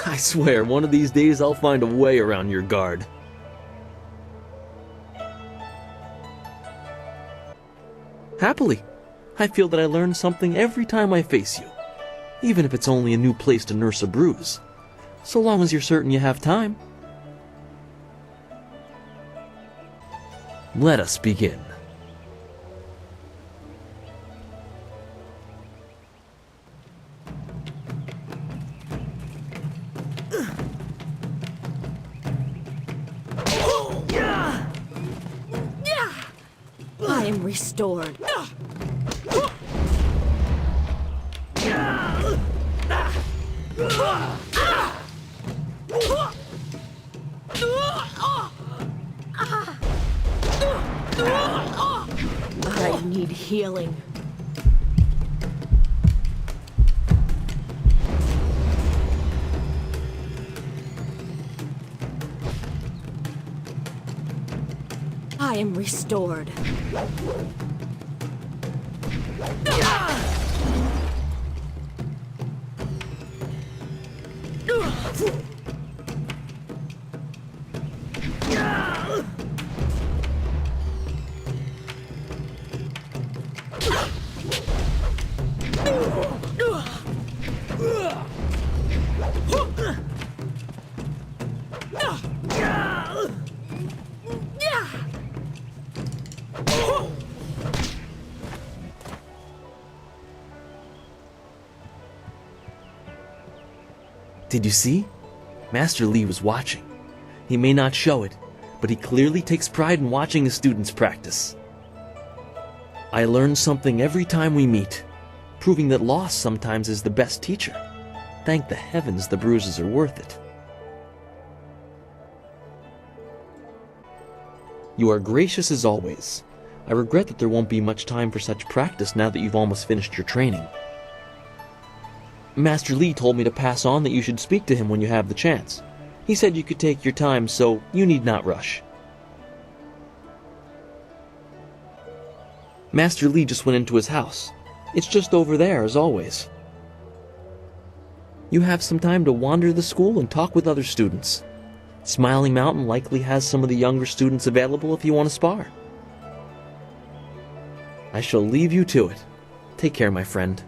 I swear, one of these days I'll find a way around your guard. Happily. I feel that I learn something every time I face you, even if it's only a new place to nurse a bruise, so long as you're certain you have time. Let us begin. I am restored. I need healing. I am restored. Did you see? Master Li was watching. He may not show it, but he clearly takes pride in watching his students practice. I learn something every time we meet, proving that loss sometimes is the best teacher. Thank the heavens the bruises are worth it. You are gracious as always. I regret that there won't be much time for such practice now that you've almost finished your training. Master Li told me to pass on that you should speak to him when you have the chance. He said you could take your time, so you need not rush. Master Li just went into his house. It's just over there, as always. You have some time to wander the school and talk with other students. Smiling Mountain likely has some of the younger students available if you want to spar. I shall leave you to it. Take care, my friend.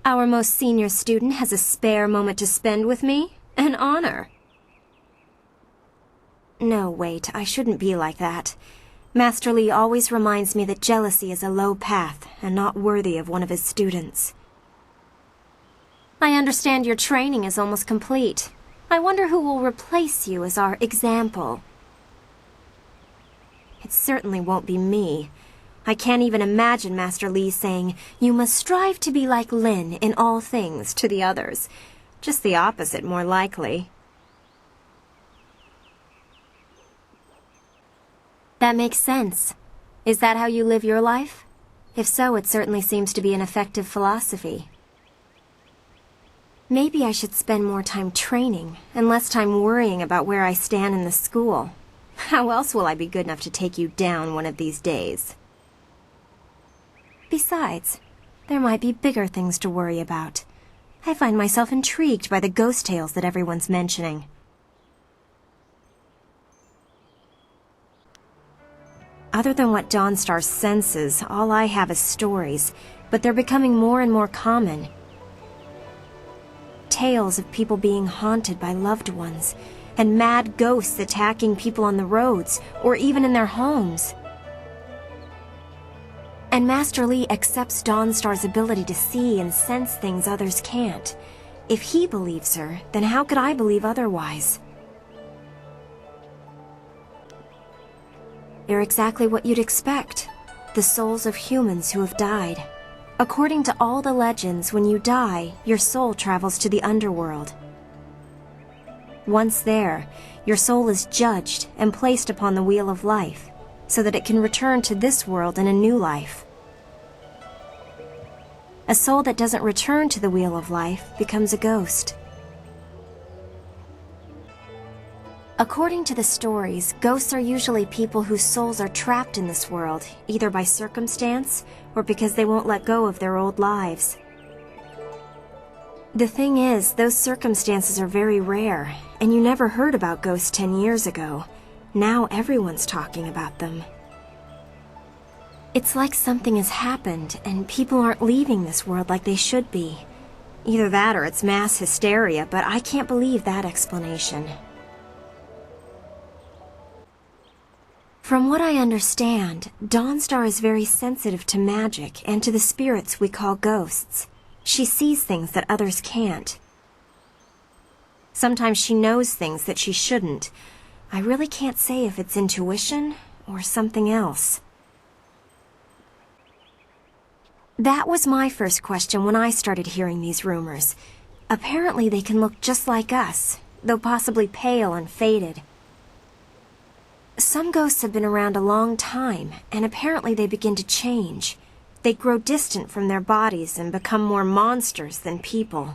Our most senior student has a spare moment to spend with me? An honor. No, wait, I shouldn't be like that. Master Li always reminds me that jealousy is a low path and not worthy of one of his students. I understand your training is almost complete. I wonder who will replace you as our example. It certainly won't be me. I can't even imagine Master Li saying, "You must strive to be like Lin in all things," to the others. Just the opposite, more likely. That makes sense. Is that how you live your life? If so, it certainly seems to be an effective philosophy. Maybe I should spend more time training, and less time worrying about where I stand in the school. How else will I be good enough to take you down one of these days? Besides, there might be bigger things to worry about. I find myself intrigued by the ghost tales that everyone's mentioning. Other than what Dawnstar senses, all I have is stories, but they're becoming more and more common. tales of people being haunted by loved ones, and mad ghosts attacking people on the roads, or even in their homes. And Master Li accepts Dawnstar's ability to see and sense things others can't. If he believes her, then how could I believe otherwise? They're exactly what you'd expect. The souls of humans who have died. According to all the legends, when you die, your soul travels to the underworld. Once there, your soul is judged and placed upon the wheel of life, so that it can return to this world in a new life. A soul that doesn't return to the wheel of life becomes a ghost. According to the stories, ghosts are usually people whose souls are trapped in this world, either by circumstance or because they won't let go of their old lives. The thing is, those circumstances are very rare, and you never heard about ghosts 10 years ago. Now everyone's talking about them. It's like something has happened, and people aren't leaving this world like they should be. Either that or it's mass hysteria, but I can't believe that explanation. From what I understand, Dawnstar is very sensitive to magic and to the spirits we call ghosts. She sees things that others can't. Sometimes she knows things that she shouldn't. I really can't say if it's intuition or something else. That was my first question when I started hearing these rumors. Apparently they can look just like us, though possibly pale and faded. Some ghosts have been around a long time, and apparently they begin to change. They grow distant from their bodies and become more monsters than people.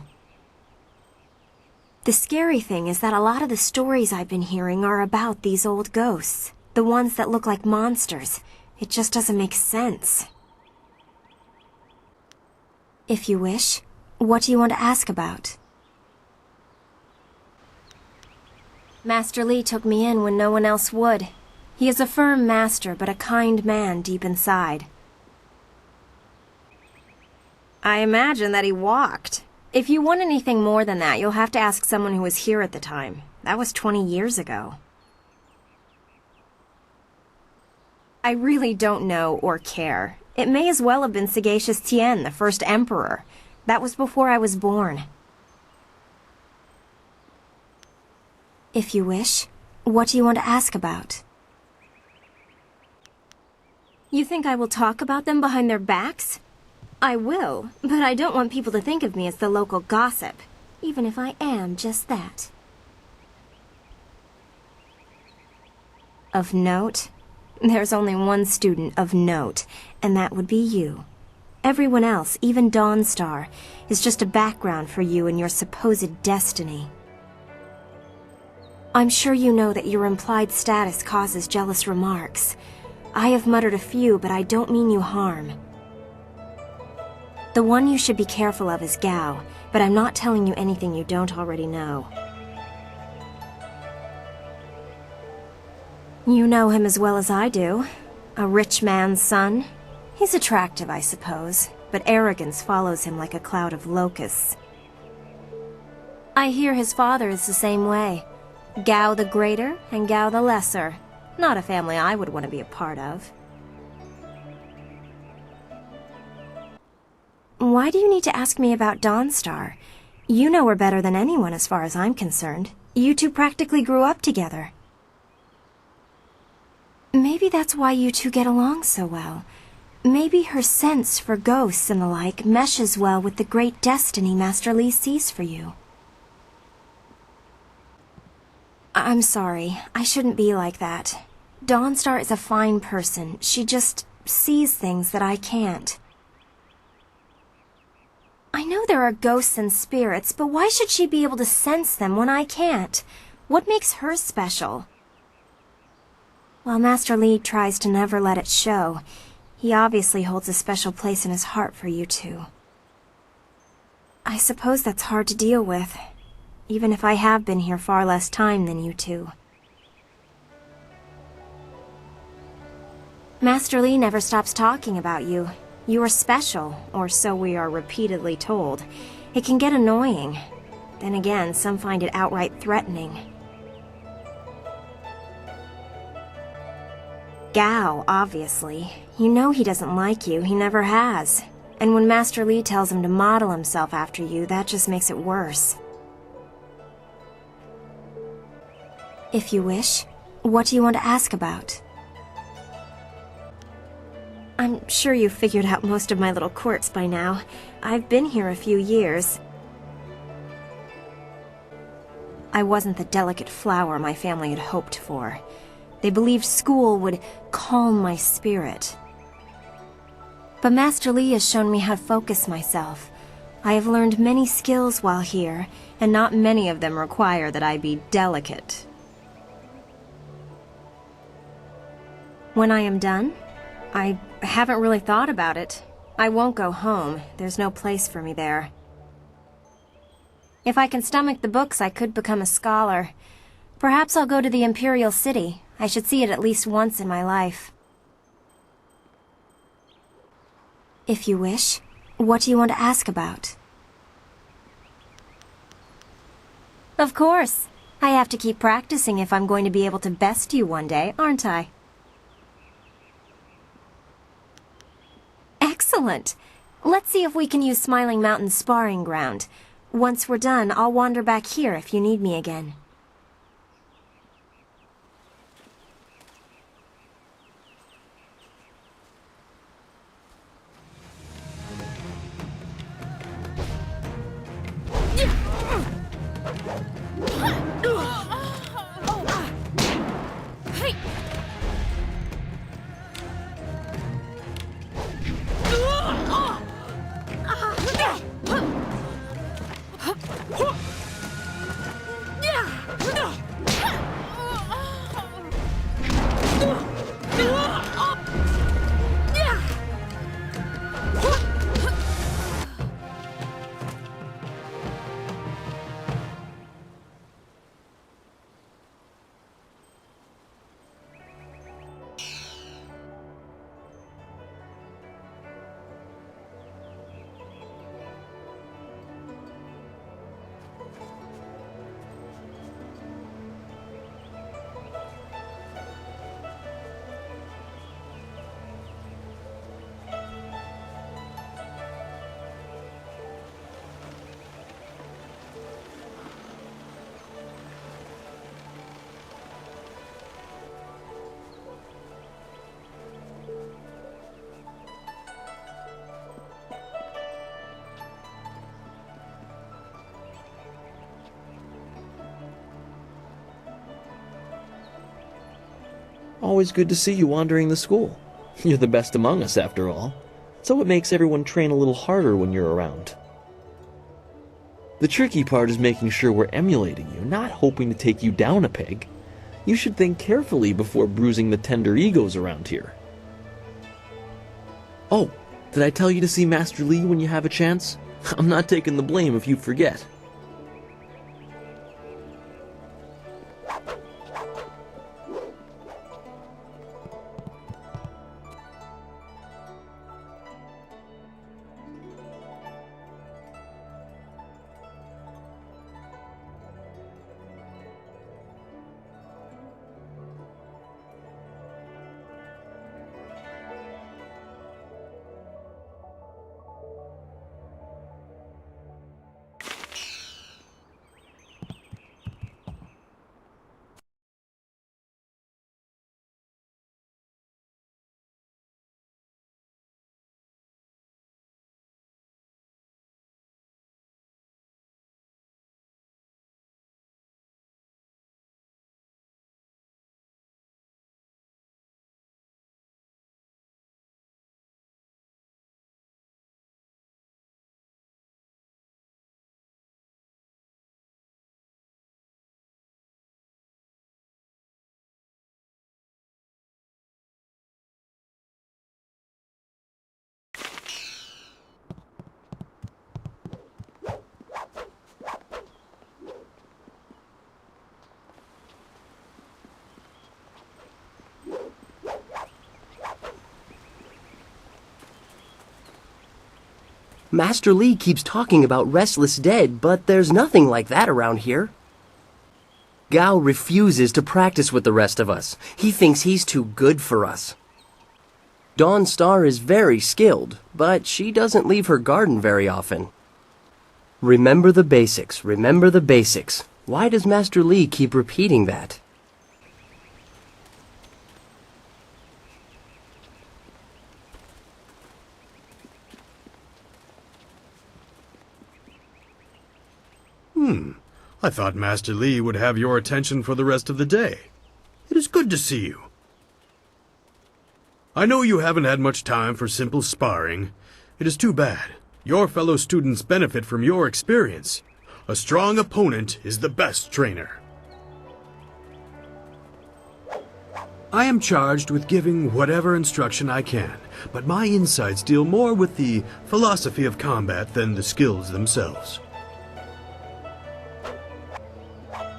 The scary thing is that a lot of the stories I've been hearing are about these old ghosts, the ones that look like monsters. It just doesn't make sense. If you wish, what do you want to ask about? Master Li took me in when no one else would. He is a firm master, but a kind man deep inside. I imagine that he walked. If you want anything more than that, you'll have to ask someone who was here at the time. That was 20 years ago. I really don't know or care. It may as well have been Sagacious Tien, the first emperor. That was before I was born. If you wish, what do you want to ask about? You think I will talk about them behind their backs? I will, but I don't want people to think of me as the local gossip, even if I am just that. Of note? There's only one student of note, and that would be you. Everyone else, even Dawnstar, is just a background for you and your supposed destiny. I'm sure you know that your implied status causes jealous remarks. I have muttered a few, but I don't mean you harm. The one you should be careful of is Gao, but I'm not telling you anything you don't already know. You know him as well as I do. A rich man's son. He's attractive, I suppose, but arrogance follows him like a cloud of locusts. I hear his father is the same way. Gao the Greater and Gao the Lesser. Not a family I would want to be a part of. Why do you need to ask me about Dawnstar? You know her better than anyone as far as I'm concerned. You two practically grew up together. Maybe that's why you two get along so well. Maybe her sense for ghosts and the like meshes well with the great destiny Master Li sees for you. I'm sorry. I shouldn't be like that. Dawnstar is a fine person. She just sees things that I can't. I know there are ghosts and spirits, but why should she be able to sense them when I can't? What makes her special? While Master Li tries to never let it show, he obviously holds a special place in his heart for you two. I suppose that's hard to deal with, even if I have been here far less time than you two. Master Li never stops talking about you. You are special, or so we are repeatedly told. It can get annoying. Then again, some find it outright threatening. Gao, obviously. You know he doesn't like you, he never has. And when Master Li tells him to model himself after you, that just makes it worse. If you wish, what do you want to ask about? I'm sure you've figured out most of my little quirks by now. I've been here a few years. I wasn't the delicate flower my family had hoped for. They believed school would calm my spirit. But Master Li has shown me how to focus myself. I have learned many skills while here, and not many of them require that I be delicate. When I am done, I haven't really thought about it. I won't go home. There's no place for me there. If I can stomach the books, I could become a scholar. Perhaps I'll go to the Imperial City. I should see it at least once in my life. If you wish, what do you want to ask about? Of course. I have to keep practicing if I'm going to be able to best you one day, aren't I? Excellent! Let's see if we can use Smiling Mountain's sparring ground. Once we're done, I'll wander back here if you need me again. Always good to see you wandering the school. You're the best among us, after all. So it makes everyone train a little harder when you're around. The tricky part is making sure we're emulating you, not hoping to take you down a peg. You should think carefully before bruising the tender egos around here. Oh, did I tell you to see Master Li when you have a chance? I'm not taking the blame if you forget. Master Li keeps talking about restless dead, but there's nothing like that around here. Gao refuses to practice with the rest of us. He thinks he's too good for us. Dawn Star is very skilled, but she doesn't leave her garden very often. Remember the basics, remember the basics. Why does Master Li keep repeating that? I thought Master Li would have your attention for the rest of the day. It is good to see you. I know you haven't had much time for simple sparring. It is too bad. Your fellow students benefit from your experience. A strong opponent is the best trainer. I am charged with giving whatever instruction I can, but my insights deal more with the philosophy of combat than the skills themselves.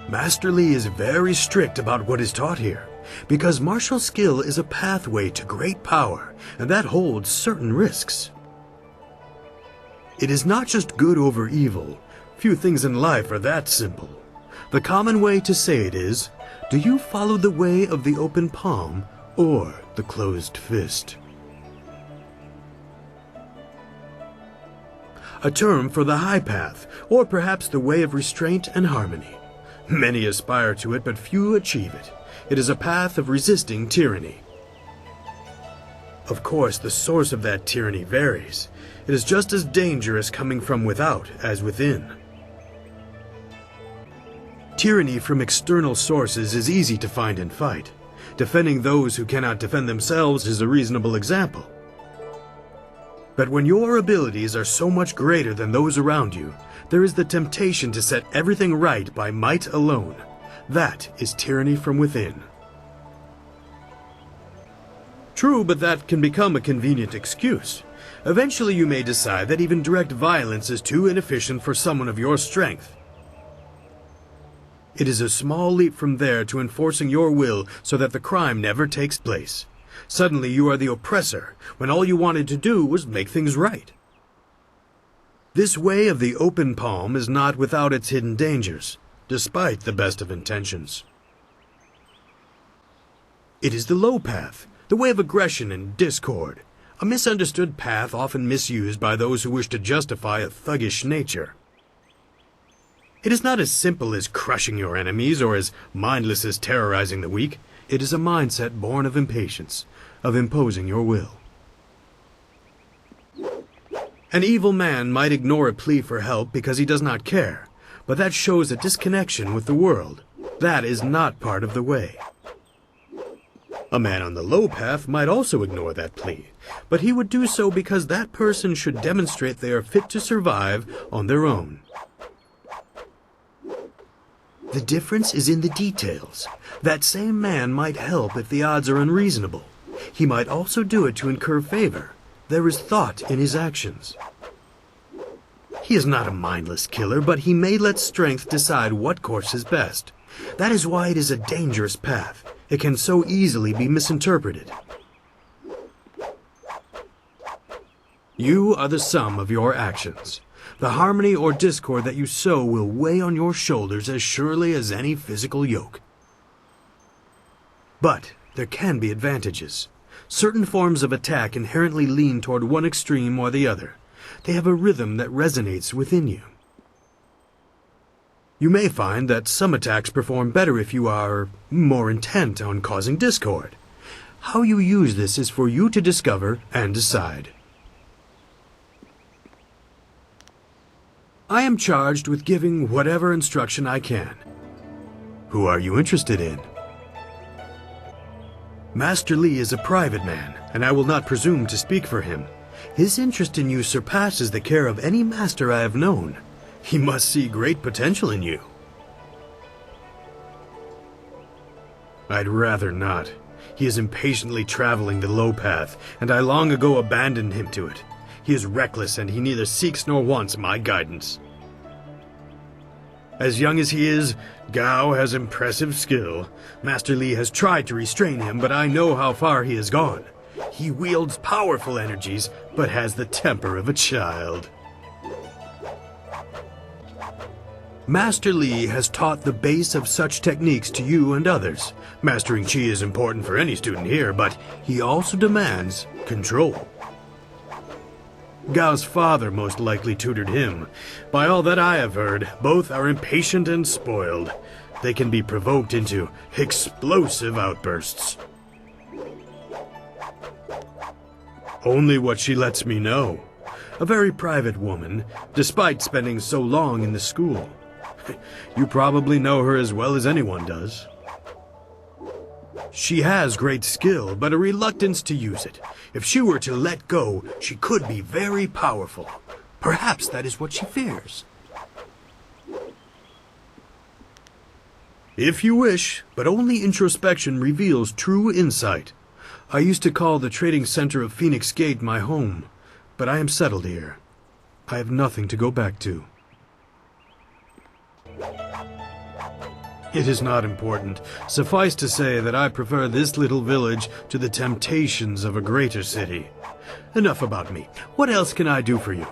Master Li is very strict about what is taught here, because martial skill is a pathway to great power, and that holds certain risks. It is not just good over evil. Few things in life are that simple. The common way to say it is, do you follow the way of the open palm or the closed fist? A term for the high path, or perhaps the way of restraint and harmony. Many aspire to it, but few achieve it. It is a path of resisting tyranny. Of course, the source of that tyranny varies. It is just as dangerous coming from without as within. Tyranny from external sources is easy to find and fight. Defending those who cannot defend themselves is a reasonable example. But when your abilities are so much greater than those around you, there is the temptation to set everything right by might alone. That is tyranny from within. True, but that can become a convenient excuse. Eventually you may decide that even direct violence is too inefficient for someone of your strength. It is a small leap from there to enforcing your will so that the crime never takes place. Suddenly you are the oppressor, when all you wanted to do was make things right. This way of the open palm is not without its hidden dangers, despite the best of intentions. It is the low path, the way of aggression and discord, a misunderstood path often misused by those who wish to justify a thuggish nature. It is not as simple as crushing your enemies or as mindless as terrorizing the weak. It is a mindset born of impatience, of imposing your will. An evil man might ignore a plea for help because he does not care, but that shows a disconnection with the world. That is not part of the way. A man on the low path might also ignore that plea, but he would do so because that person should demonstrate they are fit to survive on their own. The difference is in the details. That same man might help if the odds are unreasonable. He might also do it to incur favor. There is thought in his actions. He is not a mindless killer, but he may let strength decide what course is best. That is why it is a dangerous path. It can so easily be misinterpreted. You are the sum of your actions. The harmony or discord that you sow will weigh on your shoulders as surely as any physical yoke. But there can be advantages. Certain forms of attack inherently lean toward one extreme or the other. They have a rhythm that resonates within you. You may find that some attacks perform better if you are more intent on causing discord. How you use this is for you to discover and decide. I am charged with giving whatever instruction I can. Who are you interested in? Master Li is a private man, and I will not presume to speak for him. His interest in you surpasses the care of any master I have known. He must see great potential in you. I'd rather not. He is impatiently traveling the low path, and I long ago abandoned him to it. He is reckless, and he neither seeks nor wants my guidance. As young as he is, Gao has impressive skill. Master Li has tried to restrain him, but I know how far he has gone. He wields powerful energies, but has the temper of a child. Master Li has taught the base of such techniques to you and others. Mastering Qi is important for any student here, but he also demands control. Gao's father most likely tutored him. By all that I have heard, both are impatient and spoiled. They can be provoked into explosive outbursts. Only what she lets me know. A very private woman, despite spending so long in the school. You probably know her as well as anyone does. She has great skill, but a reluctance to use it. If she were to let go, she could be very powerful. Perhaps that is what she fears. If you wish, but only introspection reveals true insight. I used to call the trading center of Phoenix Gate my home, but I am settled here. I have nothing to go back to. It is not important. Suffice to say that I prefer this little village to the temptations of a greater city. Enough about me. What else can I do for you?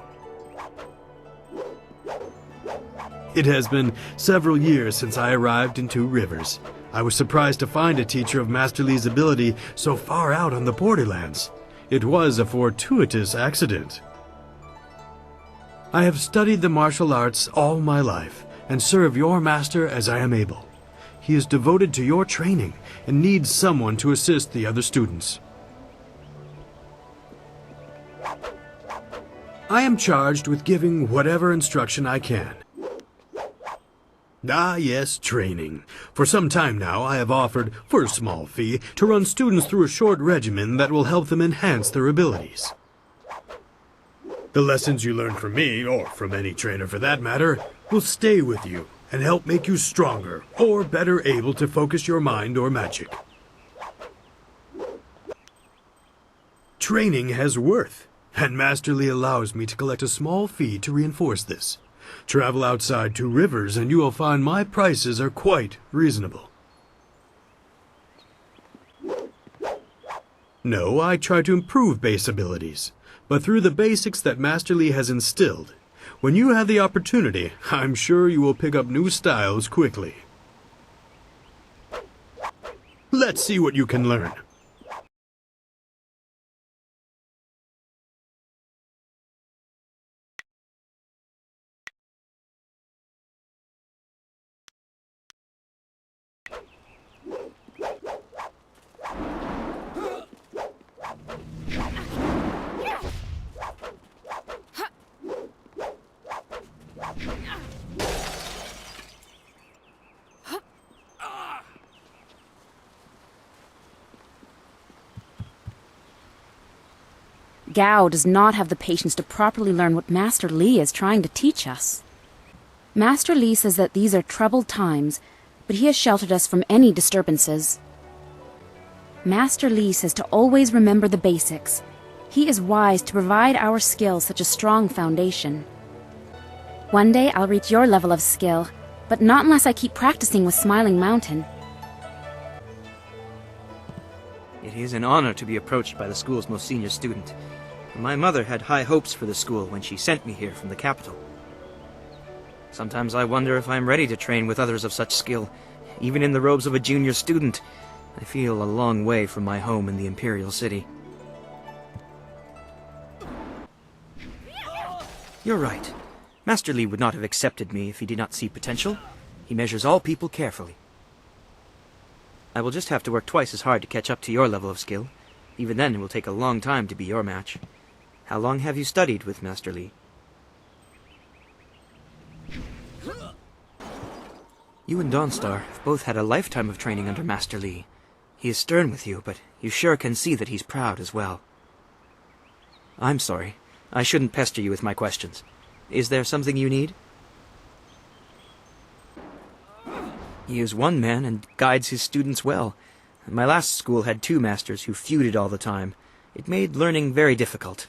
It has been several years since I arrived in Two Rivers. I was surprised to find a teacher of Master Li's ability so far out on the borderlands. It was a fortuitous accident. I have studied the martial arts all my life, and serve your master as I am able. He is devoted to your training, and needs someone to assist the other students. I am charged with giving whatever instruction I can. Ah, yes, training. For some time now, I have offered, for a small fee, to run students through a short regimen that will help them enhance their abilities. The lessons you learn from me, or from any trainer for that matter, will stay with you and help make you stronger, or better able to focus your mind or magic. Training has worth, and Master Li allows me to collect a small fee to reinforce this. Travel outside Two Rivers and you will find my prices are quite reasonable. No, I try to improve base abilities, but through the basics that Master Li has instilled. When you have the opportunity, I'm sure you will pick up new styles quickly. Let's see what you can learn. Gao does not have the patience to properly learn what Master Li is trying to teach us. Master Li says that these are troubled times, but he has sheltered us from any disturbances. Master Li says to always remember the basics. He is wise to provide our skills such a strong foundation. One day I'll reach your level of skill, but not unless I keep practicing with Smiling Mountain. It is an honor to be approached by the school's most senior student. My mother had high hopes for the school when she sent me here from the capital. Sometimes I wonder if I'm ready to train with others of such skill. Even in the robes of a junior student, I feel a long way from my home in the Imperial City. You're right. Master Li would not have accepted me if he did not see potential. He measures all people carefully. I will just have to work twice as hard to catch up to your level of skill. Even then, it will take a long time to be your match. How long have you studied with Master Li? You and Dawnstar have both had a lifetime of training under Master Li. He is stern with you, but you sure can see that he's proud as well. I'm sorry. I shouldn't pester you with my questions. Is there something you need? He is one man and guides his students well. My last school had 2 masters who feuded all the time. It made learning very difficult.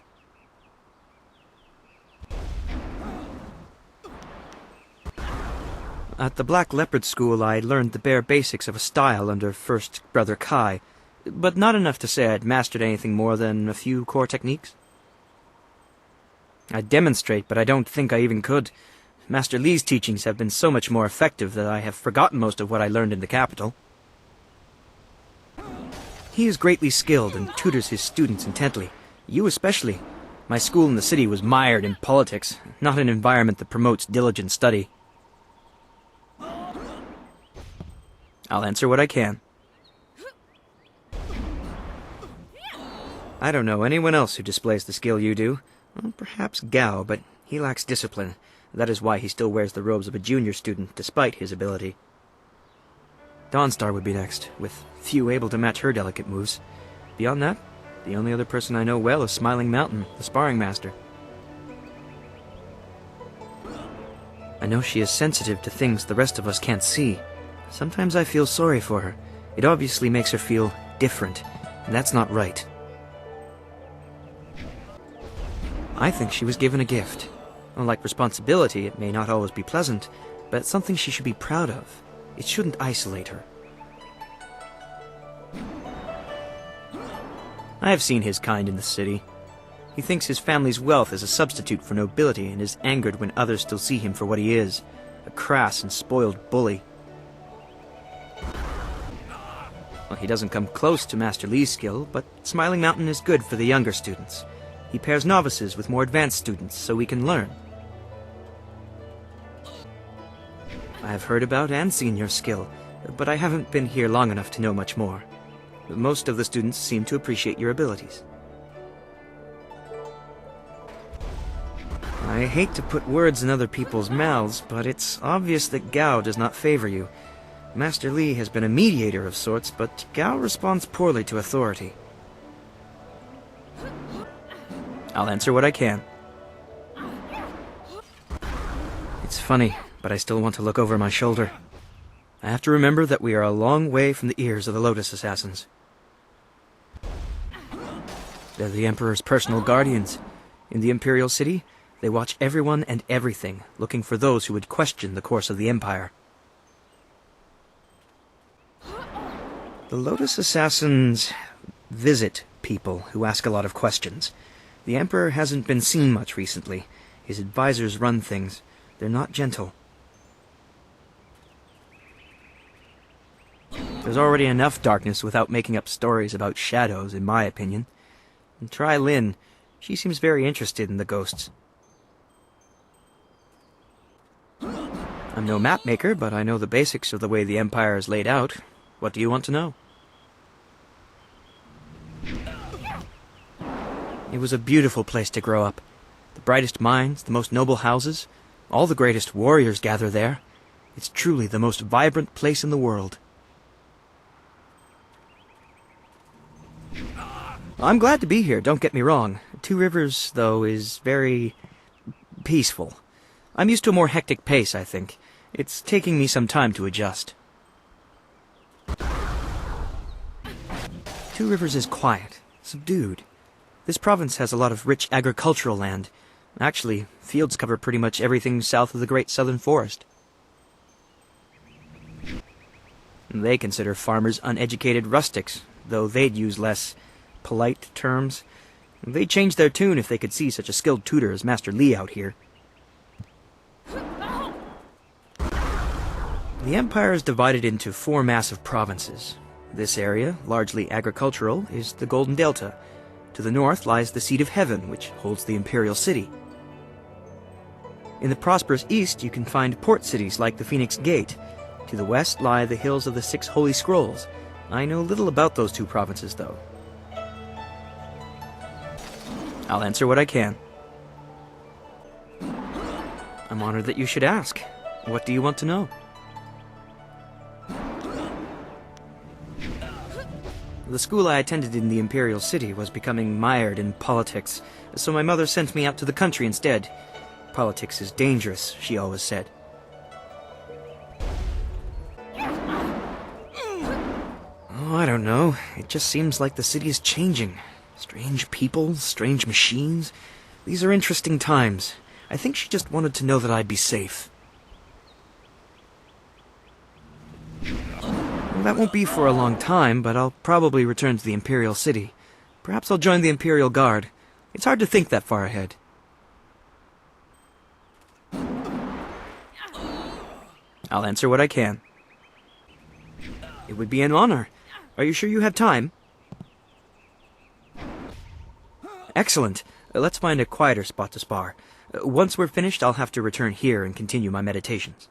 At the Black Leopard School, I learned the bare basics of a style under First Brother Kai, but not enough to say I'd mastered anything more than a few core techniques. I'd demonstrate, but I don't think I even could. Master Li's teachings have been so much more effective that I have forgotten most of what I learned in the capital. He is greatly skilled and tutors his students intently. You especially. My school in the city was mired in politics, not an environment that promotes diligent study. I'll answer what I can. I don't know anyone else who displays the skill you do. Well, perhaps Gao, but he lacks discipline. That is why he still wears the robes of a junior student, despite his ability. Dawnstar would be next, with few able to match her delicate moves. Beyond that, the only other person I know well is Smiling Mountain, the sparring master. I know she is sensitive to things the rest of us can't see. Sometimes I feel sorry for her. It obviously makes her feel different, and that's not right. I think she was given a gift. Unlike responsibility, it may not always be pleasant, but it's something she should be proud of. It shouldn't isolate her. I have seen his kind in the city. He thinks his family's wealth is a substitute for nobility and is angered when others still see him for what he is, a crass and spoiled bully. Well, he doesn't come close to Master Li's skill, but Smiling Mountain is good for the younger students. He pairs novices with more advanced students so we can learn. I have heard about and seen your skill, but I haven't been here long enough to know much more. Most of the students seem to appreciate your abilities. I hate to put words in other people's mouths, but it's obvious that Gao does not favor you. Master Li has been a mediator of sorts, but Gao responds poorly to authority. I'll answer what I can. It's funny, but I still want to look over my shoulder. I have to remember that we are a long way from the ears of the Lotus Assassins. They're the Emperor's personal guardians. In the Imperial City, they watch everyone and everything, looking for those who would question the course of the Empire. The Lotus Assassins visit people who ask a lot of questions. The Emperor hasn't been seen much recently. His advisors run things. They're not gentle. There's already enough darkness without making up stories about shadows, in my opinion. And try Lin. She seems very interested in the ghosts. I'm no map maker, but I know the basics of the way the Empire is laid out. What do you want to know? It was a beautiful place to grow up. The brightest minds, the most noble houses, all the greatest warriors gather there. It's truly the most vibrant place in the world. I'm glad to be here, don't get me wrong. Two Rivers, though, is very peaceful. I'm used to a more hectic pace, I think. It's taking me some time to adjust. Two Rivers is quiet, subdued. This province has a lot of rich agricultural land. Actually, fields cover pretty much everything south of the Great Southern Forest. They consider farmers uneducated rustics, though they'd use less polite terms. They'd change their tune if they could see such a skilled tutor as Master Li out here. The Empire is divided into 4 massive provinces. This area, largely agricultural, is the Golden Delta. To the north lies the Seat of Heaven, which holds the Imperial City. In the prosperous east, you can find port cities like the Phoenix Gate. To the west lie the hills of the 6 Holy Scrolls. I know little about those 2 provinces, though. I'll answer what I can. I'm honored that you should ask. What do you want to know? The school I attended in the Imperial City was becoming mired in politics, so my mother sent me out to the country instead. Politics is dangerous, she always said. Oh, I don't know. It just seems like the city is changing. Strange people, strange machines. These are interesting times. I think she just wanted to know that I'd be safe. Well, that won't be for a long time, but I'll probably return to the Imperial City. Perhaps I'll join the Imperial Guard. It's hard to think that far ahead. I'll answer what I can. It would be an honor. Are you sure you have time? Excellent. Let's find a quieter spot to spar. Once we're finished, I'll have to return here and continue my meditations.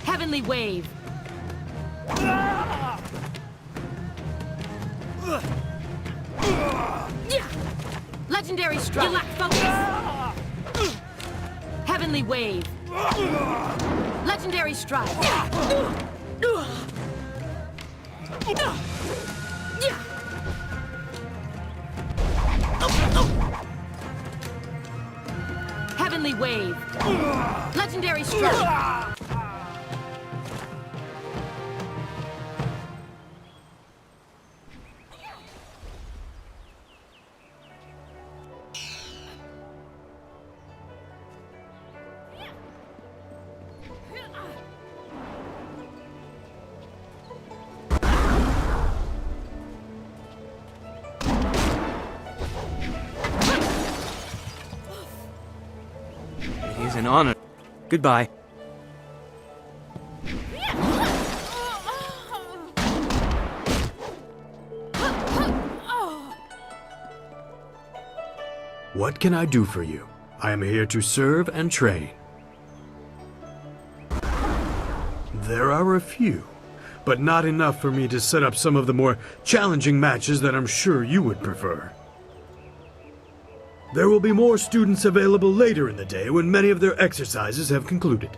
Heavenly Wave. Legendary Strike. You lack focus. Heavenly Wave. Legendary Strike. Heavenly Wave. Legendary Strike. It is an honor. Goodbye. What can I do for you? I am here to serve and train. There are a few, but not enough for me to set up some of the more challenging matches that I'm sure you would prefer. There will be more students available later in the day when many of their exercises have concluded.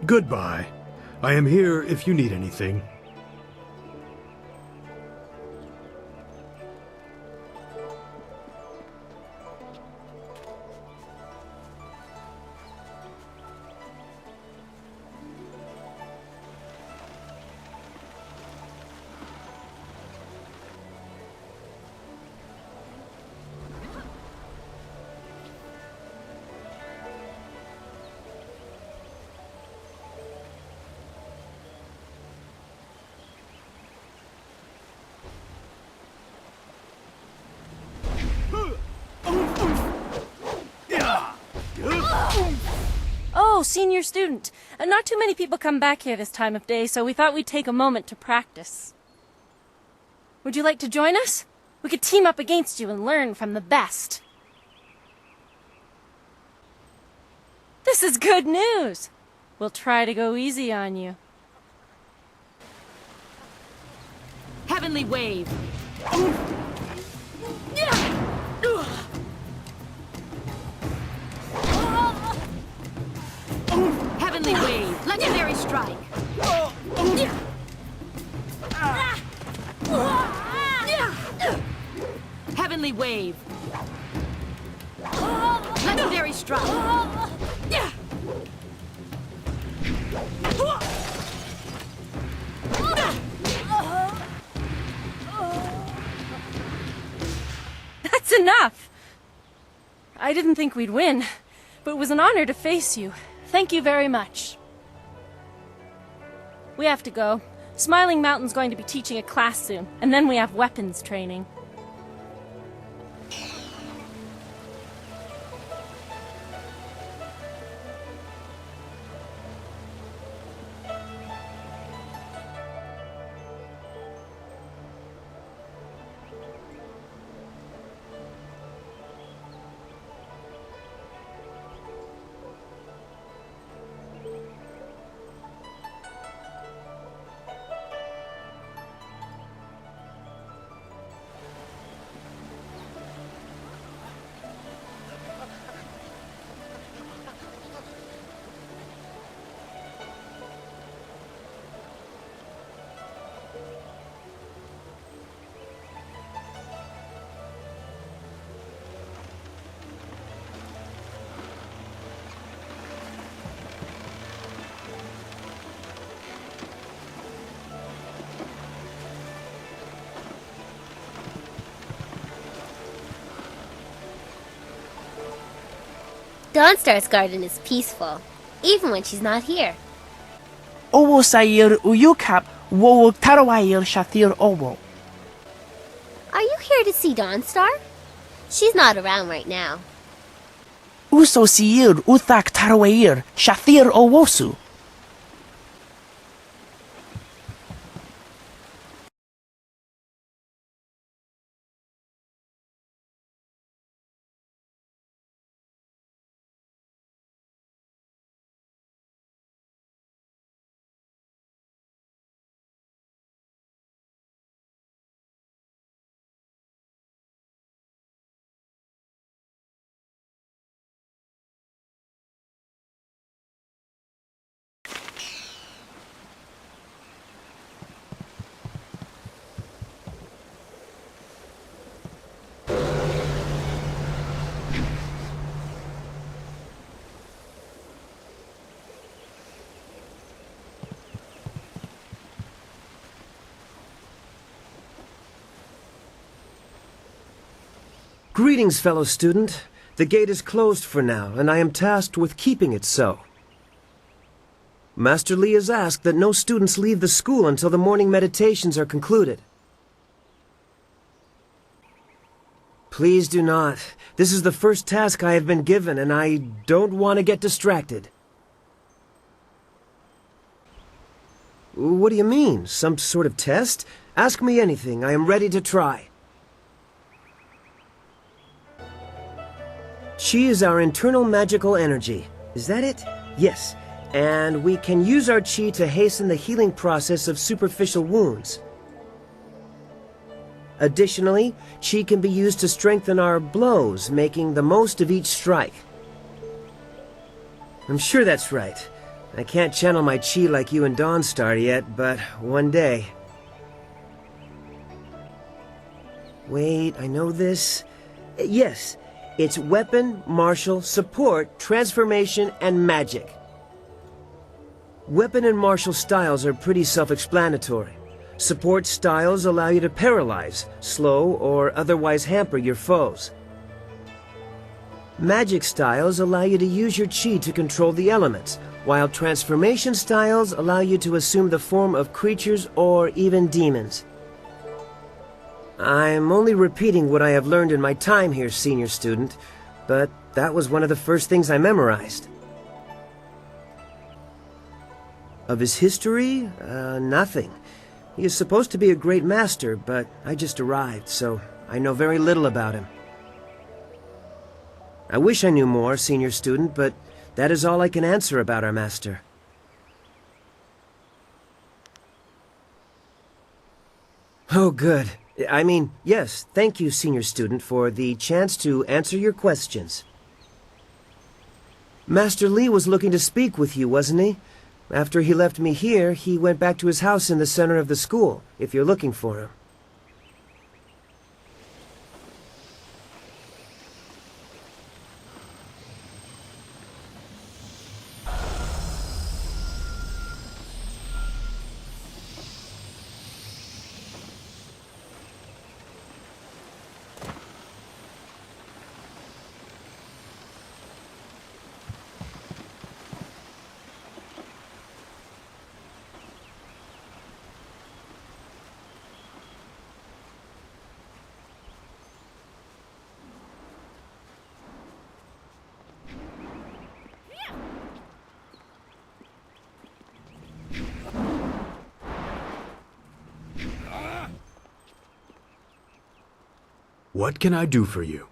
Goodbye. I am here if you need anything. Oh, senior student. Not too many people come back here this time of day, so we thought we'd take a moment to practice. Would you like to join us? We could team up against you and learn from the best. This is good news. We'll try to go easy on you. Heavenly Wave. Heavenly Wave. Legendary Strike. Heavenly Wave. Legendary Strike. That's enough! I didn't think we'd win, but it was an honor to face you. Thank you very much. We have to go. Smiling Mountain's going to be teaching a class soon, and then we have weapons training. Dawnstar's garden is peaceful, even when she's not here. Owo Sair Uyukap Wo Tarawair Shathir Owo. Are you here to see Dawnstar? She's not around right now. Uso siir uthak tarawair, shathir owosu. Greetings, fellow student. The gate is closed for now, and I am tasked with keeping it so. Master Li has asked that no students leave the school until the morning meditations are concluded. Please do not. This is the first task I have been given, and I don't want to get distracted. What do you mean? Some sort of test? Ask me anything. I am ready to try. Qi is our internal magical energy. Is that it? Yes. And we can use our Qi to hasten the healing process of superficial wounds. Additionally, Qi can be used to strengthen our blows, making the most of each strike. I'm sure that's right. I can't channel my Qi like you and Dawnstar yet, but one day. Wait, I know this. Yes. It's weapon, martial, support, transformation, and magic. Weapon and martial styles are pretty self-explanatory. Support styles allow you to paralyze, slow, or otherwise hamper your foes. Magic styles allow you to use your Qi to control the elements, while transformation styles allow you to assume the form of creatures or even demons. I'm only repeating what I have learned in my time here, senior student, but that was one of the first things I memorized. Of his history? Nothing. He is supposed to be a great master, but I just arrived, so I know very little about him. I wish I knew more, senior student, but that is all I can answer about our master. Oh, good. I mean, yes, thank you, senior student, for the chance to answer your questions. Master Li was looking to speak with you, wasn't he? After he left me here, he went back to his house in the center of the school, if you're looking for him. What can I do for you?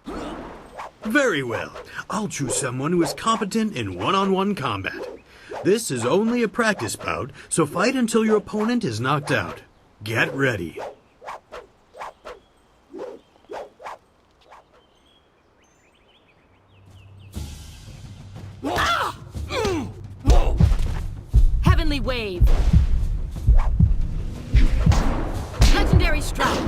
Very well. I'll choose someone who is competent in one-on-one combat. This is only a practice bout, so fight until your opponent is knocked out. Get ready. Heavenly Wave. Legendary Strike.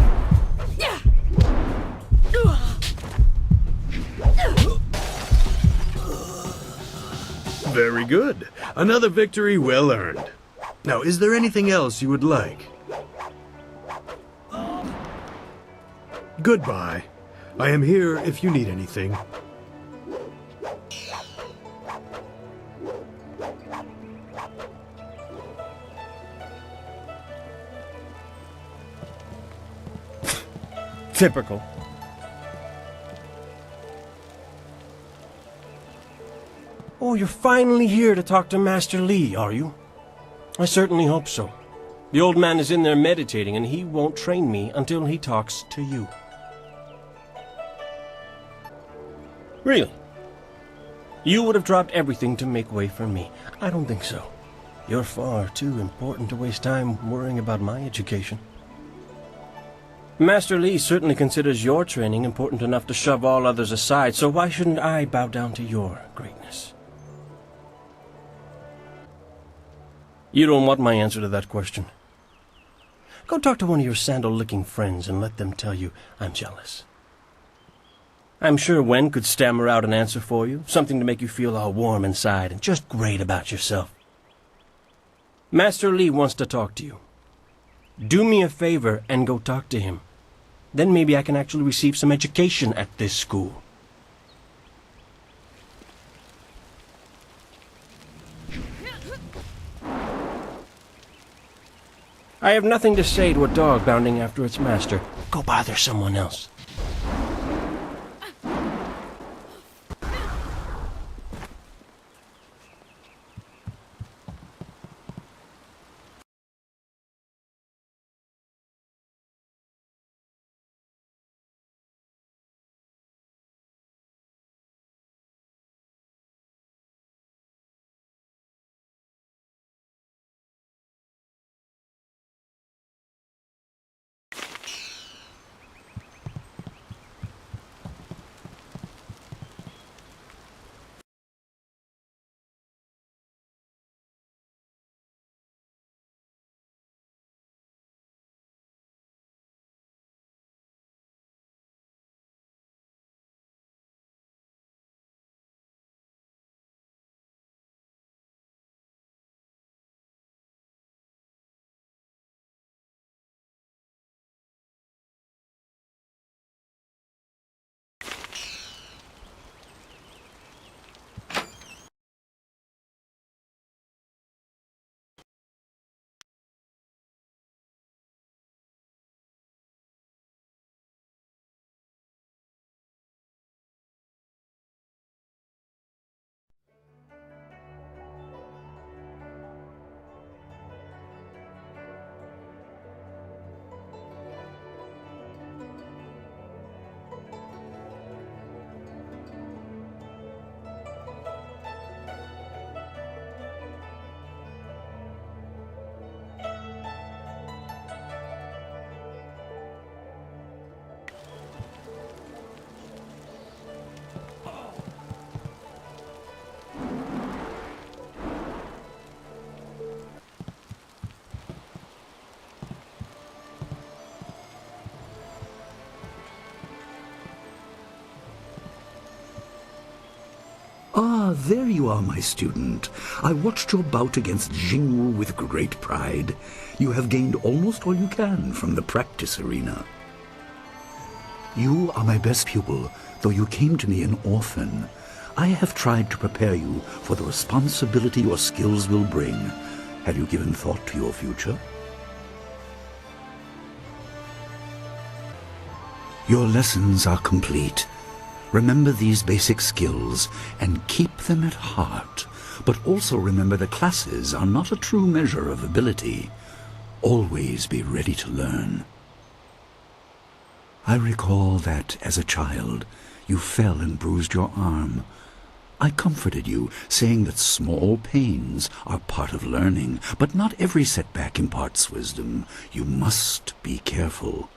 Very good. Another victory well earned. Now, is there anything else you would like? Goodbye. I am here if you need anything. Typical. Oh, you're finally here to talk to Master Li, are you? I certainly hope so. The old man is in there meditating, and he won't train me until he talks to you. Really? You would have dropped everything to make way for me. I don't think so. You're far too important to waste time worrying about my education. Master Li certainly considers your training important enough to shove all others aside, so why shouldn't I bow down to your greatness? You don't want my answer to that question. Go talk to one of your sandal-licking friends and let them tell you I'm jealous. I'm sure Wen could stammer out an answer for you, something to make you feel all warm inside and just great about yourself. Master Li wants to talk to you. Do me a favor and go talk to him. Then maybe I can actually receive some education at this school. I have nothing to say to a dog bounding after its master. Go bother someone else. Ah, there you are, my student. I watched your bout against Jingwu with great pride. You have gained almost all you can from the practice arena. You are my best pupil, though you came to me an orphan. I have tried to prepare you for the responsibility your skills will bring. Have you given thought to your future? Your lessons are complete. Remember these basic skills and keep them at heart. But also remember the classes are not a true measure of ability. Always be ready to learn. I recall that, as a child, you fell and bruised your arm. I comforted you, saying that small pains are part of learning, but not every setback imparts wisdom. You must be careful.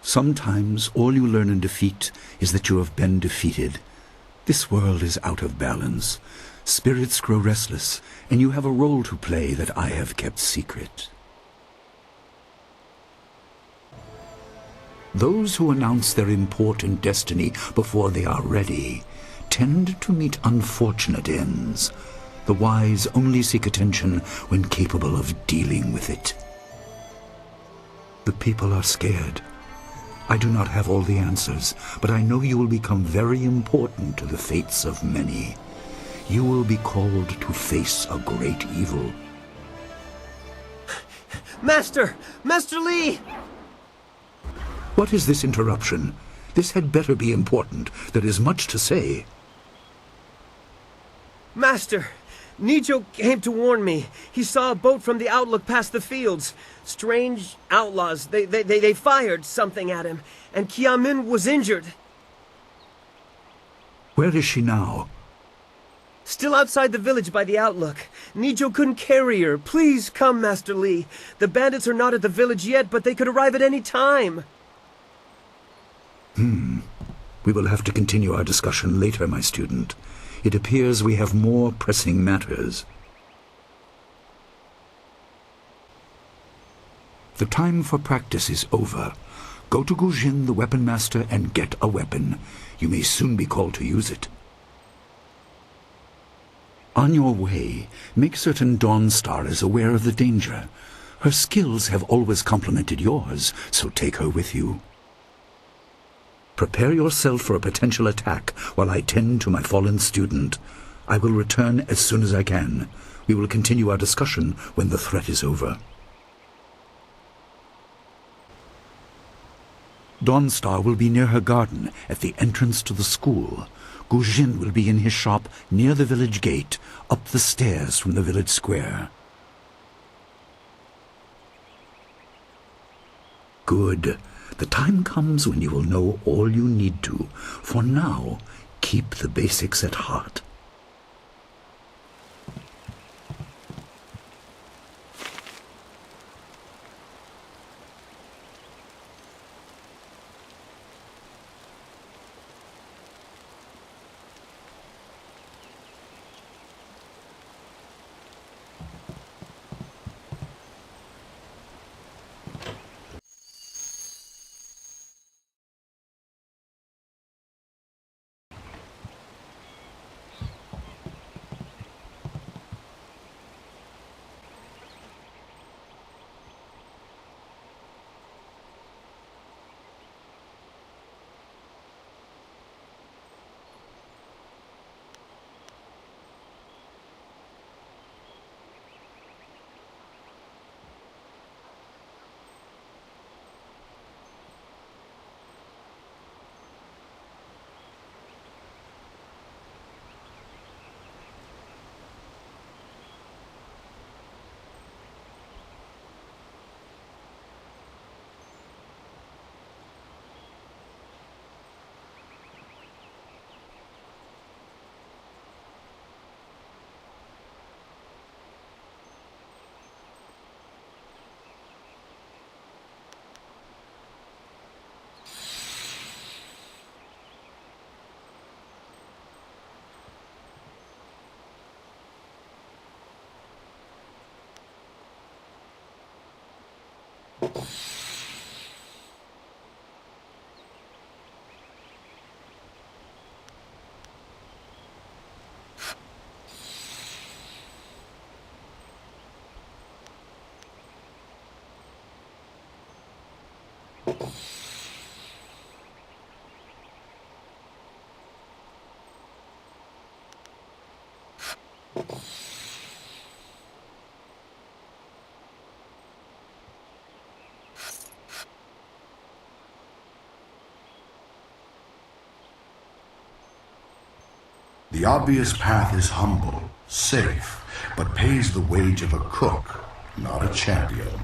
Sometimes all you learn in defeat is that you have been defeated. This world is out of balance. Spirits grow restless, and you have a role to play that I have kept secret. Those who announce their important destiny before they are ready tend to meet unfortunate ends. The wise only seek attention when capable of dealing with it. The people are scared. I do not have all the answers, but I know you will become very important to the fates of many. You will be called to face a great evil. Master! Master Li! What is this interruption? This had better be important. There is much to say. Master, Nijo came to warn me. He saw a boat from the outlook past the fields. Strange outlaws. They fired something at him, and Kiamin was injured. Where is she now? Still outside the village by the outlook. Nijo couldn't carry her. Please come, Master Li. The bandits are not at the village yet, but they could arrive at any time. We will have to continue our discussion later, my student. It appears we have more pressing matters. The time for practice is over. Go to Gujin, the weapon master, and get a weapon. You may soon be called to use it. On your way, make certain Dawnstar is aware of the danger. Her skills have always complemented yours, so take her with you. Prepare yourself for a potential attack while I tend to my fallen student. I will return as soon as I can. We will continue our discussion when the threat is over. Dawnstar will be near her garden at the entrance to the school. Gujin will be in his shop near the village gate, up the stairs from the village square. Good. The time comes when you will know all you need to. For now, keep the basics at heart. The obvious path is humble, safe, but pays the wage of a cook, not a champion.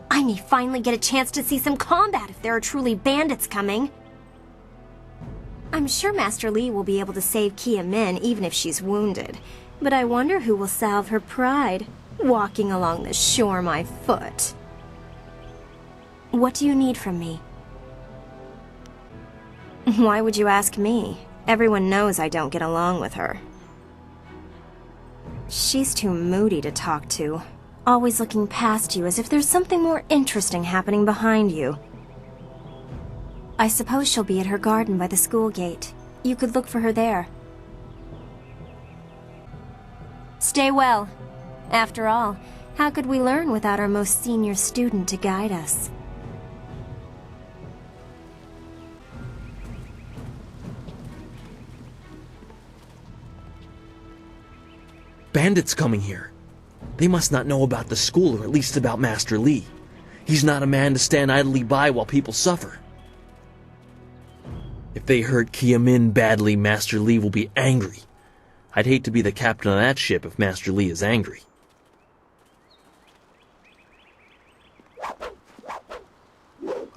I may finally get a chance to see some combat if there are truly bandits coming. I'm sure Master Li will be able to save Kia Min even if she's wounded. But I wonder who will salve her pride, walking along the shore my foot. What do you need from me? Why would you ask me? Everyone knows I don't get along with her. She's too moody to talk to, always looking past you as if there's something more interesting happening behind you. I suppose she'll be at her garden by the school gate. You could look for her there. Stay well. After all, how could we learn without our most senior student to guide us? Bandits coming here. They must not know about the school, or at least about Master Li. He's not a man to stand idly by while people suffer. If they hurt Kia Min badly, Master Li will be angry. I'd hate to be the captain of that ship if Master Li is angry.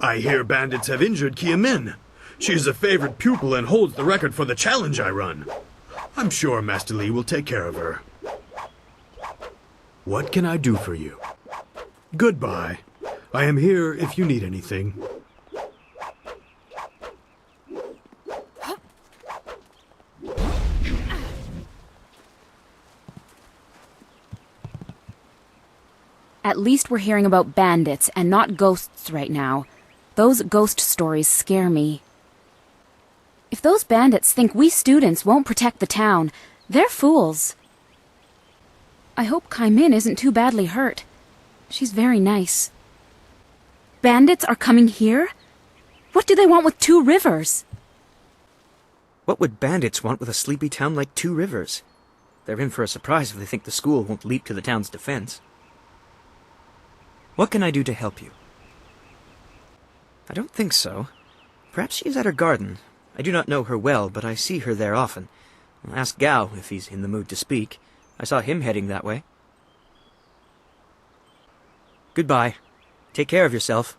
I hear bandits have injured Kia Min. She is a favorite pupil and holds the record for the challenge I run. I'm sure Master Li will take care of her. What can I do for you? Goodbye. I am here if you need anything. At least we're hearing about bandits and not ghosts right now. Those ghost stories scare me. If those bandits think we students won't protect the town, they're fools. I hope Kai Min isn't too badly hurt. She's very nice. Bandits are coming here? What do they want with Two Rivers? What would bandits want with a sleepy town like Two Rivers? They're in for a surprise if they think the school won't leap to the town's defense. What can I do to help you? I don't think so. Perhaps she is at her garden. I do not know her well, but I see her there often. I'll ask Gao if he's in the mood to speak. I saw him heading that way. Goodbye. Take care of yourself.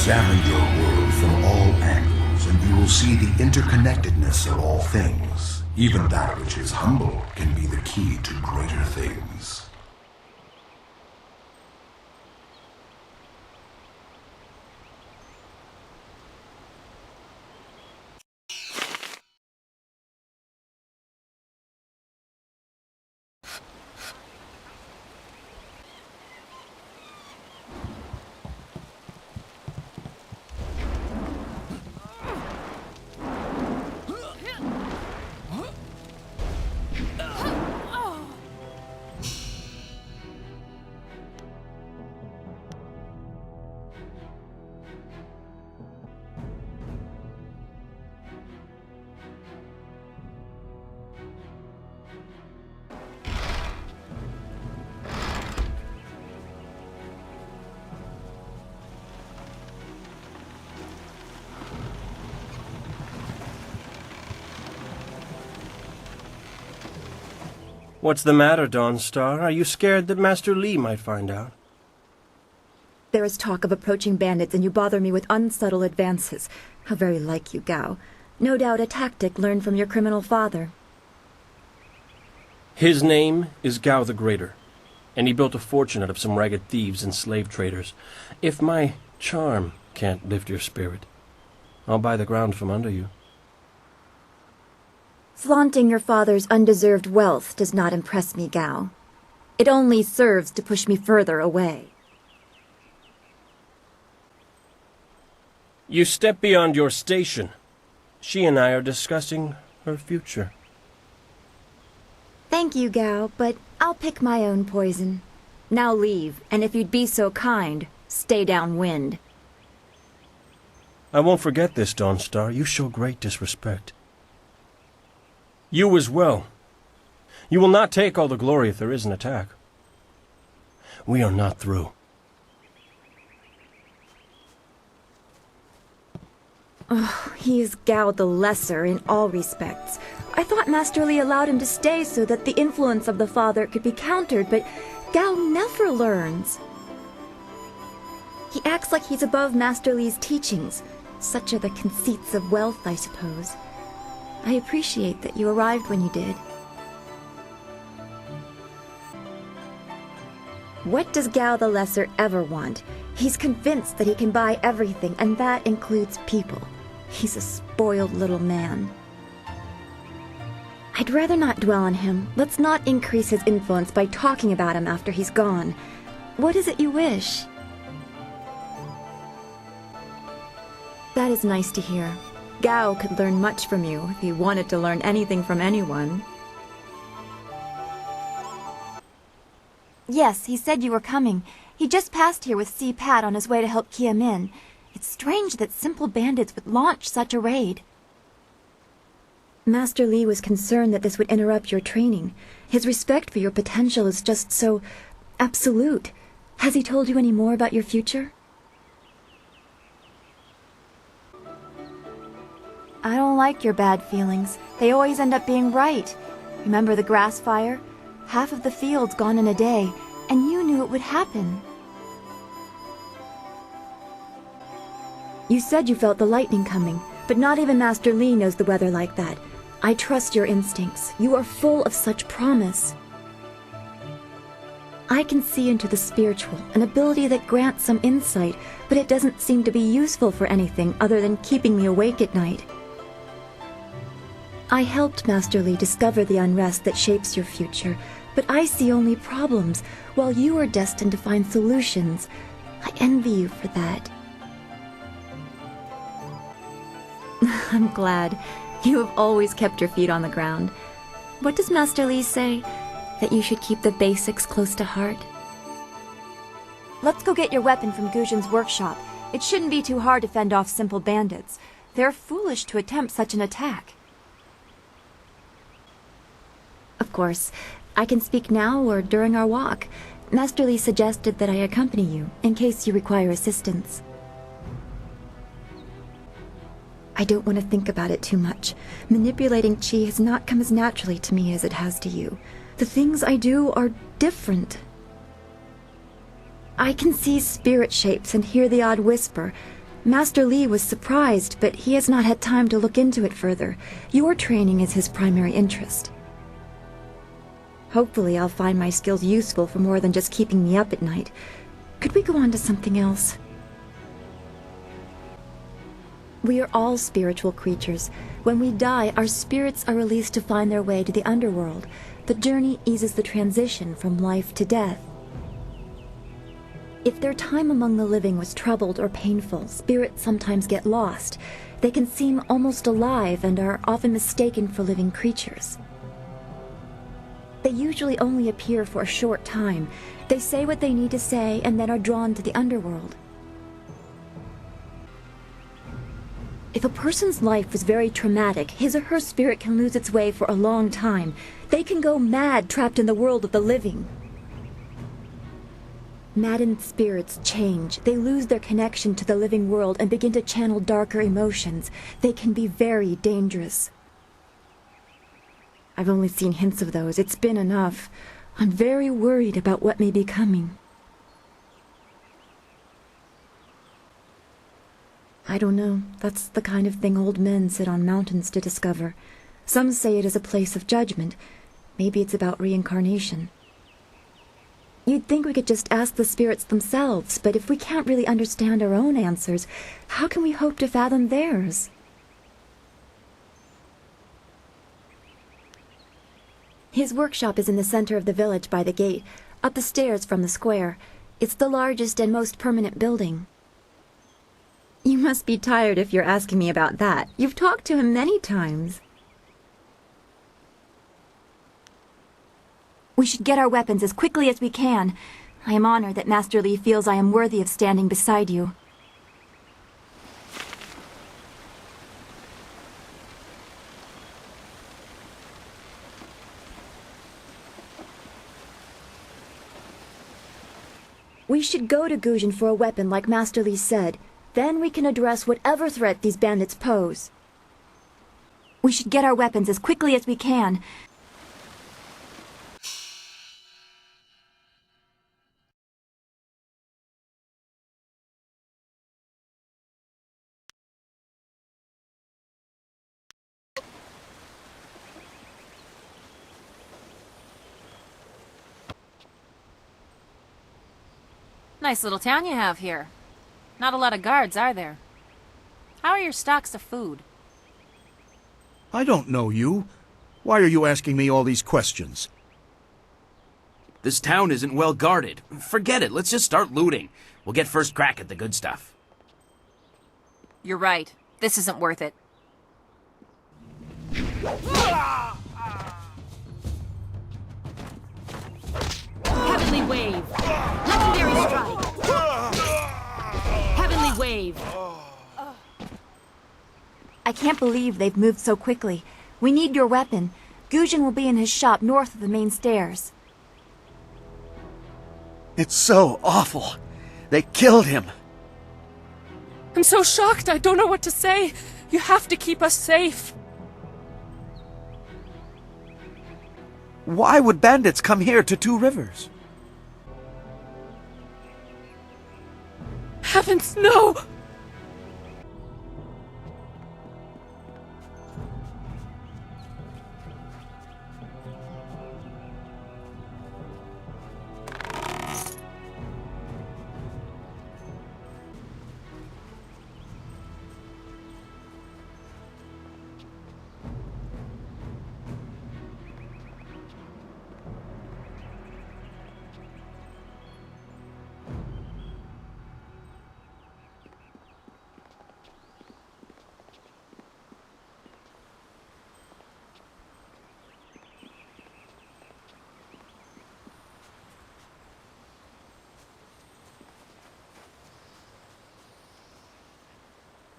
Examine your world from all angles, and you will see the interconnectedness of all things. Even that which is humble can be the key to greater things. What's the matter, Dawnstar? Are you scared that Master Li might find out? There is talk of approaching bandits, and you bother me with unsubtle advances. How very like you, Gao. No doubt a tactic learned from your criminal father. His name is Gao the Greater, and he built a fortune out of some ragged thieves and slave traders. If my charm can't lift your spirit, I'll buy the ground from under you. Flaunting your father's undeserved wealth does not impress me, Gao. It only serves to push me further away. You step beyond your station. She and I are discussing her future. Thank you, Gao, but I'll pick my own poison. Now leave, and if you'd be so kind, stay downwind. I won't forget this, Dawnstar. You show great disrespect. You as well. You will not take all the glory if there is an attack. We are not through. Oh, he is Gao the Lesser in all respects. I thought Master Li allowed him to stay so that the influence of the father could be countered, but Gao never learns. He acts like he's above Master Li's teachings. Such are the conceits of wealth, I suppose. I appreciate that you arrived when you did. What does Gao the Lesser ever want? He's convinced that he can buy everything, and that includes people. He's a spoiled little man. I'd rather not dwell on him. Let's not increase his influence by talking about him after he's gone. What is it you wish? That is nice to hear. Gao could learn much from you if he wanted to learn anything from anyone. Yes, he said you were coming. He just passed here with Si Pat on his way to help Kia Min. It's strange that simple bandits would launch such a raid. Master Li was concerned that this would interrupt your training. His respect for your potential is just so absolute. Has he told you any more about your future? I don't like your bad feelings. They always end up being right. Remember the grass fire? Half of the field's gone in a day, and you knew it would happen. You said you felt the lightning coming, but not even Master Li knows the weather like that. I trust your instincts. You are full of such promise. I can see into the spiritual, an ability that grants some insight, but it doesn't seem to be useful for anything other than keeping me awake at night. I helped Master Li discover the unrest that shapes your future, but I see only problems, while you are destined to find solutions. I envy you for that. I'm glad. You have always kept your feet on the ground. What does Master Li say? That you should keep the basics close to heart? Let's go get your weapon from Guzhen's workshop. It shouldn't be too hard to fend off simple bandits. They're foolish to attempt such an attack. Of course, I can speak now or during our walk. Master Li suggested that I accompany you, in case you require assistance. I don't want to think about it too much. Manipulating Qi has not come as naturally to me as it has to you. The things I do are different. I can see spirit shapes and hear the odd whisper. Master Li was surprised, but he has not had time to look into it further. Your training is his primary interest. Hopefully I'll find my skills useful for more than just keeping me up at night. Could we go on to something else? We are all spiritual creatures. When we die, our spirits are released to find their way to the underworld. The journey eases the transition from life to death. If their time among the living was troubled or painful, spirits sometimes get lost. They can seem almost alive and are often mistaken for living creatures. They usually only appear for a short time. They say what they need to say and then are drawn to the underworld. If a person's life was very traumatic, his or her spirit can lose its way for a long time. They can go mad trapped in the world of the living. Maddened spirits change. They lose their connection to the living world and begin to channel darker emotions. They can be very dangerous. I've only seen hints of those. It's been enough. I'm very worried about what may be coming. I don't know. That's the kind of thing old men sit on mountains to discover. Some say it is a place of judgment. Maybe it's about reincarnation. You'd think we could just ask the spirits themselves, but if we can't really understand our own answers, how can we hope to fathom theirs? His workshop is in the center of the village by the gate, up the stairs from the square. It's the largest and most permanent building. You must be tired if you're asking me about that. You've talked to him many times. We should get our weapons as quickly as we can. I am honored that Master Li feels I am worthy of standing beside you. We should go to Guzhen for a weapon like Master Li said. Then we can address whatever threat these bandits pose. We should get our weapons as quickly as we can. Nice little town you have here. Not a lot of guards, are there? How are your stocks of food? I don't know you. Why are you asking me all these questions? This town isn't well guarded. Forget it, let's just start looting. We'll get first crack at the good stuff. You're right. This isn't worth it. Heavenly Wave! Legendary Strike! Heavenly Wave! I can't believe they've moved so quickly. We need your weapon. Guzhen will be in his shop north of the main stairs. It's so awful. They killed him. I'm so shocked, I don't know what to say. You have to keep us safe. Why would bandits come here to Two Rivers? Heavens, no!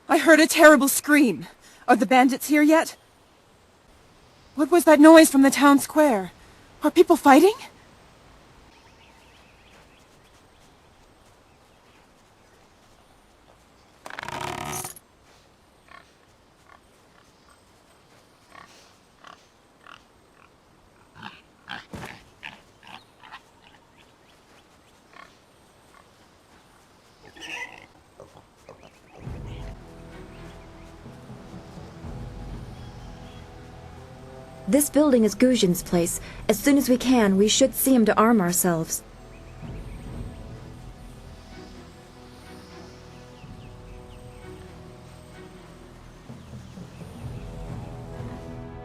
I heard a terrible scream. Are the bandits here yet? What was that noise from the town square? Are people fighting? This building is Guzhin's place. As soon as we can, we should see him to arm ourselves.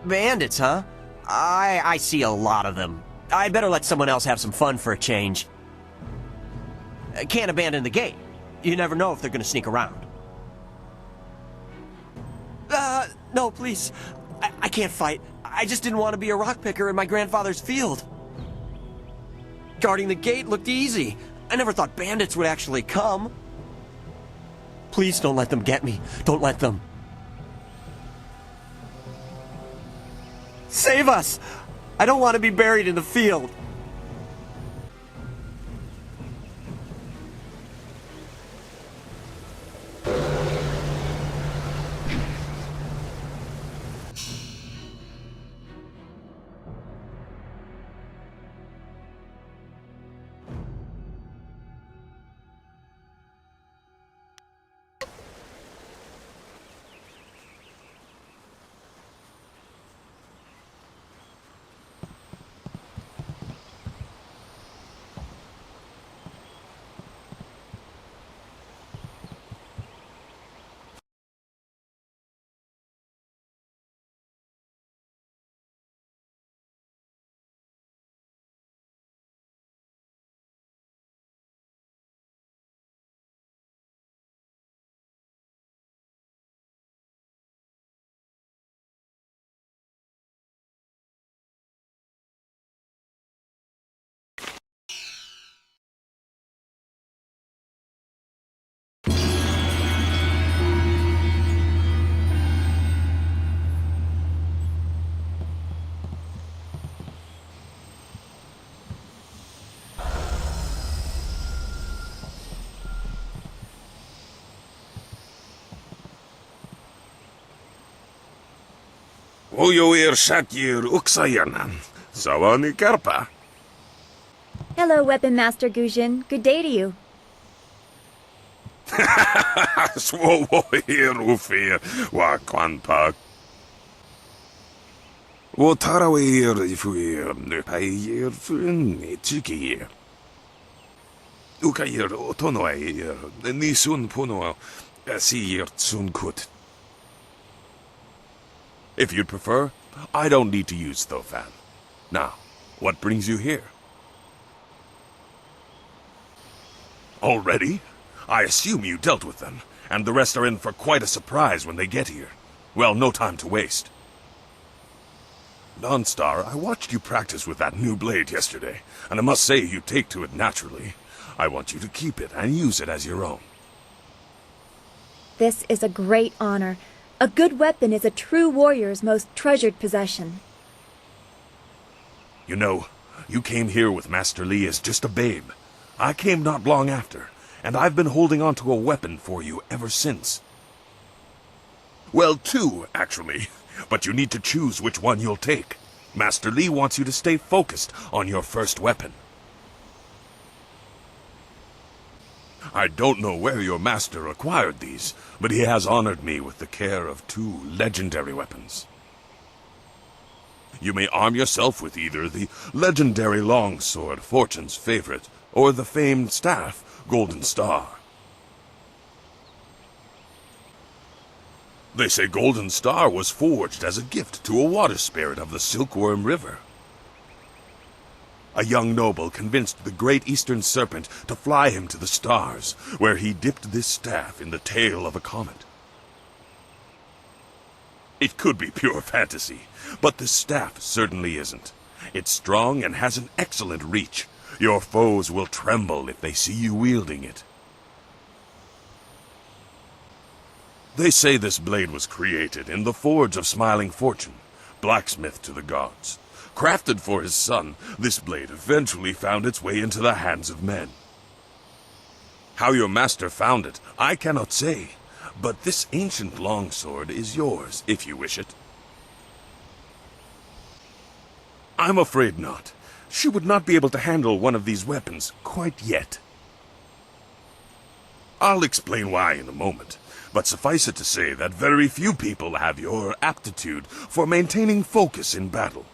Bandits, huh? I see a lot of them. I'd better let someone else have some fun for a change. Can't abandon the gate. You never know if they're gonna sneak around. No, please. I can't fight. I just didn't want to be a rock picker in my grandfather's field. Guarding the gate looked easy. I never thought bandits would actually come. Please don't let them get me. Don't let them. Save us! I don't want to be buried in the field. Oyoir Shatyir Uksayanan. Sawani Karpa. Hello, Weapon Master Guzhin. Good day to you. Swoir Ufir Wakwanpa. Wotarawir Ifuir Nupayir Funitchikir. Ukayir Otonoir Nisun Puno Asir Tsunkut. If you'd prefer, I don't need to use Thofan. Now, what brings you here? Already? I assume you dealt with them, and the rest are in for quite a surprise when they get here. Well, no time to waste. Dawnstar, I watched you practice with that new blade yesterday, and I must say you take to it naturally. I want you to keep it and use it as your own. This is a great honor. A good weapon is a true warrior's most treasured possession. You know, you came here with Master Li as just a babe. I came not long after, and I've been holding on to a weapon for you ever since. Well, two, actually, but you need to choose which one you'll take. Master Li wants you to stay focused on your first weapon. I don't know where your master acquired these, but he has honored me with the care of two legendary weapons. You may arm yourself with either the legendary longsword, Fortune's favorite, or the famed staff, Golden Star. They say Golden Star was forged as a gift to a water spirit of the Silkworm River. A young noble convinced the great eastern serpent to fly him to the stars, where he dipped this staff in the tail of a comet. It could be pure fantasy, but this staff certainly isn't. It's strong and has an excellent reach. Your foes will tremble if they see you wielding it. They say this blade was created in the forge of Smiling Fortune, blacksmith to the gods. Crafted for his son, this blade eventually found its way into the hands of men. How your master found it, I cannot say, but this ancient longsword is yours, if you wish it. I'm afraid not. She would not be able to handle one of these weapons quite yet. I'll explain why in a moment. But suffice it to say that very few people have your aptitude for maintaining focus in battle.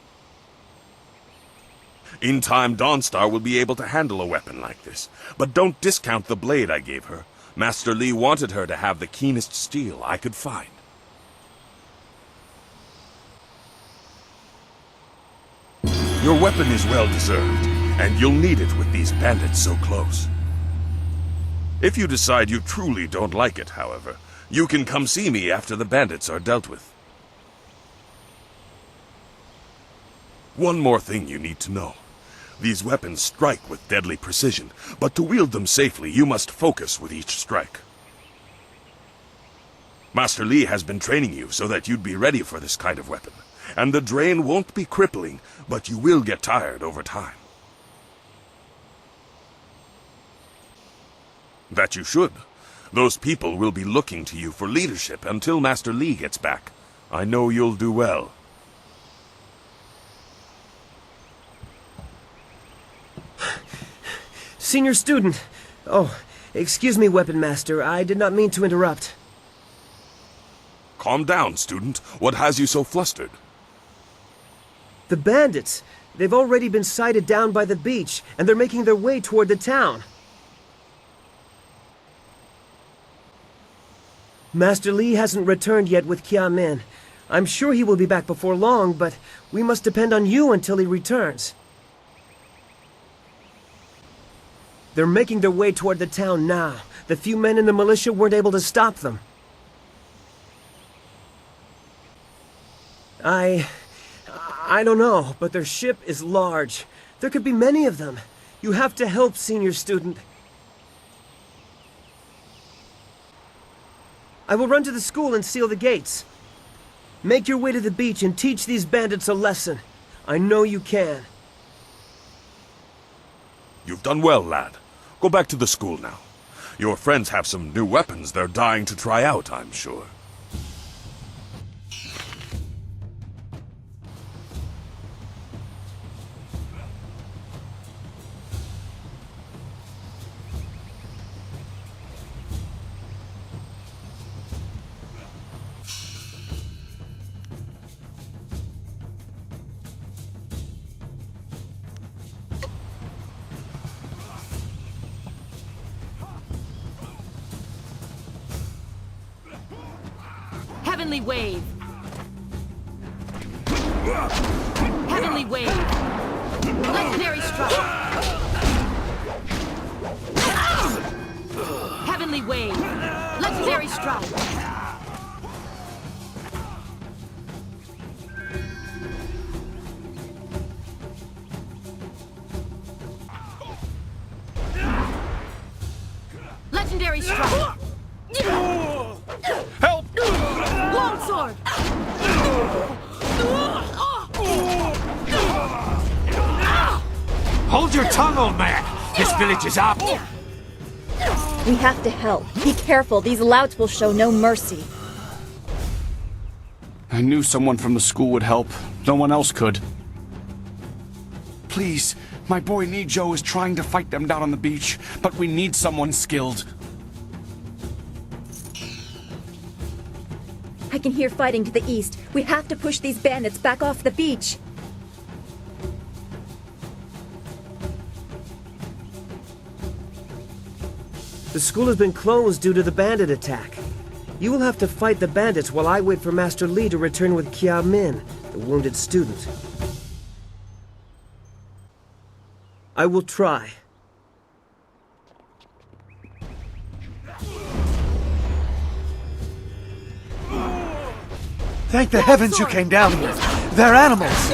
In time, Dawnstar will be able to handle a weapon like this. But don't discount the blade I gave her. Master Li wanted her to have the keenest steel I could find. Your weapon is well deserved, and you'll need it with these bandits so close. If you decide you truly don't like it, however, you can come see me after the bandits are dealt with. One more thing you need to know. These weapons strike with deadly precision, but to wield them safely, you must focus with each strike. Master Li has been training you so that you'd be ready for this kind of weapon, and the drain won't be crippling, but you will get tired over time. That you should. Those people will be looking to you for leadership until Master Li gets back. I know you'll do well. Senior student! Oh, excuse me, Weapon Master. I did not mean to interrupt. Calm down, student. What has you so flustered? The bandits! They've already been sighted down by the beach, and they're making their way toward the town. Master Li hasn't returned yet with Kia Min. I'm sure he will be back before long, but we must depend on you until he returns. They're making their way toward the town now. The few men in the militia weren't able to stop them. I don't know, but their ship is large. There could be many of them. You have to help, senior student. I will run to the school and seal the gates. Make your way to the beach and teach these bandits a lesson. I know you can. You've done well, lad. Go back to the school now. Your friends have some new weapons they're dying to try out, I'm sure. Heavenly Wave! Heavenly Wave! Legendary Strike! Heavenly Wave! Legendary Strike! Legendary Strike! Help! Longsword! Hold your tongue, old man! This village is up! We have to help. Be careful, these louts will show no mercy. I knew someone from the school would help. No one else could. Please, my boy Nijo is trying to fight them down on the beach, but we need someone skilled. I can hear fighting to the east. We have to push these bandits back off the beach. The school has been closed due to the bandit attack. You will have to fight the bandits while I wait for Master Li to return with Kia Min, the wounded student. I will try. Thank the heavens you came down here. They're animals.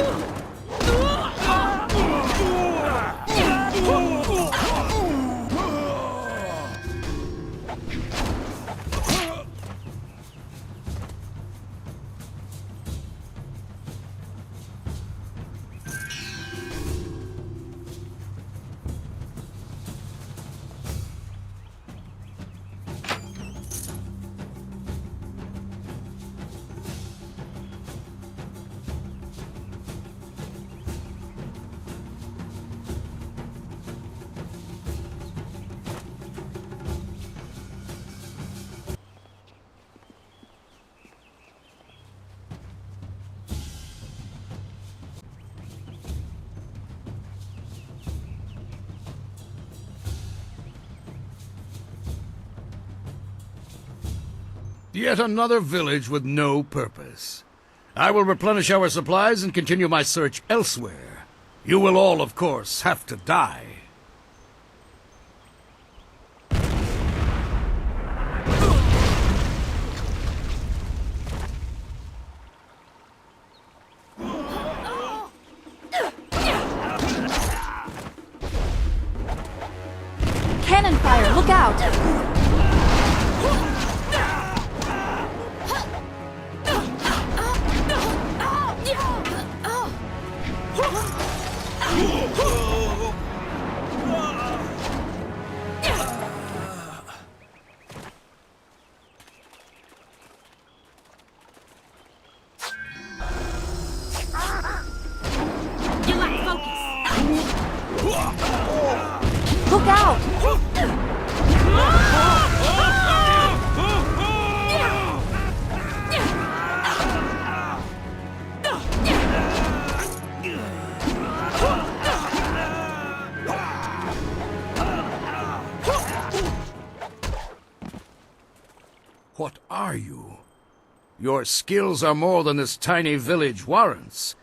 Yet another village with no purpose. I will replenish our supplies and continue my search elsewhere. You will all, of course, have to die. Cannon fire, look out! Look out! What are you? Your skills are more than this tiny village warrants.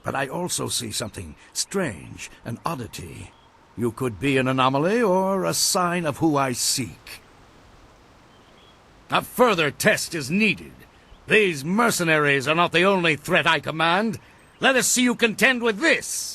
But I also see something strange, an oddity. You could be an anomaly or a sign of who I seek. A further test is needed. These mercenaries are not the only threat I command. Let us see you contend with this.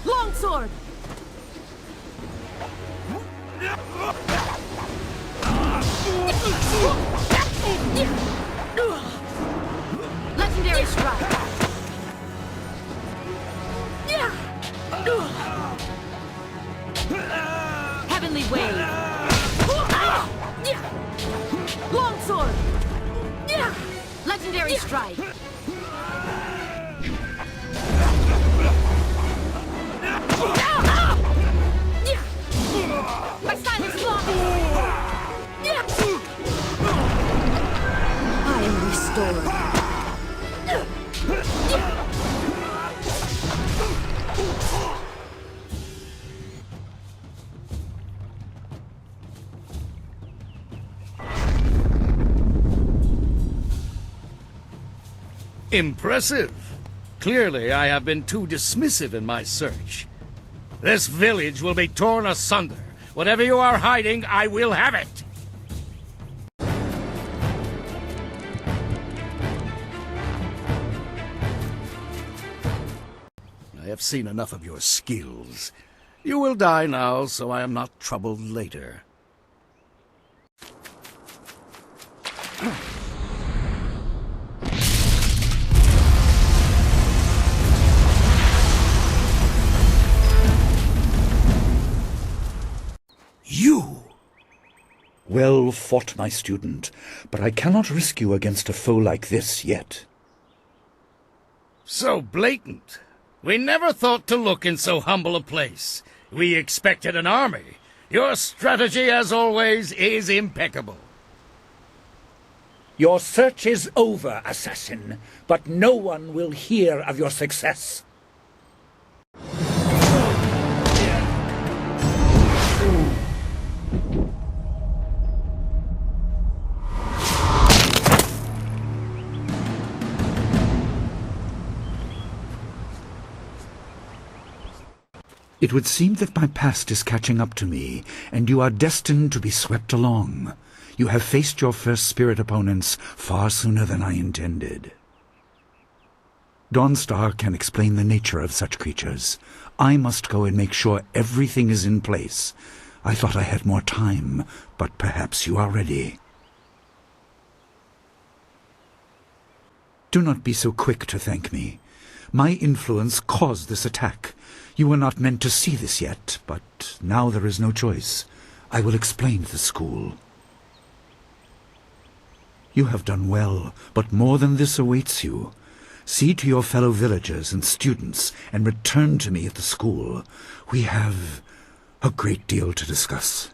Longsword! Legendary strike! Heavenly wave! Longsword! Legendary strike! My silence block! I am restored. Impressive. Clearly, I have been too dismissive in my search. This village will be torn asunder. Whatever you are hiding, I will have it! I have seen enough of your skills. You will die now, so I am not troubled later. You! Well fought, my student, but I cannot risk you against a foe like this yet. So blatant. We never thought to look in so humble a place. We expected an army. Your strategy, as always, is impeccable. Your search is over, assassin, but no one will hear of your success. It would seem that my past is catching up to me, and you are destined to be swept along. You have faced your first spirit opponents far sooner than I intended. Dawnstar can explain the nature of such creatures. I must go and make sure everything is in place. I thought I had more time, but perhaps you are ready. Do not be so quick to thank me. My influence caused this attack. You were not meant to see this yet, but now there is no choice. I will explain the school. You have done well, but more than this awaits you. See to your fellow villagers and students, and return to me at the school. We have a great deal to discuss.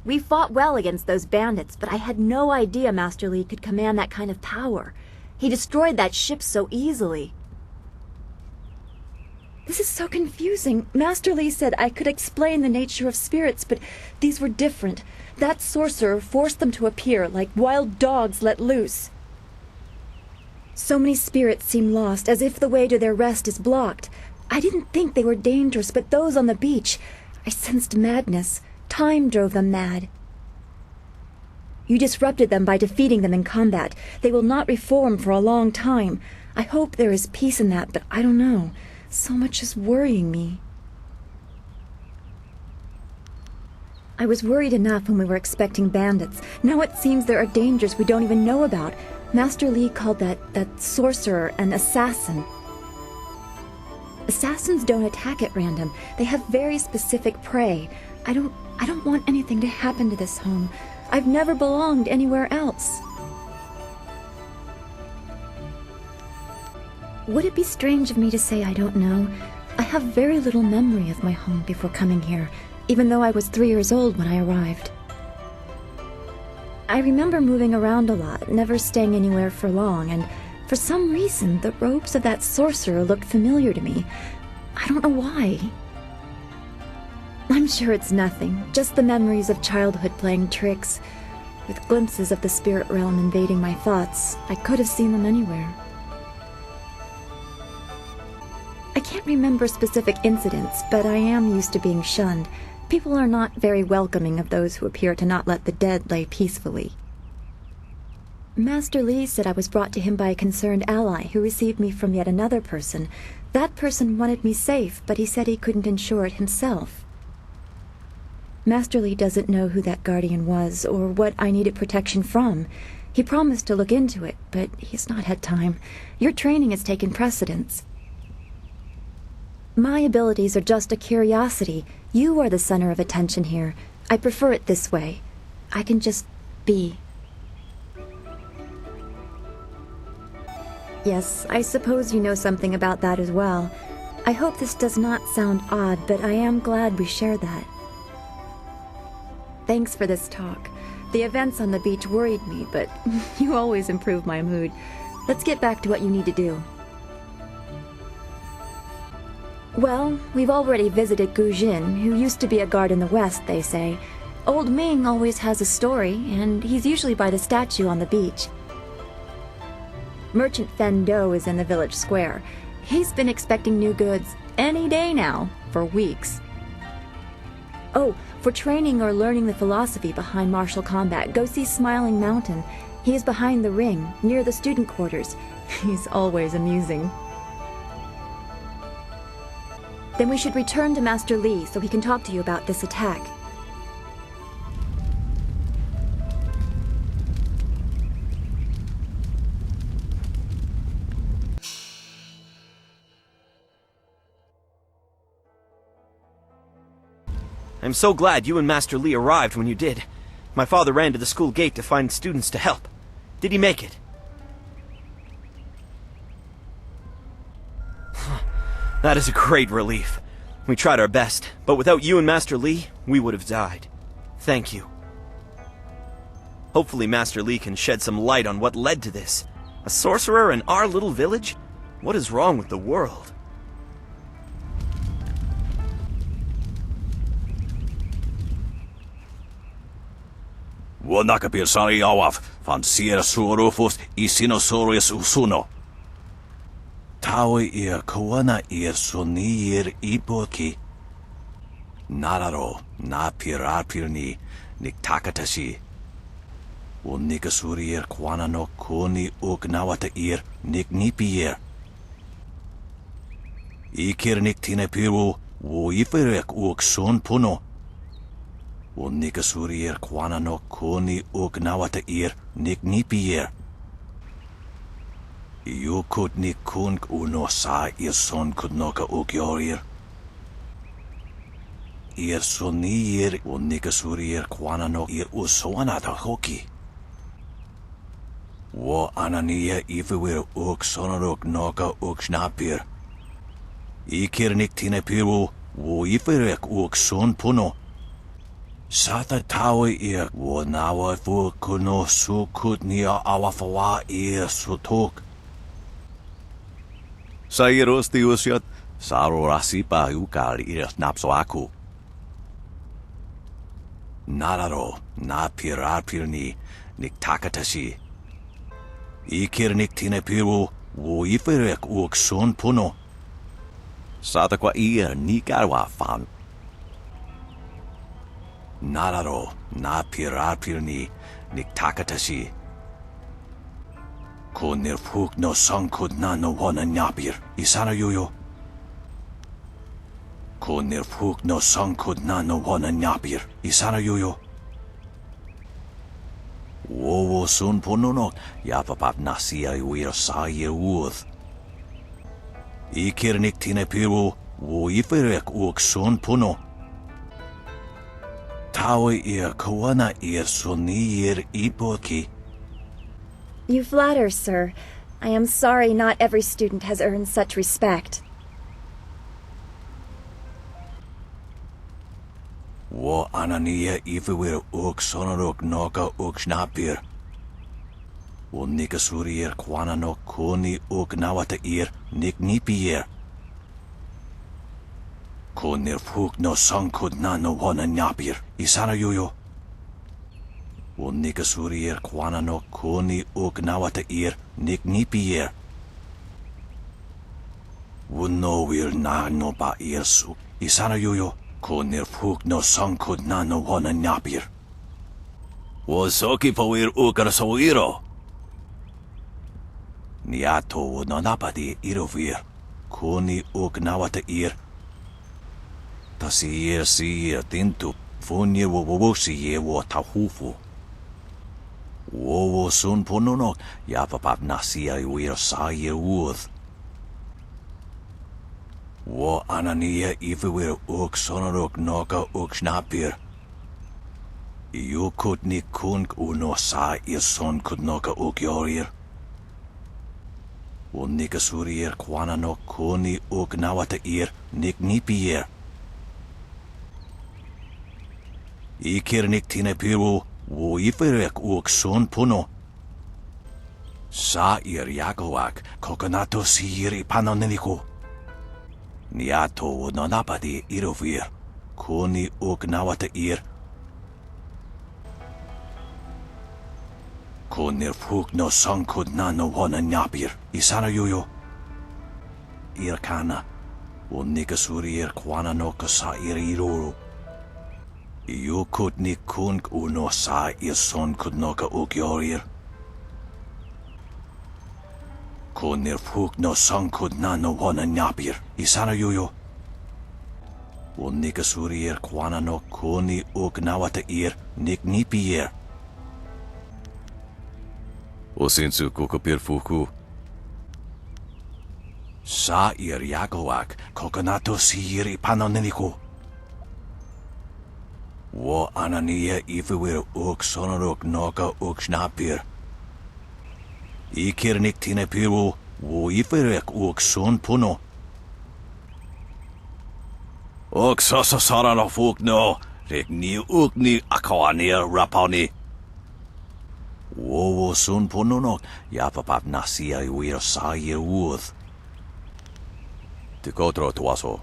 We fought well against those bandits, but I had no idea Master Li could command that kind of power. He destroyed that ship so easily. This is so confusing. Master Li said I could explain the nature of spirits, but these were different. That sorcerer forced them to appear like wild dogs let loose. So many spirits seem lost, as if the way to their rest is blocked. I didn't think they were dangerous, but those on the beach, I sensed madness. Time drove them mad. You disrupted them by defeating them in combat. They will not reform for a long time. I hope there is peace in that, but I don't know. So much is worrying me. I was worried enough when we were expecting bandits. Now it seems there are dangers we don't even know about. Master Li called that sorcerer an assassin. Assassins don't attack at random. They have very specific prey. I don't want anything to happen to this home. I've never belonged anywhere else. Would it be strange of me to say I don't know? I have very little memory of my home before coming here, even though I was 3 years old when I arrived. I remember moving around a lot, never staying anywhere for long, and for some reason, the robes of that sorcerer looked familiar to me. I don't know why. I'm sure it's nothing, just the memories of childhood playing tricks. With glimpses of the spirit realm invading my thoughts, I could have seen them anywhere. I can't remember specific incidents, but I am used to being shunned. People are not very welcoming of those who appear to not let the dead lay peacefully. Master Li said I was brought to him by a concerned ally who received me from yet another person. That person wanted me safe, but he said he couldn't ensure it himself. Master Li doesn't know who that guardian was, or what I needed protection from. He promised to look into it, but he's not had time. Your training has taken precedence. My abilities are just a curiosity. You are the center of attention here. I prefer it this way. I can just be. Yes, I suppose you know something about that as well. I hope this does not sound odd, but I am glad we share that. Thanks for this talk. The events on the beach worried me, but you always improve my mood. Let's get back to what you need to do. Well, we've already visited Gu Jin, who used to be a guard in the west, they say. Old Ming always has a story, and he's usually by the statue on the beach. Merchant Fen Do is in the village square. He's been expecting new goods any day now, for weeks. Oh, for training or learning the philosophy behind martial combat, go see Smiling Mountain. He is behind the ring, near the student quarters. He's always amusing. Then we should return to Master Li so he can talk to you about this attack. I'm so glad you and Master Li arrived when you did. My father ran to the school gate to find students to help. Did he make it? That is a great relief. We tried our best, but without you and Master Li, we would have died. Thank you. Hopefully Master Li can shed some light on what led to this. A sorcerer in our little village? What is wrong with the world? Wonakapir sari awaf, van sier sorofos I sinosaurus usuno. Taui ir koana ir sonir ipoki. Nararo, na pirapirni, niktakatashi. Unikasuri ir kwana no koni ugnawata ir niknipier. Ikir niktine piru, wo iferek uk son puno. Unikasuri ir kwana no koni ugnawata ir niknipier. Yukut nikunk uno sa ir son kudnoka ukyorir. Ir sonir unikasuri ir kwana no ir usoanata hoki. Wo anania ifewir uk sonoruk noka uk snapir. Ikir niktine piru, wo iferek uk son puno. Sata tawe ir, wo nawa fu kuno sukut nia awafawa ir sutok. Sairosti usiat, saro rasipa ukar ir snapsoaku. Nararo, na pirapirni, niktakatashi. Ikir niktine piru, wo iferek uk son puno. Sata kwa ir nikarwa fan. Nararo, na pirapirni, niktakatashi. Ko nirfuk no sankud na no wana nyapir, isana yuyo. Ko nirfuk no sankud na no wana nyapir, isana yuyo. Wowo sun ponunok, yapapap nasia iwir sa ir uoth. Ikir niktine piru, wo iferek uk sun puno. Tawe ir kawana ir sonir ipoki. You flatter, sir. I am sorry not every student has earned such respect. Wo anania ifewir uk sonoruk noka uk snapir. Wo nikasuri ir kwana no koni uk nawata ir niknipier. Ko nirfuk no sankud na no wana nyapir, isana yuyo. Wo nikasuri ir kwana no koni uk nawata ir niknipier. Wo no wir na no ba ir su, isana yuyo. Ko nirfuk no sankud na no wana nyapir. Wo soki po ir ukar soiro. Niato wo no napadi irovir. Koni uk nawata ir. Tasir sir tintu. Funir wo wowosi wo tahufu. Wo sun ponunok. Yapapap nasia iwir sa ir uoth. Wo anania ifewir uk sonoruk noka uk snapir. Yukut nikunk uno sa ir son kudnoka uk yorir. Wo nikasuri ir kwana no koni uk nawata ir niknipier. Ikir niktine piru, wo iferek uk son puno. Sa ir yakoak, kokonato sir ipanoneniko. Niato wo no napadi irovir, koni uk nawata ir. Ko nirfuk no sankud na no wana nyapir, isana yuyo. Ir kana, wo nikasuri ir kwana no kasa ir iruru. Yukut nikunk uno sa ir son kudnoka uk yorir. Ko nirfuk no sankud na no wana nyapir, isana yuyo. Wo nikasuri ir kwana no koni uk nawata ir niknipier. O sinsu kukapir fuku. Sa ir yakoak, kokonato sir ipanoneniko. Wo anania ifewir uk sonoruk noka uk snapir. Ikir niktine piru, wo iferek uk son puno. Ok sasa sarana fuk no, rek ni uk ni akawanir rapani. Wo wo sun pununok, yapapap nasia wir saye wooth. Tikotro tuaso.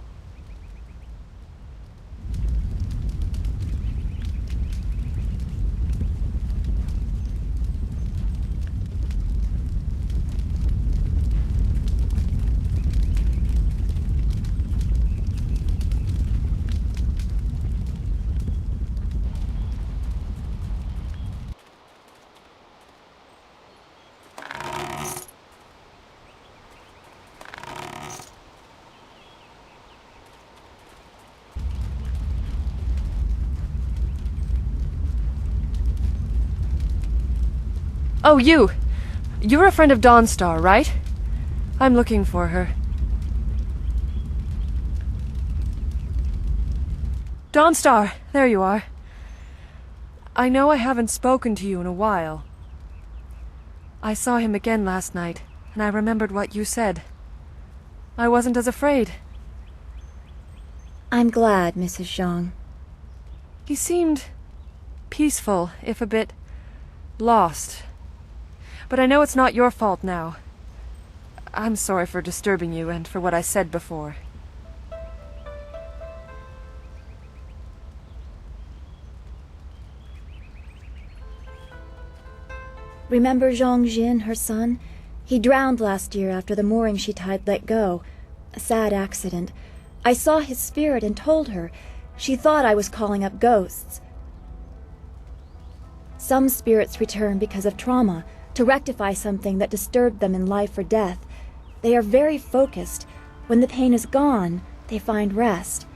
Oh, you! You're a friend of Dawnstar, right? I'm looking for her. Dawnstar, there you are. I know I haven't spoken to you in a while. I saw him again last night, and I remembered what you said. I wasn't as afraid. I'm glad, Mrs. Zhang. He seemed peaceful, if a bit lost. But I know it's not your fault now. I'm sorry for disturbing you and for what I said before. Remember Zhang Jin, her son? He drowned last year after the mooring she tied let go. A sad accident. I saw his spirit and told her. She thought I was calling up ghosts. Some spirits return because of trauma, to rectify something that disturbed them in life or death. They are very focused. When the pain is gone, they find rest.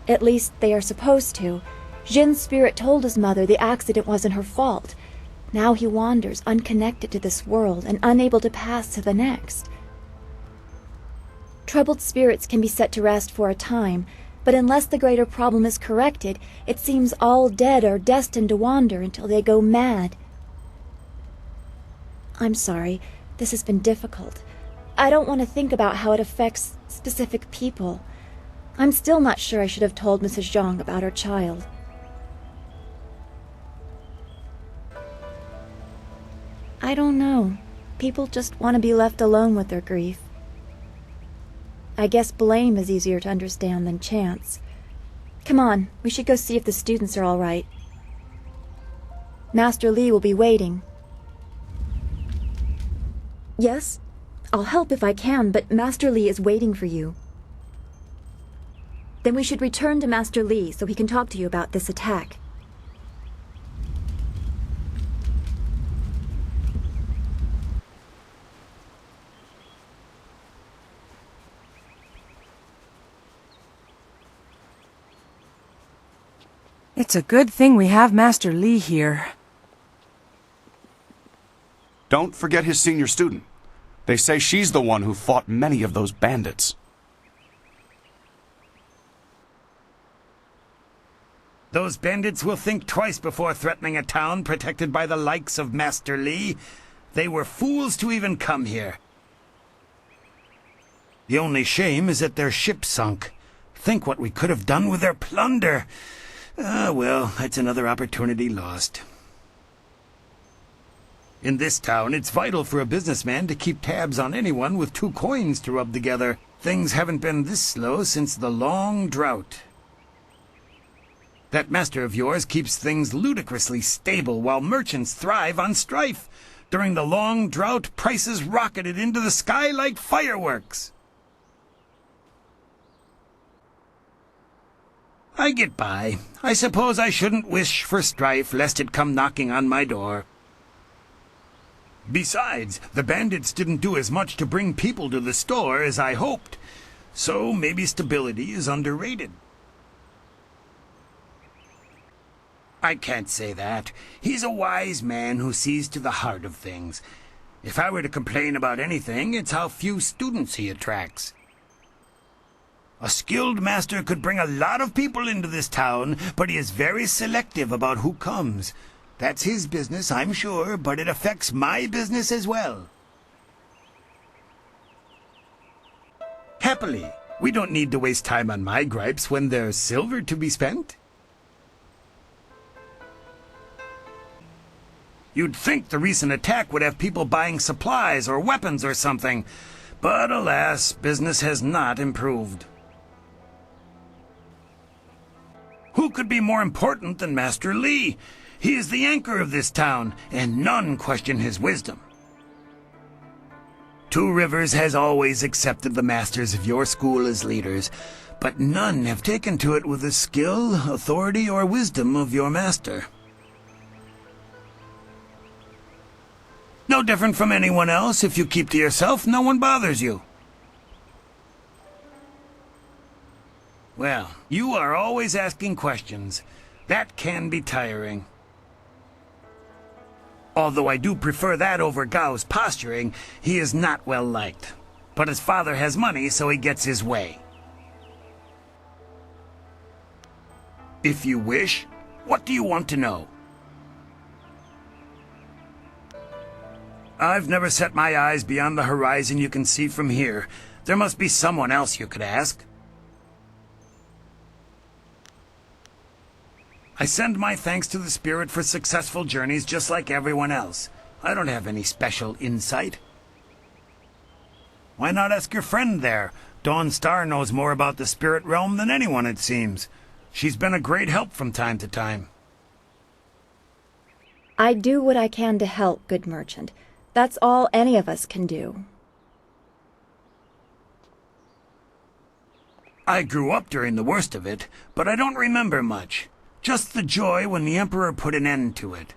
At least they are supposed to. Jin's spirit told his mother the accident wasn't her fault. Now he wanders, unconnected to this world and unable to pass to the next. Troubled spirits can be set to rest for a time, but unless the greater problem is corrected, it seems all dead are destined to wander until they go mad. I'm sorry, this has been difficult. I don't want to think about how it affects specific people. I'm still not sure I should have told Mrs. Zhang about her child. I don't know. People just want to be left alone with their grief. I guess blame is easier to understand than chance. Come on, we should go see if the students are all right. Master Li will be waiting. Yes? I'll help if I can, but Master Li is waiting for you. Then we should return to Master Li so he can talk to you about this attack. It's a good thing we have Master Li here. Don't forget his senior student. They say she's the one who fought many of those bandits. Those bandits will think twice before threatening a town protected by the likes of Master Li. They were fools to even come here. The only shame is that their ship sunk. Think what we could have done with their plunder. Ah, well, that's another opportunity lost. In this town, it's vital for a businessman to keep tabs on anyone with 2 coins to rub together. Things haven't been this slow since the long drought. That master of yours keeps things ludicrously stable while merchants thrive on strife. During the long drought, prices rocketed into the sky like fireworks. I get by. I suppose I shouldn't wish for strife lest it come knocking on my door. Besides, the bandits didn't do as much to bring people to the store as I hoped, so maybe stability is underrated. I can't say that. He's a wise man who sees to the heart of things. If I were to complain about anything, it's how few students he attracts. A skilled master could bring a lot of people into this town, but he is very selective about who comes. That's his business, I'm sure, but it affects my business as well. Happily, we don't need to waste time on my gripes when there's silver to be spent. You'd think the recent attack would have people buying supplies or weapons or something, but alas, business has not improved. Who could be more important than Master Li? He is the anchor of this town, and none question his wisdom. Two Rivers has always accepted the masters of your school as leaders, but none have taken to it with the skill, authority, or wisdom of your master. No different from anyone else. If you keep to yourself, no one bothers you. Well, you are always asking questions. That can be tiring. Although I do prefer that over Gao's posturing, he is not well liked. But his father has money, so he gets his way. If you wish, what do you want to know? I've never set my eyes beyond the horizon you can see from here. There must be someone else you could ask. I send my thanks to the Spirit for successful journeys just like everyone else. I don't have any special insight. Why not ask your friend there? Dawn Star knows more about the Spirit Realm than anyone, it seems. She's been a great help from time to time. I do what I can to help, good merchant. That's all any of us can do. I grew up during the worst of it, but I don't remember much. Just the joy when the Emperor put an end to it.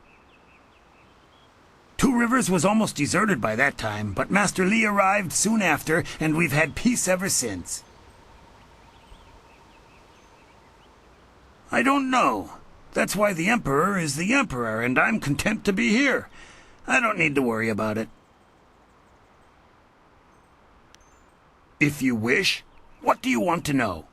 Two Rivers was almost deserted by that time, but Master Li arrived soon after, and we've had peace ever since. I don't know. That's why the Emperor is the Emperor, and I'm content to be here. I don't need to worry about it. If you wish, what do you want to know?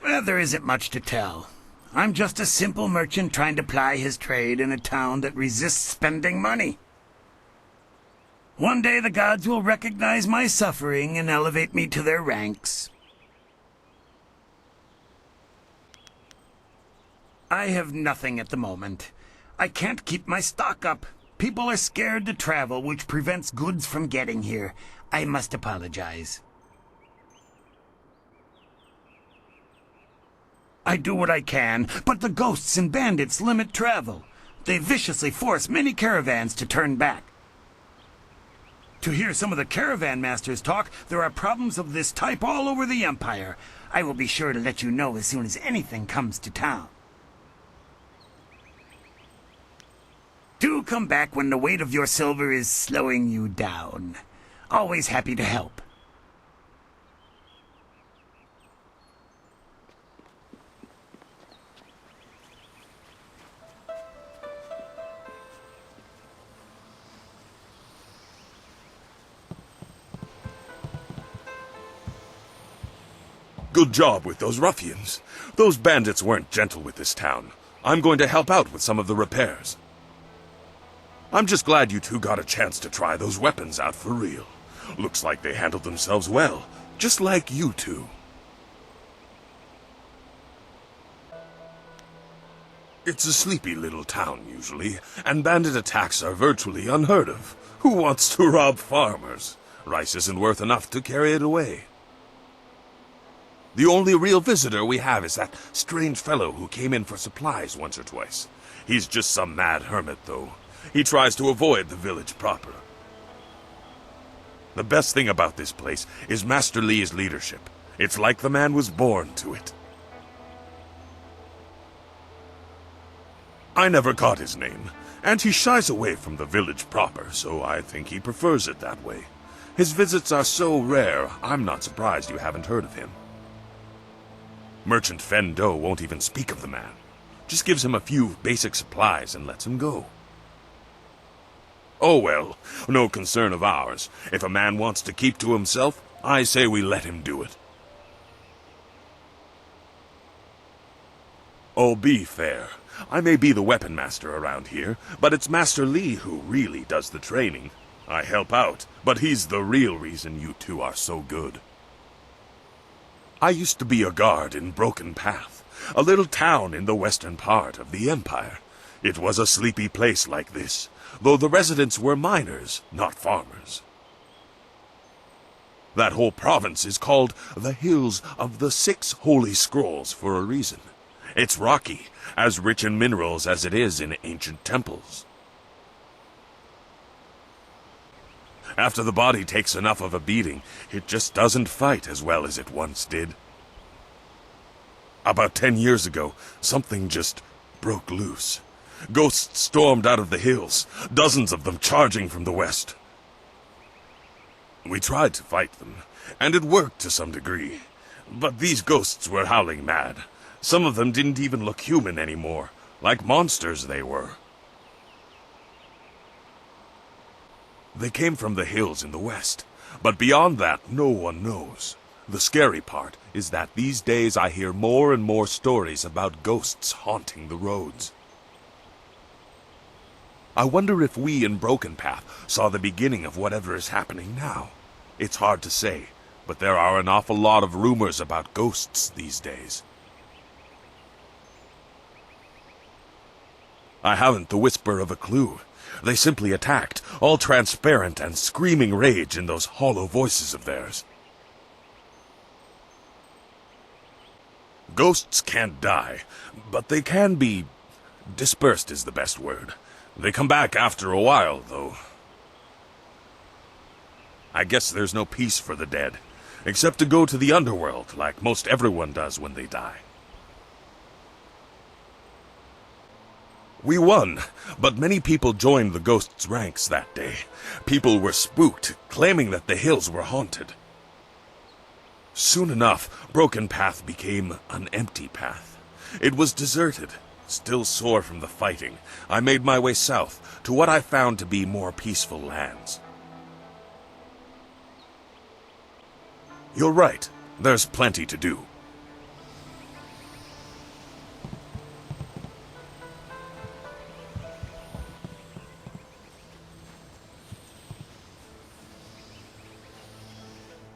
Well, there isn't much to tell. I'm just a simple merchant trying to ply his trade in a town that resists spending money. One day the gods will recognize my suffering and elevate me to their ranks. I have nothing at the moment. I can't keep my stock up. People are scared to travel, which prevents goods from getting here. I must apologize. I do what I can, but the ghosts and bandits limit travel. They viciously force many caravans to turn back. To hear some of the caravan masters talk, there are problems of this type all over the Empire. I will be sure to let you know as soon as anything comes to town. Do come back when the weight of your silver is slowing you down. Always happy to help. Good job with those ruffians. Those bandits weren't gentle with this town. I'm going to help out with some of the repairs. I'm just glad you two got a chance to try those weapons out for real. Looks like they handled themselves well, just like you two. It's a sleepy little town, usually, and bandit attacks are virtually unheard of. Who wants to rob farmers? Rice isn't worth enough to carry it away. The only real visitor we have is that strange fellow who came in for supplies once or twice. He's just some mad hermit, though. He tries to avoid the village proper. The best thing about this place is Master Li's leadership. It's like the man was born to it. I never caught his name, and he shies away from the village proper, so I think he prefers it that way. His visits are so rare, I'm not surprised you haven't heard of him. Merchant Fen Do won't even speak of the man. Just gives him a few basic supplies and lets him go. Oh well, no concern of ours. If a man wants to keep to himself, I say we let him do it. Oh, be fair. I may be the weapon master around here, but it's Master Li who really does the training. I help out, but he's the real reason you two are so good. I used to be a guard in Broken Path. a little town in the western part of the Empire. It was a sleepy place like this, though the residents were miners, not farmers. That whole province is called the Hills of the Six Holy Scrolls for a reason. It's rocky, as rich in minerals as it is in ancient temples. After the body takes enough of a beating, it just doesn't fight as well as it once did. About 10 years ago, something just broke loose. Ghosts stormed out of the hills, dozens of them charging from the west. We tried to fight them, and it worked to some degree. But these ghosts were howling mad. Some of them didn't even look human anymore, like monsters they were. They came from the hills in the west, but beyond that, no one knows. The scary part is that these days I hear more and more stories about ghosts haunting the roads. I wonder if we in Broken Path saw the beginning of whatever is happening now. It's hard to say, but there are an awful lot of rumors about ghosts these days. I haven't the whisper of a clue. They simply attacked, all transparent and screaming rage in those hollow voices of theirs. Ghosts can't die, but they can be dispersed is the best word. They come back after a while, though. I guess there's no peace for the dead, except to go to the underworld like most everyone does when they die. We won, but many people joined the ghosts' ranks that day. People were spooked, claiming that the hills were haunted. Soon enough, Broken Path became an empty path. It was deserted. Still sore from the fighting, I made my way south to what I found to be more peaceful lands. You're right. There's plenty to do.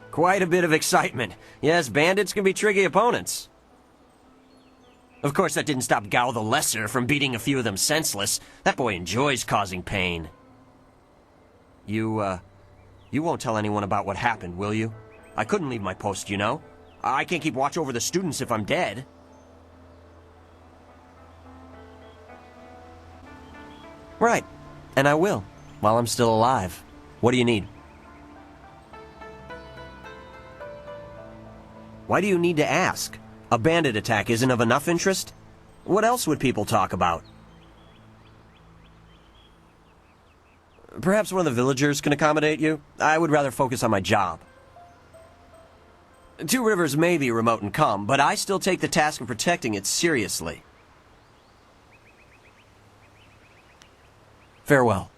Quite a bit of excitement. Yes, bandits can be tricky opponents. Of course, that didn't stop Gao the Lesser from beating a few of them senseless. That boy enjoys causing pain. You won't tell anyone about what happened, will you? I couldn't leave my post, you know. I can't keep watch over the students if I'm dead. Right. And I will, while I'm still alive. What do you need? Why do you need to ask? A bandit attack isn't of enough interest? What else would people talk about? Perhaps one of the villagers can accommodate you? I would rather focus on my job. Two Rivers may be remote and calm, but I still take the task of protecting it seriously. Farewell.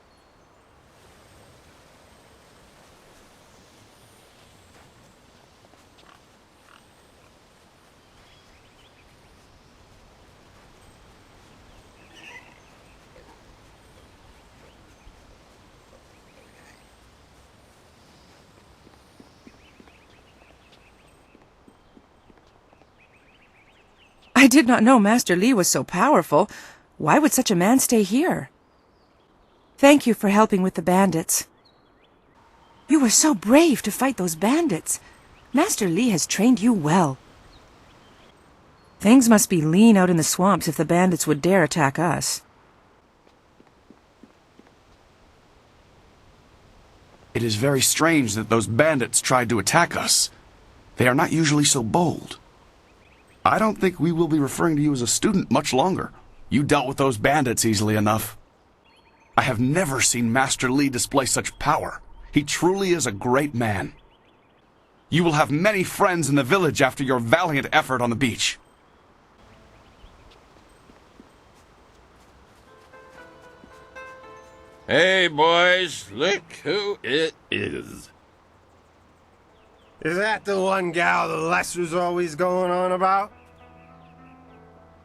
I did not know Master Li was so powerful. Why would such a man stay here? Thank you for helping with the bandits. You were so brave to fight those bandits. Master Li has trained you well. Things must be lean out in the swamps if the bandits would dare attack us. It is very strange that those bandits tried to attack us. They are not usually so bold. I don't think we will be referring to you as a student much longer. You dealt with those bandits easily enough. I have never seen Master Li display such power. He truly is a great man. You will have many friends in the village after your valiant effort on the beach. Hey, boys, look who it is. Is that the one gal the Lesser's always going on about?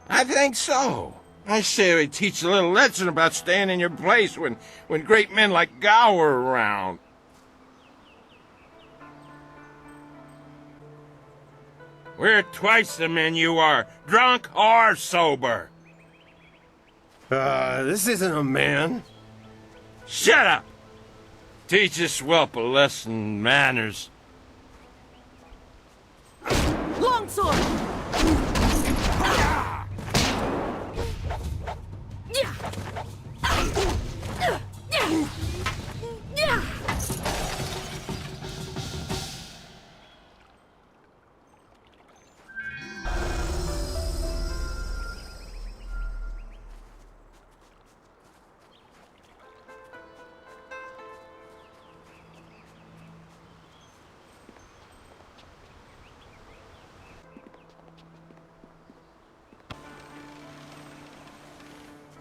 I think so. I say we teach a little lesson about staying in your place when great men like Gao are around. We're twice the men you are, drunk or sober. This isn't a man. Shut up! Teach this whelp a lesson manners. Longsword!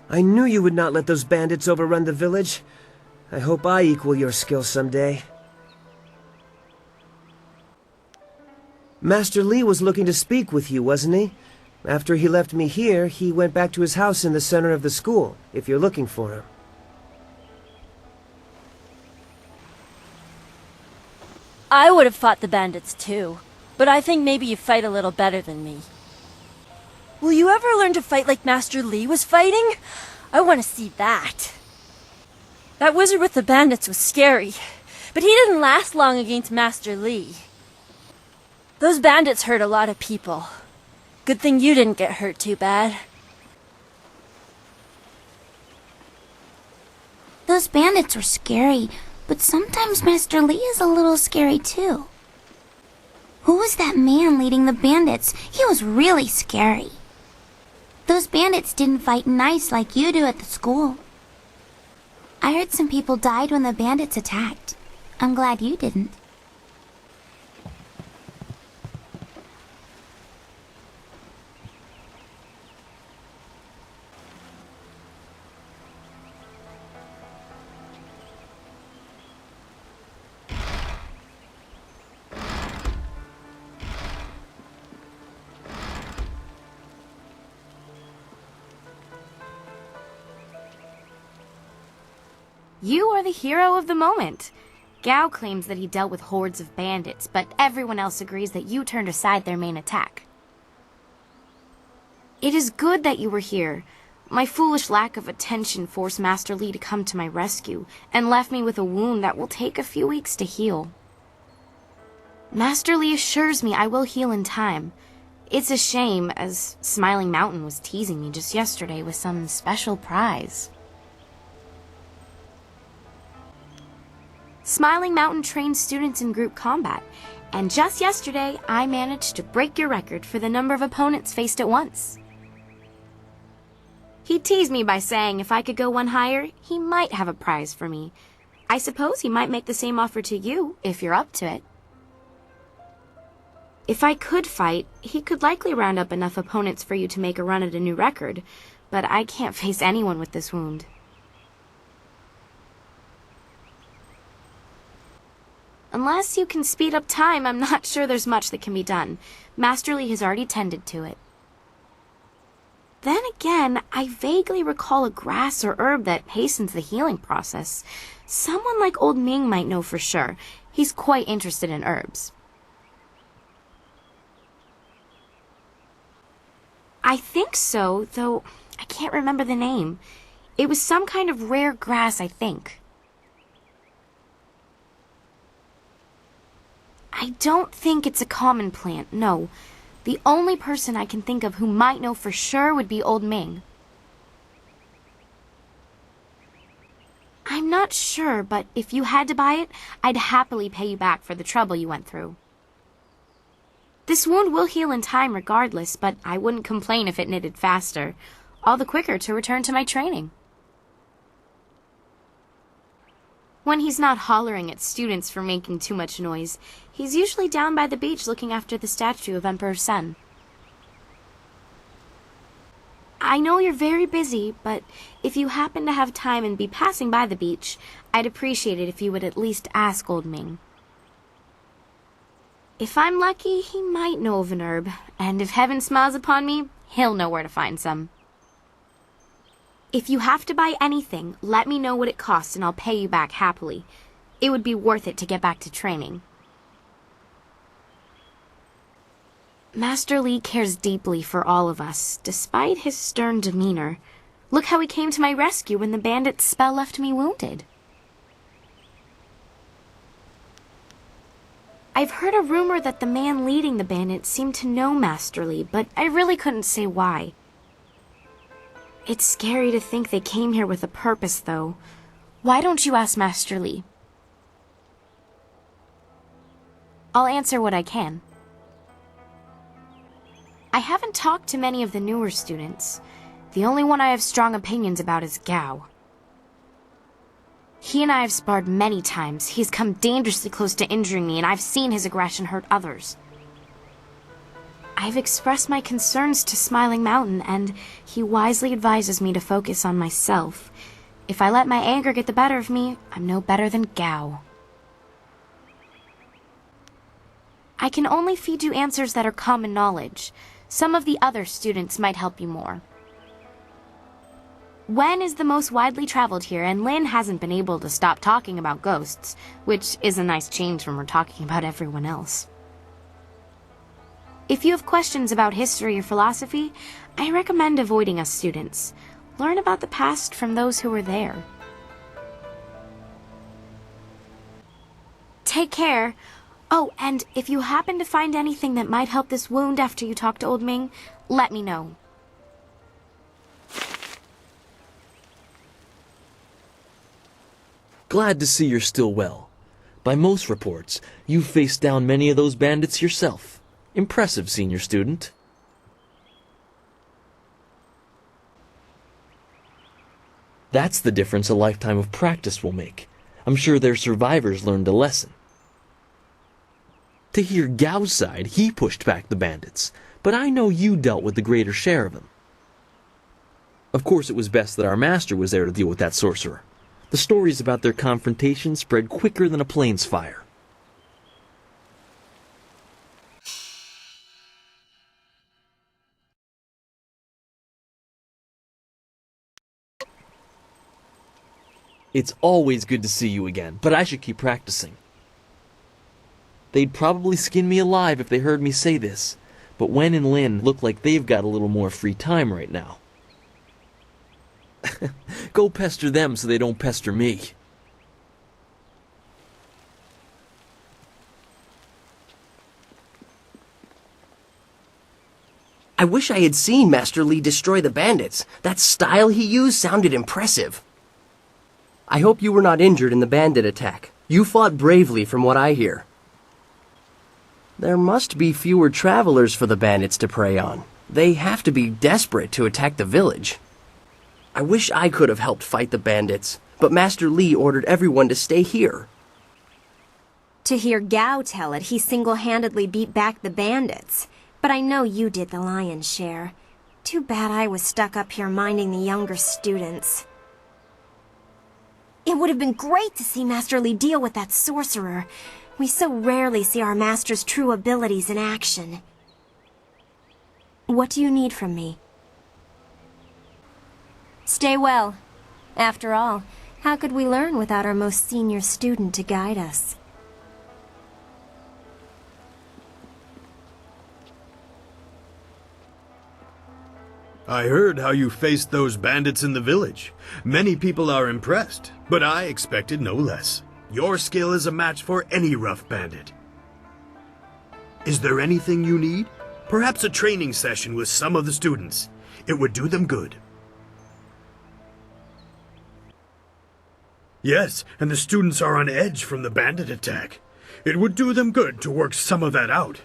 I knew you would not let those bandits overrun the village. I hope I equal your skill someday. Master Li was looking to speak with you, wasn't he? After he left me here, he went back to his house in the center of the school, if you're looking for him. I would have fought the bandits too, but I think maybe you fight a little better than me. Will you ever learn to fight like Master Li was fighting? I want to see that. That wizard with the bandits was scary, but he didn't last long against Master Li. Those bandits hurt a lot of people. Good thing you didn't get hurt too bad. Those bandits were scary, but sometimes Master Li is a little scary too. Who was that man leading the bandits? He was really scary. Those bandits didn't fight nice like you do at the school. I heard some people died when the bandits attacked. I'm glad you didn't. You are the hero of the moment. Gao claims that he dealt with hordes of bandits, but everyone else agrees that you turned aside their main attack. It is good that you were here. My foolish lack of attention forced Master Li to come to my rescue, and left me with a wound that will take a few weeks to heal. Master Li assures me I will heal in time. It's a shame, as Smiling Mountain was teasing me just yesterday with some special prize. Smiling Mountain trains students in group combat, and just yesterday I managed to break your record for the number of opponents faced at once. He teased me by saying if I could go one higher, he might have a prize for me. I suppose he might make the same offer to you, if you're up to it. If I could fight, he could likely round up enough opponents for you to make a run at a new record, but I can't face anyone with this wound. Unless you can speed up time, I'm not sure there's much that can be done. Master Li has already tended to it. Then again, I vaguely recall a grass or herb that hastens the healing process. Someone like Old Ming might know for sure. He's quite interested in herbs. I think so, though I can't remember the name. It was some kind of rare grass, I think. I don't think it's a common plant, no. The only person I can think of who might know for sure would be Old Ming. I'm not sure, but if you had to buy it, I'd happily pay you back for the trouble you went through. This wound will heal in time regardless, but I wouldn't complain if it knitted faster. All the quicker to return to my training. When he's not hollering at students for making too much noise, he's usually down by the beach looking after the statue of Emperor Sun. I know you're very busy, but if you happen to have time and be passing by the beach, I'd appreciate it if you would at least ask Old Ming. If I'm lucky, he might know of an herb, and if heaven smiles upon me, he'll know where to find some. If you have to buy anything, let me know what it costs and I'll pay you back happily. It would be worth it to get back to training. Master Li cares deeply for all of us, despite his stern demeanor. Look how he came to my rescue when the bandit's spell left me wounded. I've heard a rumor that the man leading the bandits seemed to know Master Li, but I really couldn't say why. It's scary to think they came here with a purpose, though. Why don't you ask Master Li? I'll answer what I can. I haven't talked to many of the newer students. The only one I have strong opinions about is Gao. He and I have sparred many times. He's come dangerously close to injuring me, and I've seen his aggression hurt others. I've expressed my concerns to Smiling Mountain, and he wisely advises me to focus on myself. If I let my anger get the better of me, I'm no better than Gao. I can only feed you answers that are common knowledge. Some of the other students might help you more. Wen is the most widely traveled here, and Lin hasn't been able to stop talking about ghosts, which is a nice change when we're talking about everyone else. If you have questions about history or philosophy, I recommend avoiding us students. Learn about the past from those who were there. Take care. Oh, and if you happen to find anything that might help this wound after you talk to Old Ming, let me know. Glad to see you're still well. By most reports, you've faced down many of those bandits yourself. Impressive, senior student. That's the difference a lifetime of practice will make. I'm sure their survivors learned a lesson. To hear Gao's side, he pushed back the bandits, but I know you dealt with the greater share of them. Of course, it was best that our master was there to deal with that sorcerer. The stories about their confrontation spread quicker than a plane's fire. It's always good to see you again, but I should keep practicing. They'd probably skin me alive if they heard me say this, but Wen and Lin look like they've got a little more free time right now. Go pester them so they don't pester me. I wish I had seen Master Li destroy the bandits. That style he used sounded impressive. I hope you were not injured in the bandit attack. You fought bravely from what I hear. There must be fewer travelers for the bandits to prey on. They have to be desperate to attack the village. I wish I could have helped fight the bandits, but Master Li ordered everyone to stay here. To hear Gao tell it, he single-handedly beat back the bandits. But I know you did the lion's share. Too bad I was stuck up here minding the younger students. It would have been great to see Master Li deal with that sorcerer. We so rarely see our master's true abilities in action. What do you need from me? Stay well. After all, how could we learn without our most senior student to guide us? I heard how you faced those bandits in the village. Many people are impressed, but I expected no less. Your skill is a match for any rough bandit. Is there anything you need? Perhaps a training session with some of the students. It would do them good. Yes, and the students are on edge from the bandit attack. It would do them good to work some of that out.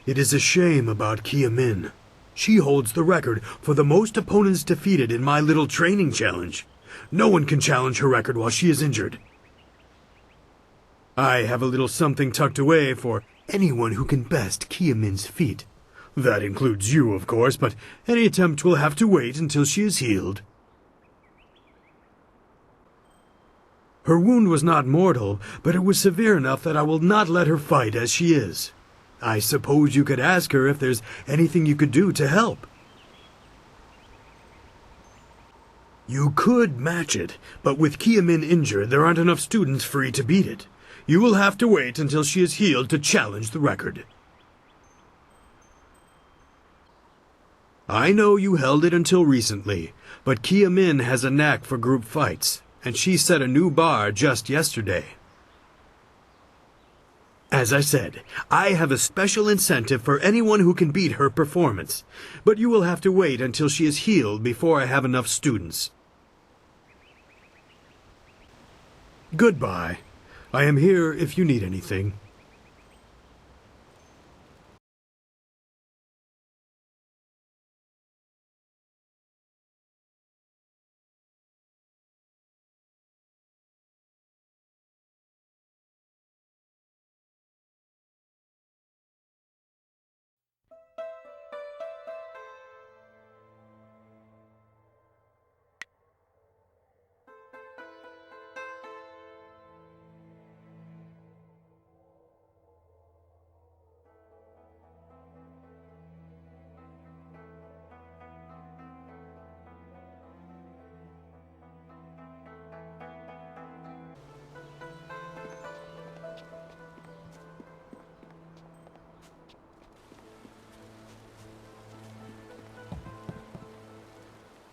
It is a shame about Kia Min. She holds the record for the most opponents defeated in my little training challenge. No one can challenge her record while she is injured. I have a little something tucked away for anyone who can best Kia Min's feat. That includes you, of course, but any attempt will have to wait until she is healed. Her wound was not mortal, but it was severe enough that I will not let her fight as she is. I suppose you could ask her if there's anything you could do to help. You could match it, but with Kia Min injured, there aren't enough students free to beat it. You will have to wait until she is healed to challenge the record. I know you held it until recently, but Kia Min has a knack for group fights, and she set a new bar just yesterday. As I said, I have a special incentive for anyone who can beat her performance, but you will have to wait until she is healed before I have enough students. Goodbye. I am here if you need anything.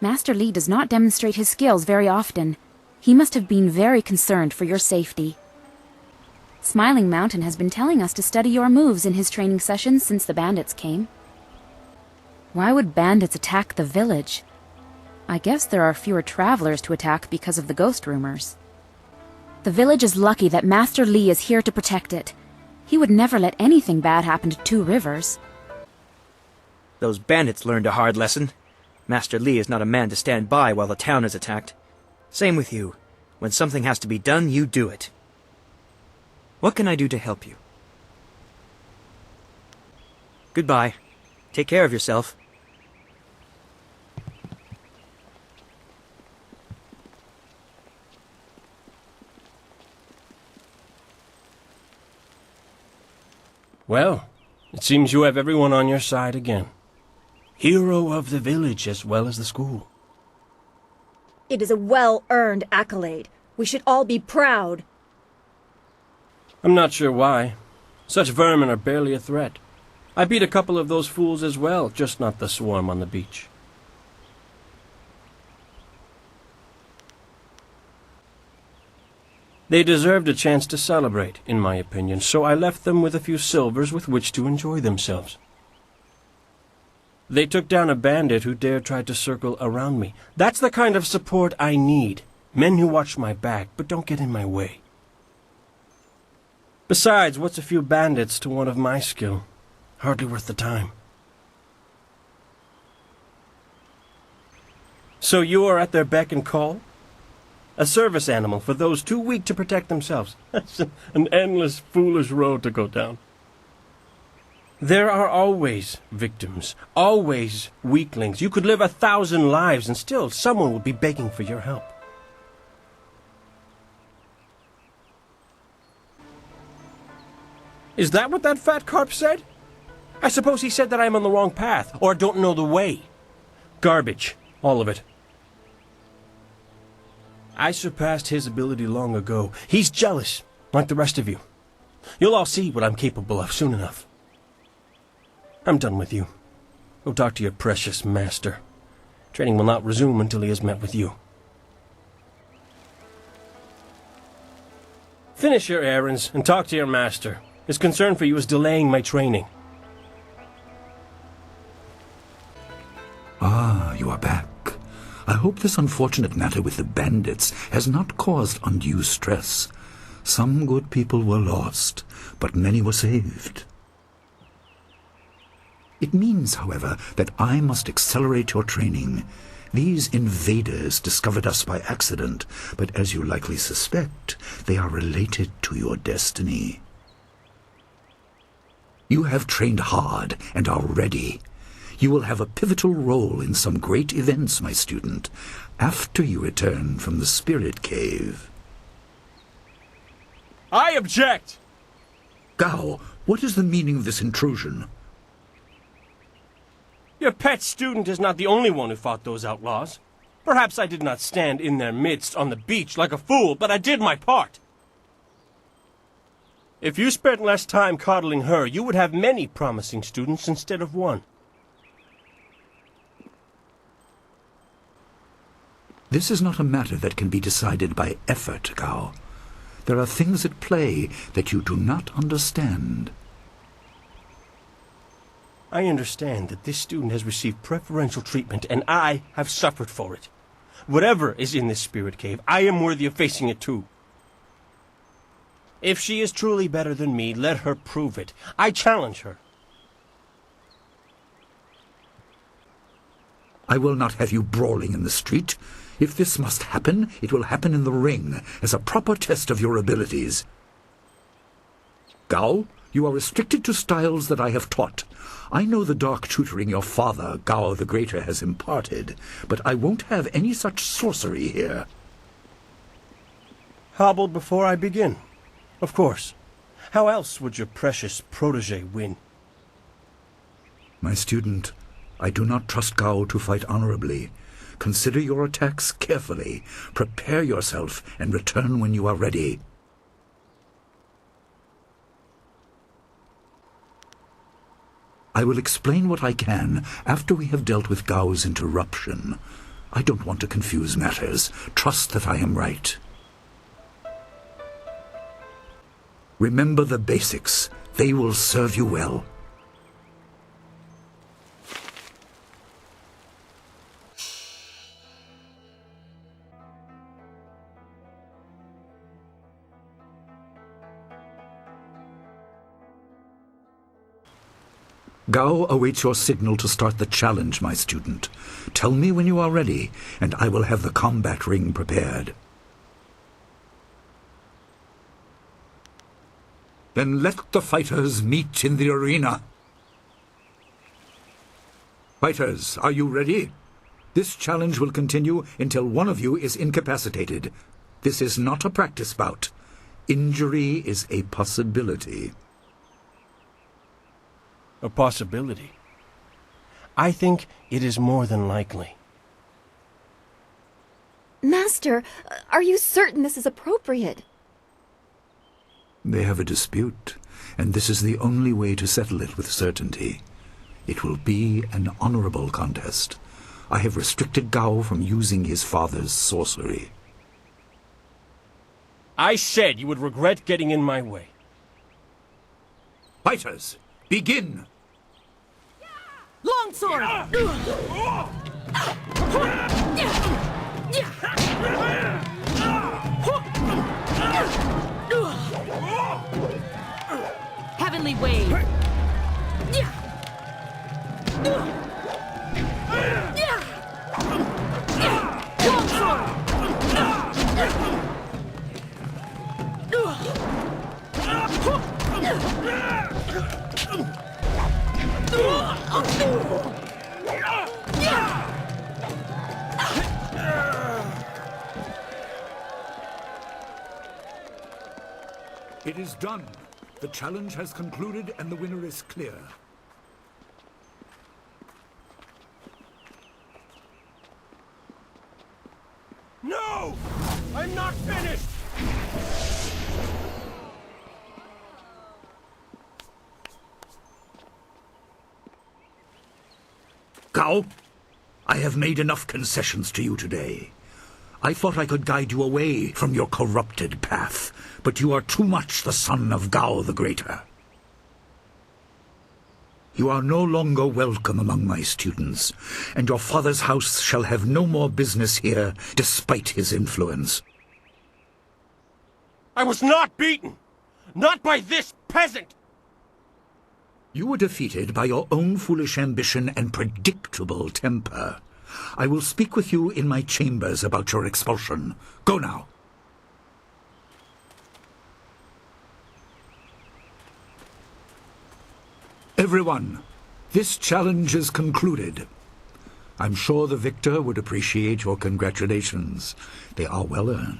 Master Li does not demonstrate his skills very often. He must have been very concerned for your safety. Smiling Mountain has been telling us to study your moves in his training sessions since the bandits came. Why would bandits attack the village? I guess there are fewer travelers to attack because of the ghost rumors. The village is lucky that Master Li is here to protect it. He would never let anything bad happen to Two Rivers. Those bandits learned a hard lesson. Master Li is not a man to stand by while the town is attacked. Same with you. When something has to be done, you do it. What can I do to help you? Goodbye. Take care of yourself. Well, it seems you have everyone on your side again. Hero of the village as well as the school. It is a well-earned accolade. We should all be proud. I'm not sure why. Such vermin are barely a threat. I beat a couple of those fools as well, just not the swarm on the beach. They deserved a chance to celebrate, in my opinion, so I left them with a few silvers with which to enjoy themselves. They took down a bandit who dared try to circle around me. That's the kind of support I need. Men who watch my back, but don't get in my way. Besides, what's a few bandits to one of my skill? Hardly worth the time. So you are at their beck and call? A service animal for those too weak to protect themselves. That's an endless, foolish road to go down. There are always victims, always weaklings. You could live 1,000 lives and still someone would be begging for your help. Is that what that fat carp said? I suppose he said that I'm on the wrong path, or don't know the way. Garbage, all of it. I surpassed his ability long ago. He's jealous, like the rest of you. You'll all see what I'm capable of soon enough. I'm done with you. Go talk to your precious master. Training will not resume until he has met with you. Finish your errands and talk to your master. His concern for you is delaying my training. Ah, you are back. I hope this unfortunate matter with the bandits has not caused undue stress. Some good people were lost, but many were saved. It means, however, that I must accelerate your training. These invaders discovered us by accident, but as you likely suspect, they are related to your destiny. You have trained hard and are ready. You will have a pivotal role in some great events, my student, after you return from the Spirit Cave. I object! Gao, what is the meaning of this intrusion? Your pet student is not the only one who fought those outlaws. Perhaps I did not stand in their midst on the beach like a fool, but I did my part. If you spent less time coddling her, you would have many promising students instead of one. This is not a matter that can be decided by effort, Gao. There are things at play that you do not understand. I understand that this student has received preferential treatment, and I have suffered for it. Whatever is in this spirit cave, I am worthy of facing it too. If she is truly better than me, let her prove it. I challenge her. I will not have you brawling in the street. If this must happen, it will happen in the ring, as a proper test of your abilities. Gao, you are restricted to styles that I have taught. I know the dark tutoring your father, Gao the Greater, has imparted, but I won't have any such sorcery here. Hobble before I begin. Of course. How else would your precious protege win? My student, I do not trust Gao to fight honorably. Consider your attacks carefully. Prepare yourself and return when you are ready. I will explain what I can after we have dealt with Gao's interruption. I don't want to confuse matters. Trust that I am right. Remember the basics. They will serve you well. Gao awaits your signal to start the challenge, my student. Tell me when you are ready, and I will have the combat ring prepared. Then let the fighters meet in the arena. Fighters, are you ready? This challenge will continue until one of you is incapacitated. This is not a practice bout. Injury is a possibility. A possibility? I think it is more than likely. Master, are you certain this is appropriate? They have a dispute, and this is the only way to settle it with certainty. It will be an honorable contest. I have restricted Gao from using his father's sorcery. I said you would regret getting in my way. Fighters, begin! Longsword! Heavenly Wave! It is done. The challenge has concluded and the winner is clear. No! I'm not finished! Gao, I have made enough concessions to you today. I thought I could guide you away from your corrupted path, but you are too much the son of Gao the Greater. You are no longer welcome among my students, and your father's house shall have no more business here, despite his influence. I was not beaten! Not by this peasant! You were defeated by your own foolish ambition and predictable temper. I will speak with you in my chambers about your expulsion. Go now. Everyone, this challenge is concluded. I'm sure the victor would appreciate your congratulations. They are well earned.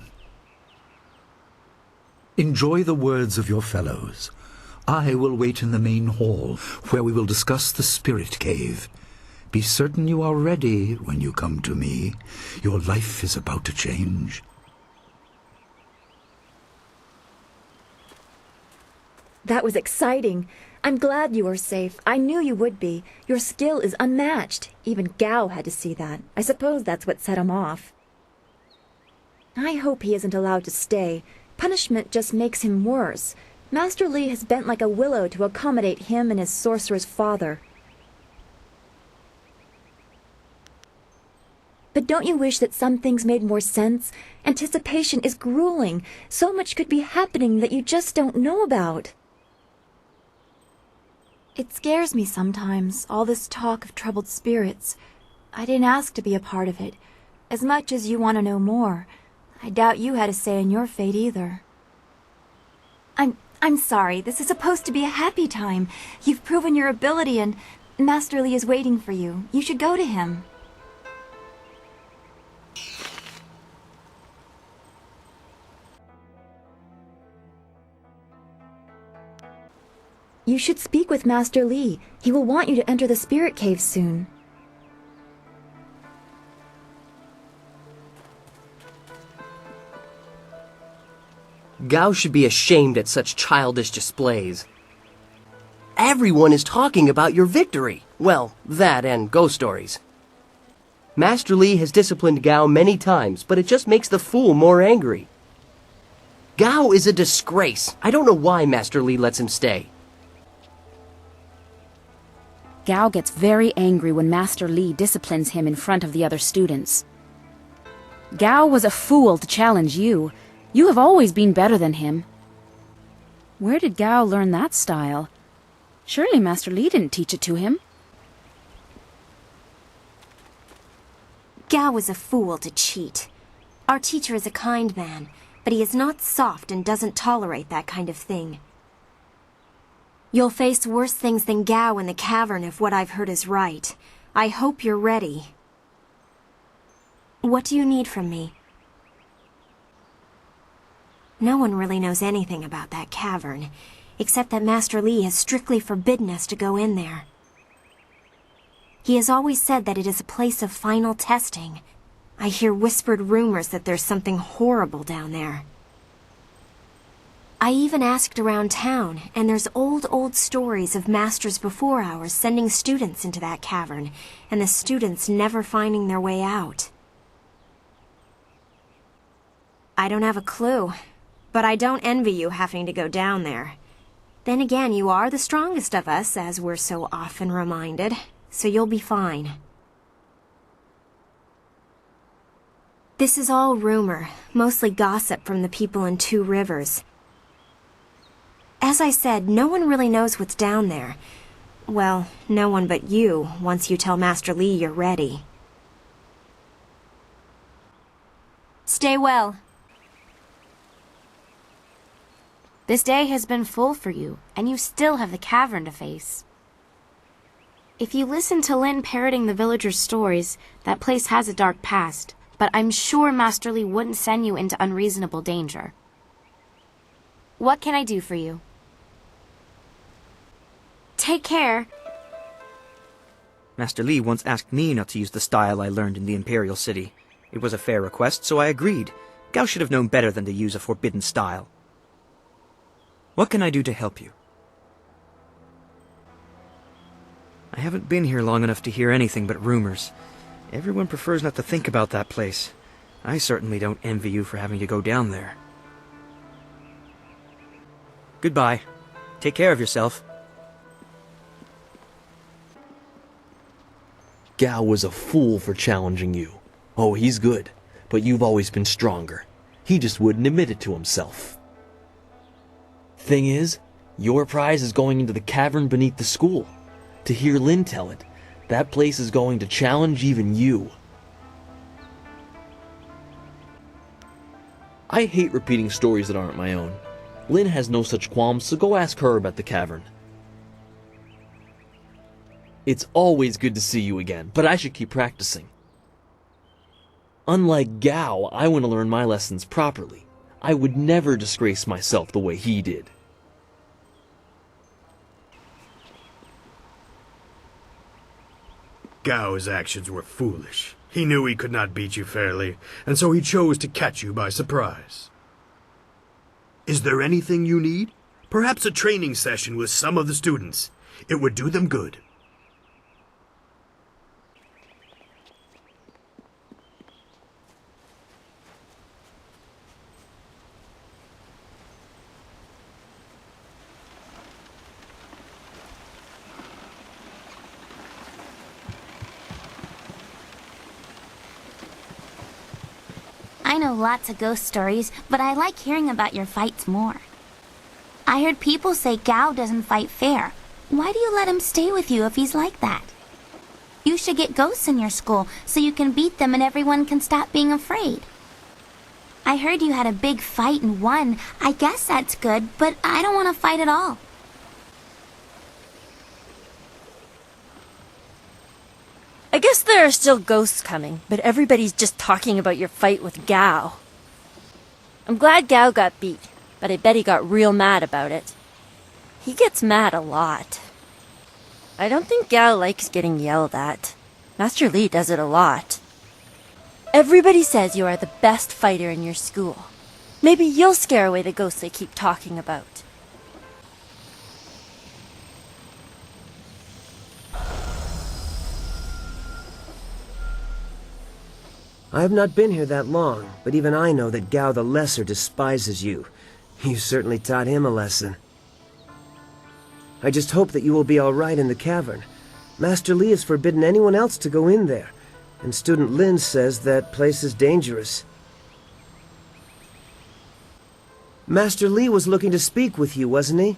Enjoy the words of your fellows. I will wait in the main hall, where we will discuss the spirit cave. Be certain you are ready when you come to me. Your life is about to change. That was exciting. I'm glad you were safe. I knew you would be. Your skill is unmatched. Even Gao had to see that. I suppose that's what set him off. I hope he isn't allowed to stay. Punishment just makes him worse. Master Li has bent like a willow to accommodate him and his sorcerer's father. But don't you wish that some things made more sense? Anticipation is grueling. So much could be happening that you just don't know about. It scares me sometimes, all this talk of troubled spirits. I didn't ask to be a part of it. As much as you want to know more, I doubt you had a say in your fate either. I'm sorry. This is supposed to be a happy time. You've proven your ability and Master Li is waiting for you. You should go to him. You should speak with Master Li. He will want you to enter the spirit cave soon. Gao should be ashamed at such childish displays. Everyone is talking about your victory. Well, that and ghost stories. Master Li has disciplined Gao many times, but it just makes the fool more angry. Gao is a disgrace. I don't know why Master Li lets him stay. Gao gets very angry when Master Li disciplines him in front of the other students. Gao was a fool to challenge you. You have always been better than him. Where did Gao learn that style? Surely Master Li didn't teach it to him. Gao was a fool to cheat. Our teacher is a kind man, but he is not soft and doesn't tolerate that kind of thing. You'll face worse things than Gao in the cavern if what I've heard is right. I hope you're ready. What do you need from me? No one really knows anything about that cavern, except that Master Li has strictly forbidden us to go in there. He has always said that it is a place of final testing. I hear whispered rumors that there's something horrible down there. I even asked around town, and there's old stories of masters before ours sending students into that cavern, and the students never finding their way out. I don't have a clue, but I don't envy you having to go down there. Then again, you are the strongest of us, as we're so often reminded, so you'll be fine. This is all rumor, mostly gossip from the people in Two Rivers. As I said, no one really knows what's down there. Well, no one but you, once you tell Master Li you're ready. Stay well. This day has been full for you, and you still have the cavern to face. If you listen to Lin parroting the villagers' stories, that place has a dark past, but I'm sure Master Li wouldn't send you into unreasonable danger. What can I do for you? Take care. Master Li once asked me not to use the style I learned in the Imperial City. It was a fair request, so I agreed. Gao should have known better than to use a forbidden style. What can I do to help you? I haven't been here long enough to hear anything but rumors. Everyone prefers not to think about that place. I certainly don't envy you for having to go down there. Goodbye. Take care of yourself. Gao was a fool for challenging you. Oh, he's good, but you've always been stronger. He just wouldn't admit it to himself. Thing is, your prize is going into the cavern beneath the school. To hear Lin tell it, that place is going to challenge even you. I hate repeating stories that aren't my own. Lin has no such qualms, so go ask her about the cavern. It's always good to see you again, but I should keep practicing. Unlike Gao, I want to learn my lessons properly. I would never disgrace myself the way he did. Gao's actions were foolish. He knew he could not beat you fairly, and so he chose to catch you by surprise. Is there anything you need? Perhaps a training session with some of the students. It would do them good. I know lots of ghost stories, but I like hearing about your fights more. I heard people say Gao doesn't fight fair. Why do you let him stay with you if he's like that? You should get ghosts in your school so you can beat them and everyone can stop being afraid. I heard you had a big fight and won. I guess that's good, but I don't want to fight at all. I guess there are still ghosts coming, but everybody's just talking about your fight with Gao. I'm glad Gao got beat, but I bet he got real mad about it. He gets mad a lot. I don't think Gao likes getting yelled at. Master Li does it a lot. Everybody says you are the best fighter in your school. Maybe you'll scare away the ghosts they keep talking about. I have not been here that long, but even I know that Gao the Lesser despises you. You certainly taught him a lesson. I just hope that you will be all right in the cavern. Master Li has forbidden anyone else to go in there, and Student Lin says that place is dangerous. Master Li was looking to speak with you, wasn't he?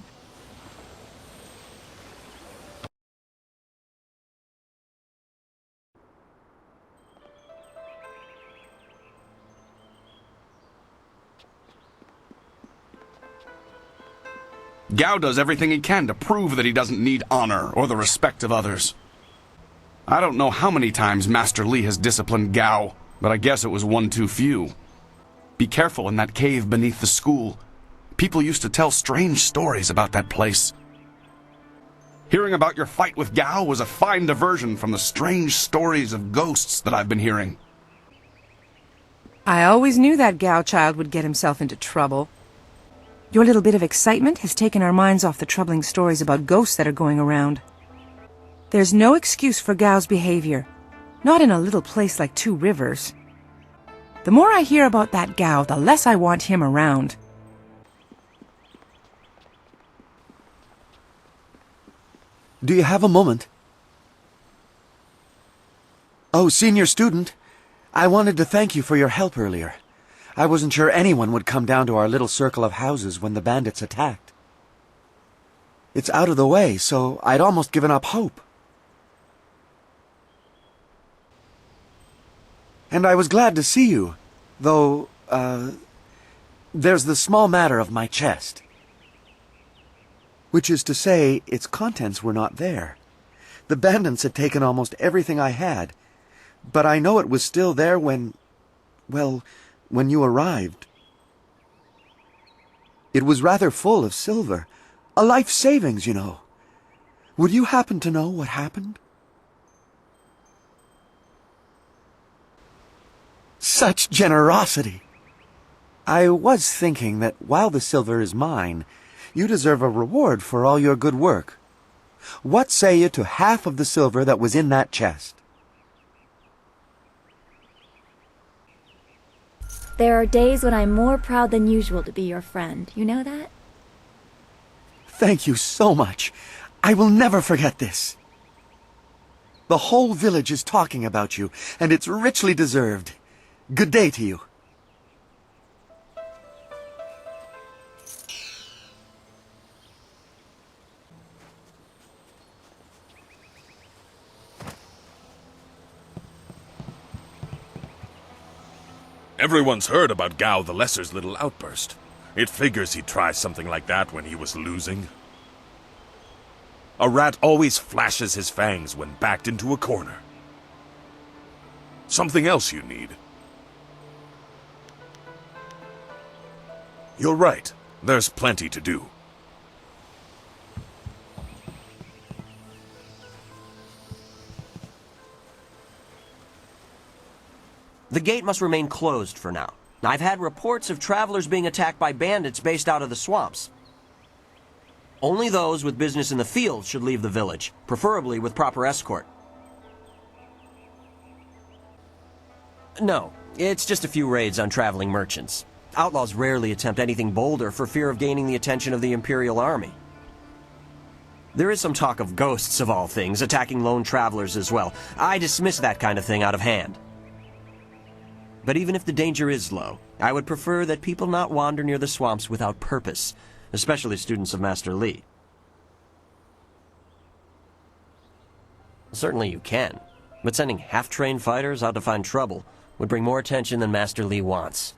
Gao does everything he can to prove that he doesn't need honor or the respect of others. I don't know how many times Master Li has disciplined Gao, but I guess it was one too few. Be careful in that cave beneath the school. People used to tell strange stories about that place. Hearing about your fight with Gao was a fine diversion from the strange stories of ghosts that I've been hearing. I always knew that Gao child would get himself into trouble. Your little bit of excitement has taken our minds off the troubling stories about ghosts that are going around. There's no excuse for Gao's behavior, not in a little place like Two Rivers. The more I hear about that Gao, the less I want him around. Do you have a moment? Oh, senior student, I wanted to thank you for your help earlier. I wasn't sure anyone would come down to our little circle of houses when the bandits attacked. It's out of the way, so I'd almost given up hope. And I was glad to see you, though, there's the small matter of my chest. Which is to say, its contents were not there. The bandits had taken almost everything I had, but I know it was still there when you arrived. It was rather full of silver. A life savings, you know. Would you happen to know what happened? Such generosity! I was thinking that while the silver is mine, you deserve a reward for all your good work. What say you to half of the silver that was in that chest? There are days when I'm more proud than usual to be your friend. You know that? Thank you so much. I will never forget this. The whole village is talking about you, and it's richly deserved. Good day to you. Everyone's heard about Gao the Lesser's little outburst. It figures he'd try something like that when he was losing. A rat always flashes his fangs when backed into a corner. Something else you need. You're right. There's plenty to do. The gate must remain closed for now. I've had reports of travelers being attacked by bandits based out of the swamps. Only those with business in the fields should leave the village, preferably with proper escort. No, it's just a few raids on traveling merchants. Outlaws rarely attempt anything bolder for fear of gaining the attention of the Imperial Army. There is some talk of ghosts, of all things, attacking lone travelers as well. I dismiss that kind of thing out of hand. But even if the danger is low, I would prefer that people not wander near the swamps without purpose, especially students of Master Li. Certainly you can, but sending half-trained fighters out to find trouble would bring more attention than Master Li wants.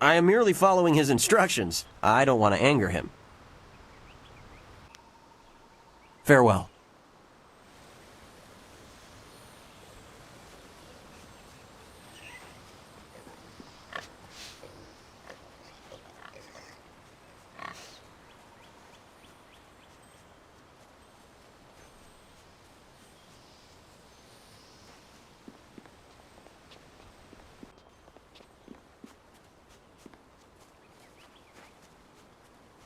I am merely following his instructions. I don't want to anger him. Farewell.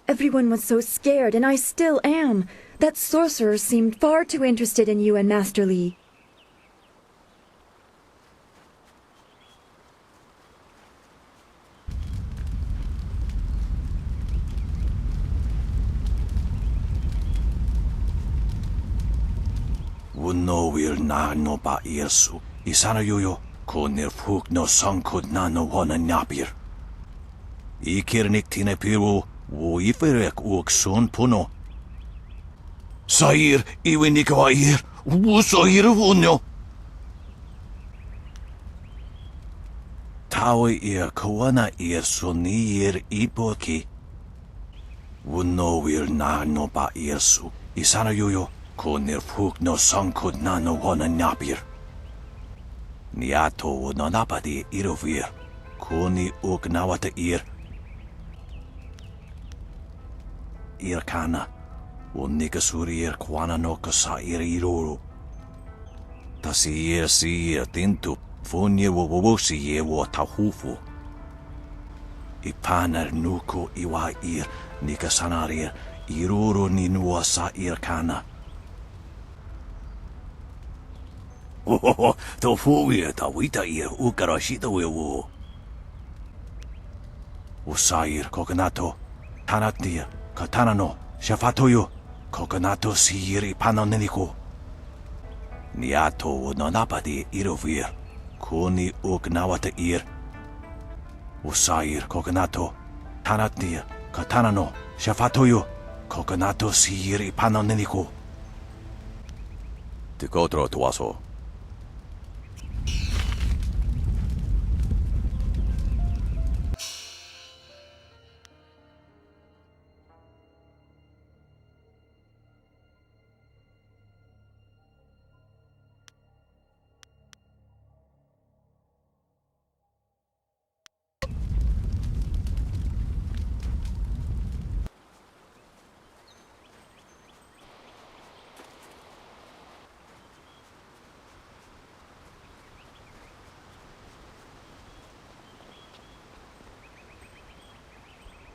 Everyone was so scared, and I still am. That sorcerer seemed far too interested in you and Master Li. Wunno will na no ba yesu. Isana yoyo, konir fuk no sankud na no wana napir. Ikirnik tine piru, wo iferek uok son puno. Sair, iwinikawair, wo sair wunyo. Tawe ir kawana ir soni ir ipoki. Wunno will na no ba yesu. Isana yoyo, konir fuk no sankud na no wana napir. Niato wo no napadi irovir. Koni uk nawata ir. Ir kana. O nikasuri ir kwana no kasa ir iroro. Tasi ir si ir tintu. Fonye wo wowosi ye wo tahufu. Ipanar nuko iwa ir. Nikasanar ir. Iroro ni nuwa sa ir kana. Ohoho, to fuwe ta wita ir ukarashita we wo. Usair kokonato. Tanatir. Katana no, shafatoyo, kokonato siiri panoneniko. Niato wo no napadi irovir, kuni uk nawata ir. Usair kokonato, tanatir, katana no, shafatoyo, kokonato siiri panoneniko. Tikotro tuaso.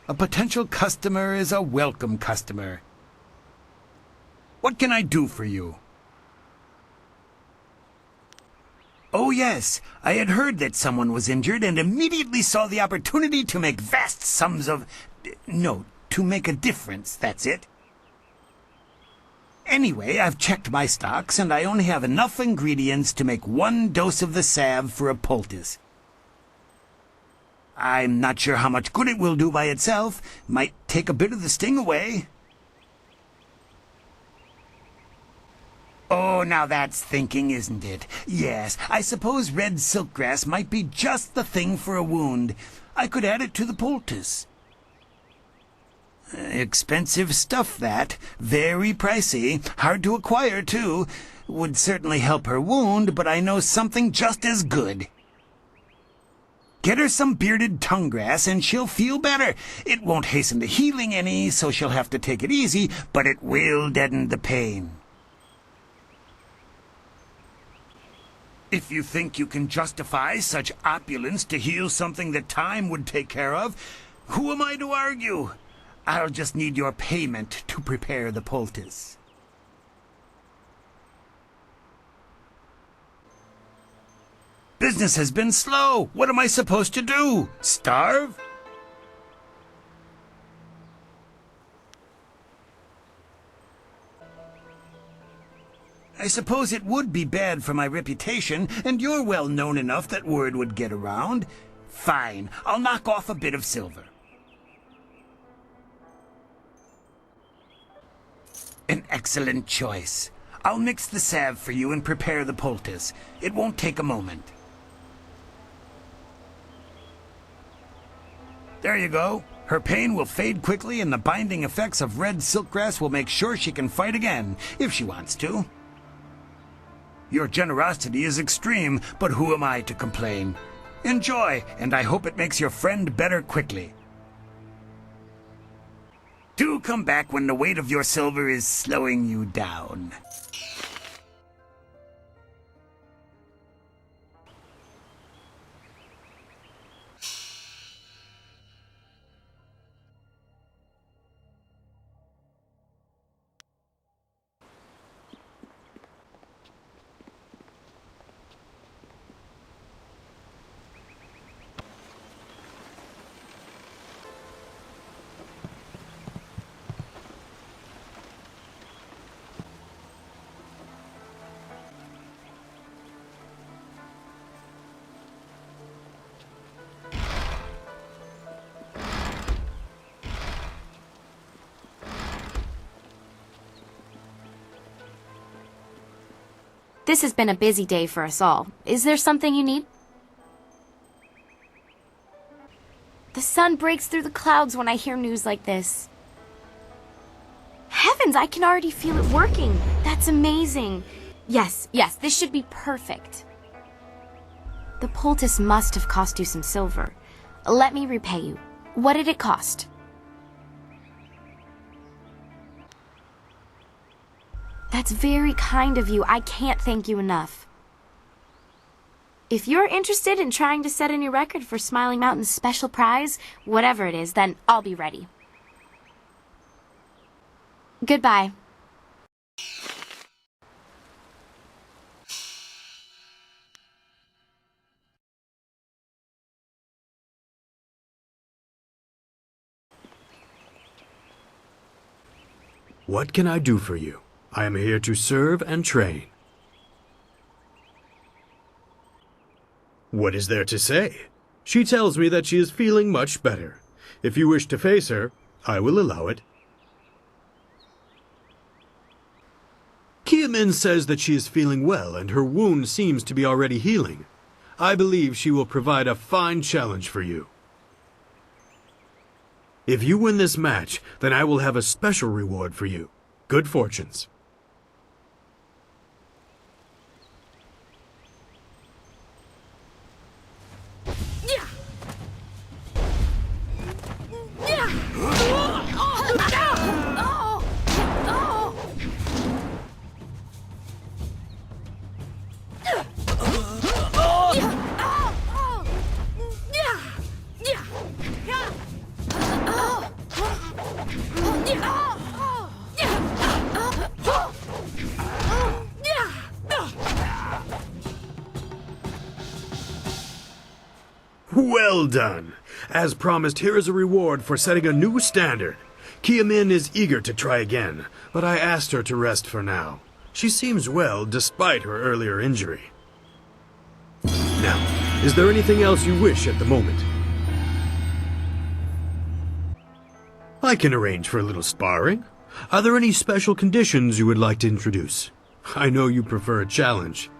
A potential customer is a welcome customer. What can I do for you? Oh yes, I had heard that someone was injured and immediately saw the opportunity to make vast sums of... No, to make a difference, that's it. Anyway, I've checked my stocks and I only have enough ingredients to make 1 dose of the salve for a poultice. I'm not sure how much good it will do by itself. Might take a bit of the sting away. Oh, now that's thinking, isn't it? Yes, I suppose red silkgrass might be just the thing for a wound. I could add it to the poultice. Expensive stuff, that. Very pricey. Hard to acquire, too. Would certainly help her wound, but I know something just as good. Get her some bearded tongue grass and she'll feel better. It won't hasten the healing any, so she'll have to take it easy, but it will deaden the pain. If you think you can justify such opulence to heal something that time would take care of, who am I to argue? I'll just need your payment to prepare the poultice. Business has been slow. What am I supposed to do? Starve? I suppose it would be bad for my reputation, and you're well known enough that word would get around. Fine, I'll knock off a bit of silver. An excellent choice. I'll mix the salve for you and prepare the poultice. It won't take a moment. There you go. Her pain will fade quickly, and the binding effects of red silkgrass will make sure she can fight again, if she wants to. Your generosity is extreme, but who am I to complain? Enjoy, and I hope it makes your friend better quickly. Do come back when the weight of your silver is slowing you down. This has been a busy day for us all. Is there something you need? The sun breaks through the clouds when I hear news like this. Heavens, I can already feel it working. That's amazing. Yes, this should be perfect. The poultice must have cost you some silver. Let me repay you. What did it cost? That's very kind of you. I can't thank you enough. If you're interested in trying to set a new record for Smiling Mountain's special prize, whatever it is, then I'll be ready. Goodbye. What can I do for you? I am here to serve and train. What is there to say? She tells me that she is feeling much better. If you wish to face her, I will allow it. Kiamin says that she is feeling well and her wound seems to be already healing. I believe she will provide a fine challenge for you. If you win this match, then I will have a special reward for you. Good fortunes. Well done. As promised, here is a reward for setting a new standard. Kiamin is eager to try again, but I asked her to rest for now. She seems well despite her earlier injury. Now, is there anything else you wish at the moment? I can arrange for a little sparring. Are there any special conditions you would like to introduce? I know you prefer a challenge.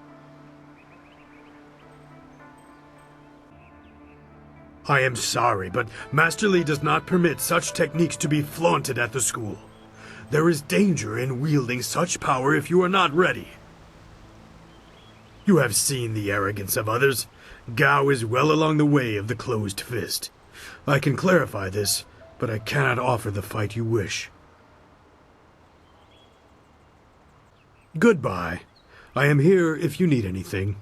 I am sorry, but Master Li does not permit such techniques to be flaunted at the school. There is danger in wielding such power if you are not ready. You have seen the arrogance of others. Gao is well along the way of the closed fist. I can clarify this, but I cannot offer the fight you wish. Goodbye. I am here if you need anything.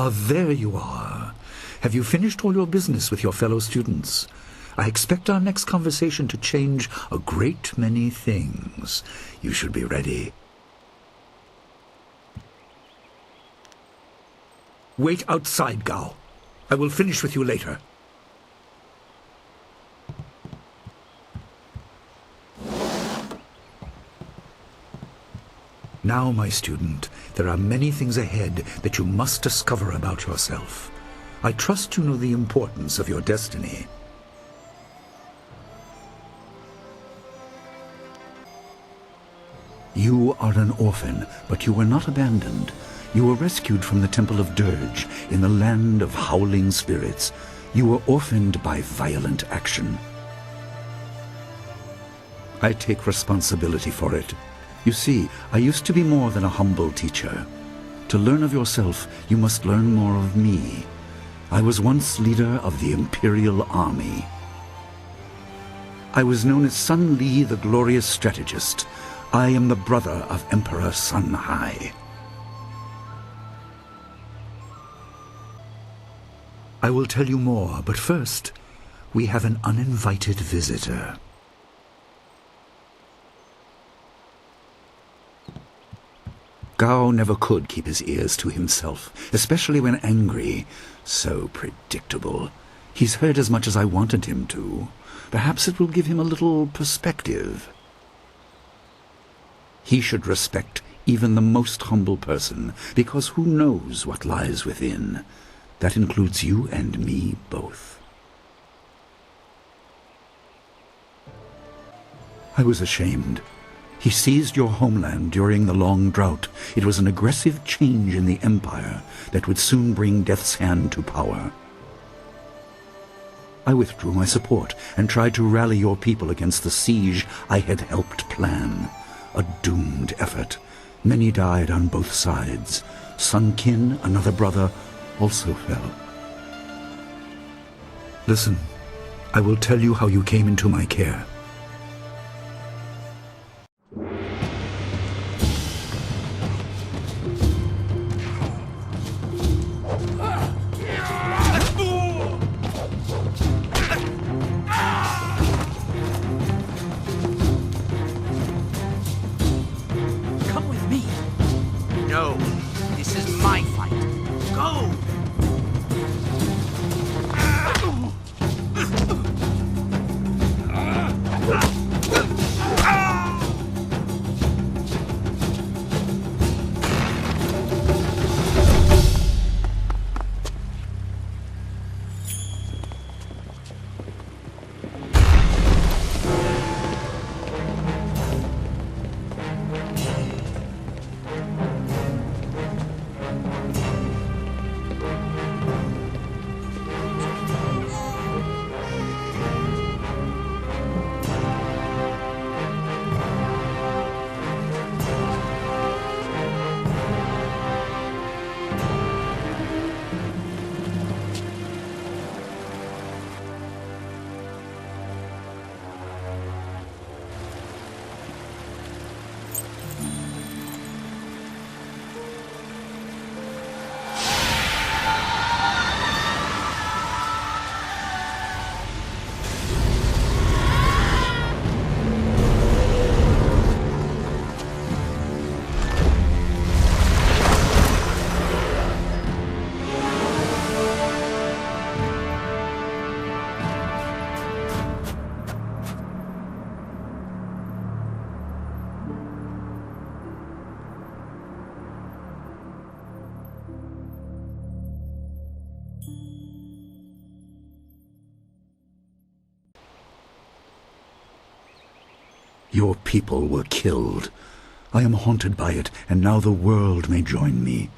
Ah, there you are. Have you finished all your business with your fellow students? I expect our next conversation to change a great many things. You should be ready. Wait outside, Gao. I will finish with you later. Now, my student, there are many things ahead that you must discover about yourself. I trust you know the importance of your destiny. You are an orphan, but you were not abandoned. You were rescued from the Temple of Dirge in the land of howling spirits. You were orphaned by violent action. I take responsibility for it. You see, I used to be more than a humble teacher. To learn of yourself, you must learn more of me. I was once leader of the Imperial Army. I was known as Sun Li, the glorious strategist. I am the brother of Emperor Sun Hai. I will tell you more, but first, we have an uninvited visitor. Gao never could keep his ears to himself, especially when angry. So predictable. He's heard as much as I wanted him to. Perhaps it will give him a little perspective. He should respect even the most humble person, because who knows what lies within? That includes you and me both. I was ashamed. He seized your homeland during the long drought. It was an aggressive change in the Empire that would soon bring Death's Hand to power. I withdrew my support and tried to rally your people against the siege I had helped plan. A doomed effort. Many died on both sides. Sun Qin, another brother, also fell. Listen, I will tell you how you came into my care. Come with me. No, this is my fight. Go! Your people were killed. I am haunted by it, and now the world may join me.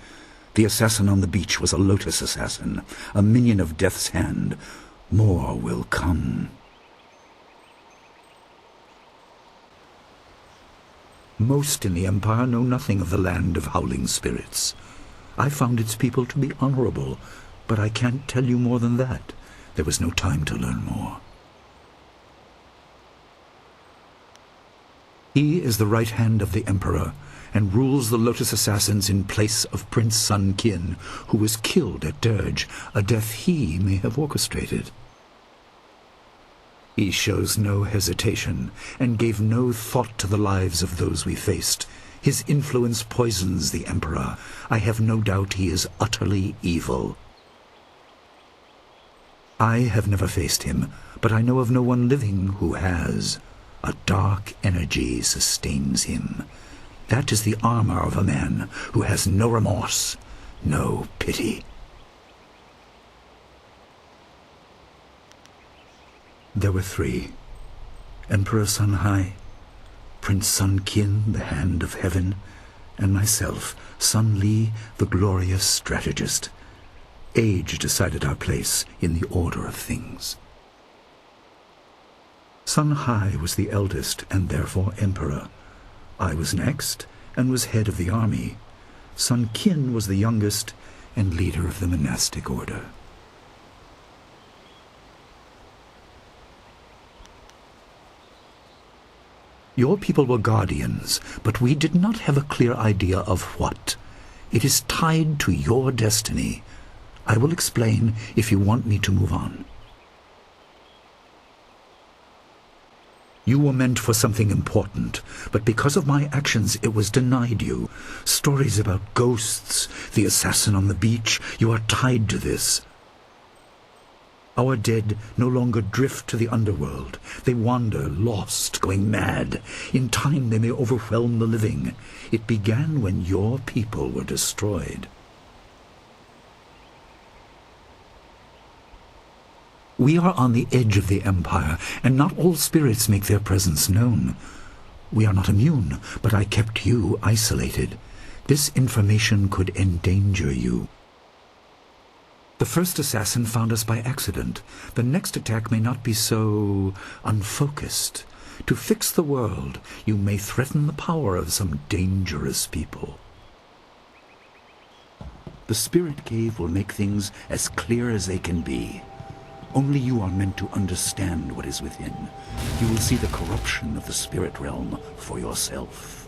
The assassin on the beach was a Lotus Assassin, a minion of Death's Hand. More will come. Most in the Empire know nothing of the land of howling spirits. I found its people to be honorable, but I can't tell you more than that. There was no time to learn more. He is the right hand of the Emperor, and rules the Lotus Assassins in place of Prince Sun Qin, who was killed at Dirge, a death he may have orchestrated. He shows no hesitation, and gave no thought to the lives of those we faced. His influence poisons the Emperor. I have no doubt he is utterly evil. I have never faced him, but I know of no one living who has. A dark energy sustains him. That is the armor of a man who has no remorse, no pity. There were three: Emperor Sun Hai, Prince Sun Qin, the Hand of Heaven, and myself, Sun Li, the glorious strategist. Age decided our place in the order of things. Sun Hai was the eldest and therefore emperor. I was next and was head of the army. Sun Qin was the youngest and leader of the monastic order. Your people were guardians, but we did not have a clear idea of what. It is tied to your destiny. I will explain if you want me to move on. You were meant for something important, but because of my actions it was denied you. Stories about ghosts, the assassin on the beach, you are tied to this. Our dead no longer drift to the underworld. They wander, lost, going mad. In time they may overwhelm the living. It began when your people were destroyed. We are on the edge of the Empire, and not all spirits make their presence known. We are not immune, but I kept you isolated. This information could endanger you. The first assassin found us by accident. The next attack may not be so unfocused. To fix the world, you may threaten the power of some dangerous people. The Spirit Cave will make things as clear as they can be. Only you are meant to understand what is within. You will see the corruption of the spirit realm for yourself.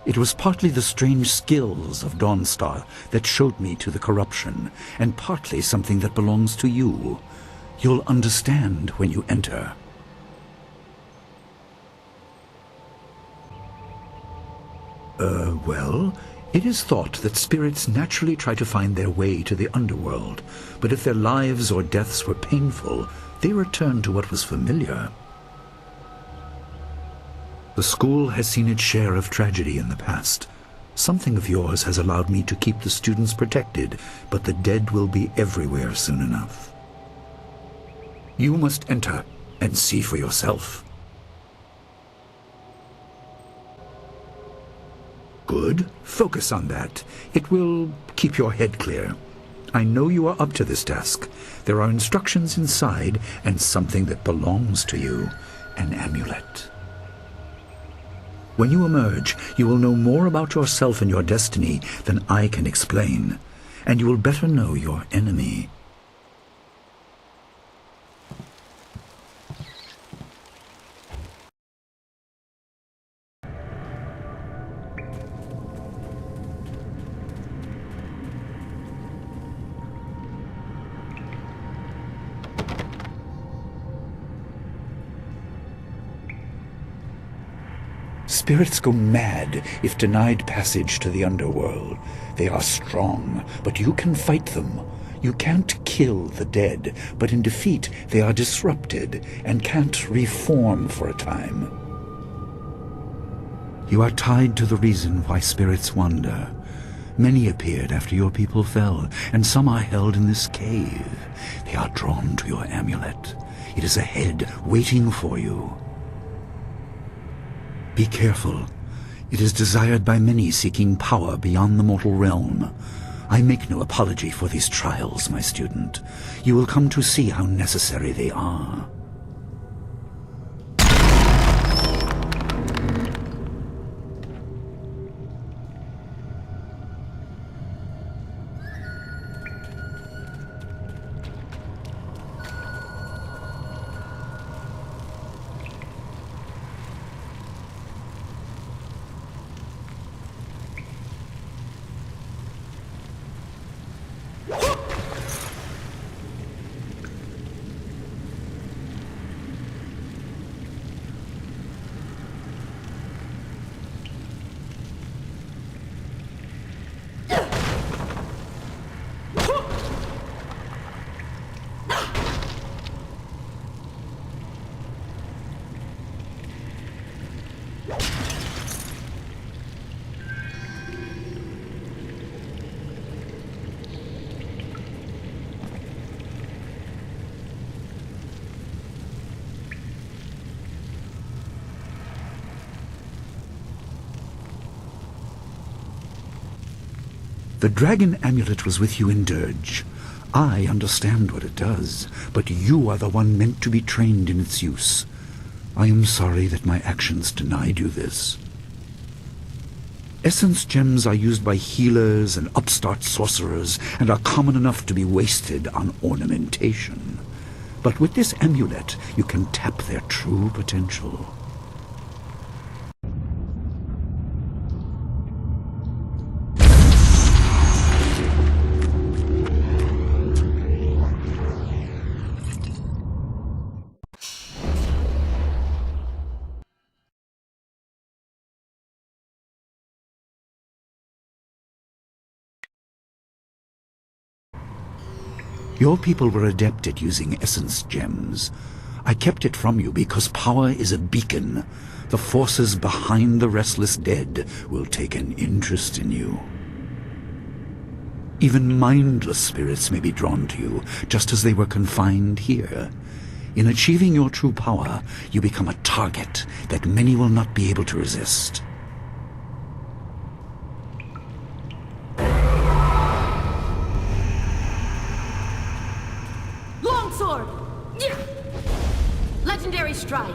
It was partly the strange skills of Dawnstar that showed me to the corruption, and partly something that belongs to you. You'll understand when you enter. Well, it is thought that spirits naturally try to find their way to the underworld, but if their lives or deaths were painful, they return to what was familiar. The school has seen its share of tragedy in the past. Something of yours has allowed me to keep the students protected, but the dead will be everywhere soon enough. You must enter and see for yourself. Good. Focus on that. It will keep your head clear. I know you are up to this task. There are instructions inside and something that belongs to you, an amulet. When you emerge, you will know more about yourself and your destiny than I can explain, and you will better know your enemy. Spirits go mad if denied passage to the underworld. They are strong, but you can fight them. You can't kill the dead, but in defeat they are disrupted and can't reform for a time. You are tied to the reason why spirits wander. Many appeared after your people fell, and some are held in this cave. They are drawn to your amulet. It is ahead, waiting for you. Be careful. It is desired by many seeking power beyond the mortal realm. I make no apology for these trials, my student. You will come to see how necessary they are. The dragon amulet was with you in Dirge. I understand what it does, but you are the one meant to be trained in its use. I am sorry that my actions denied you this. Essence gems are used by healers and upstart sorcerers and are common enough to be wasted on ornamentation. But with this amulet, you can tap their true potential. Your people were adept at using essence gems. I kept it from you because power is a beacon. The forces behind the restless dead will take an interest in you. Even mindless spirits may be drawn to you, just as they were confined here. In achieving your true power, you become a target that many will not be able to resist. Longsword! Yeah! Legendary strike!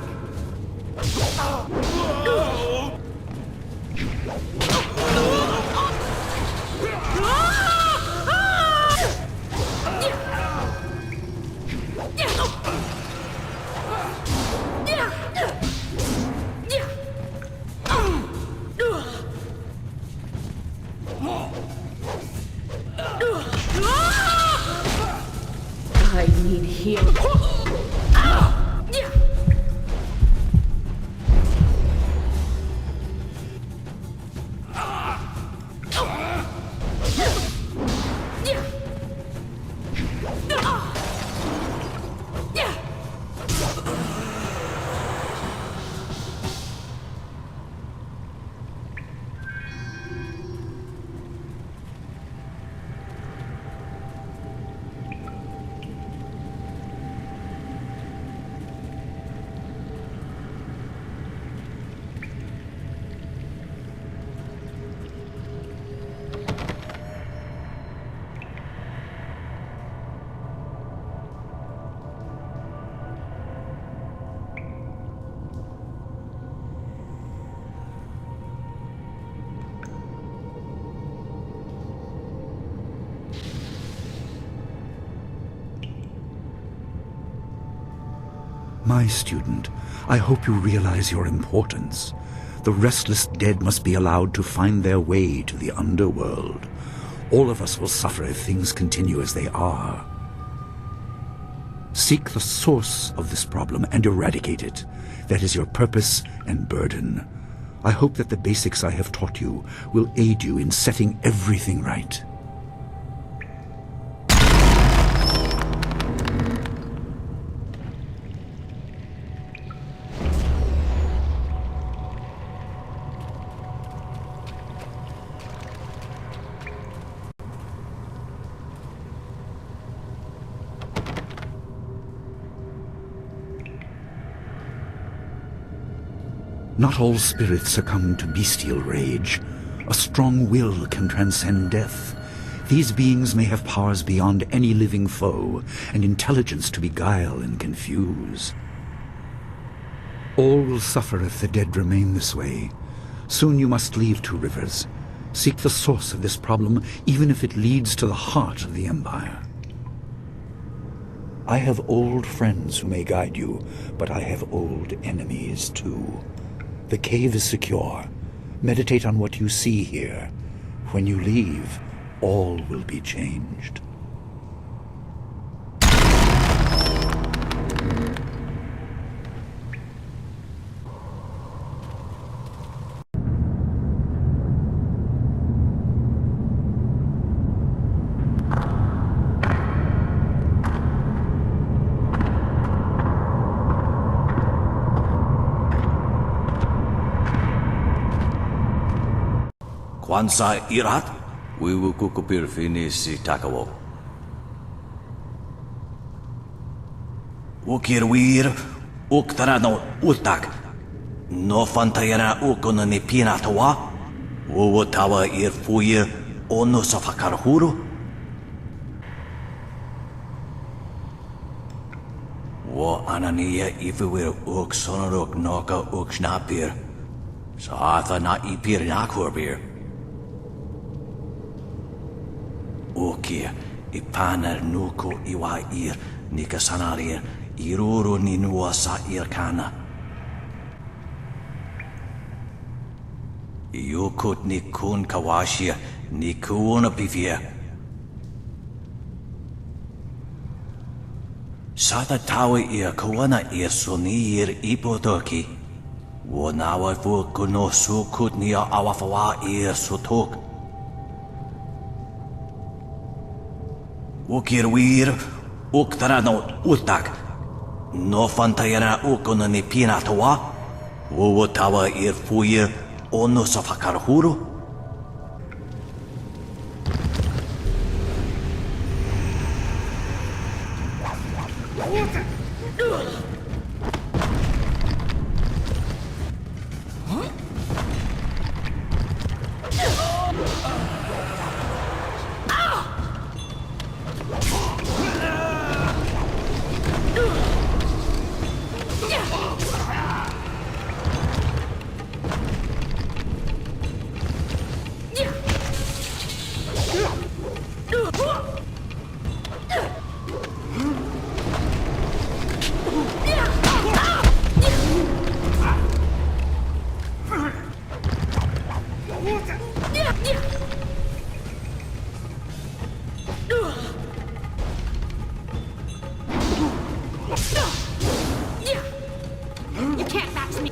I need healing. My student, I hope you realize your importance. The restless dead must be allowed to find their way to the underworld. All of us will suffer if things continue as they are. Seek the source of this problem and eradicate it. That is your purpose and burden. I hope that the basics I have taught you will aid you in setting everything right. Not all spirits succumb to bestial rage. A strong will can transcend death. These beings may have powers beyond any living foe, and intelligence to beguile and confuse. All will suffer if the dead remain this way. Soon you must leave Two Rivers. Seek the source of this problem, even if it leads to the heart of the Empire. I have old friends who may guide you, but I have old enemies too. The cave is secure. Meditate on what you see here. When you leave, all will be changed. Kwanzaa irat, wiwu kukupir finisi takawo. Ukirwir, uktarano utak. No fantayana ukunani pinatawa. Uwutawa irfuye, Ono sa whakarahuru? Wo anania iwewir ook sonorok noka ook snapir. Sa atha na ipir nakorbir. Okia, ipanar nuko iwa ir, nika sanarir, iroro ni nua sa irkana. Yokot ni kun kawashia, ni kuona pivia. Sata tawa ir kawana ir soni ir ipotoki. Wonawa fu kuno sukut ni awafawa ir sotok. Ukir wir, uktara no utak. No fantayana ukona ni pinatawa. Wotawa ir fuir ono sa whakarahuru. You can't match me.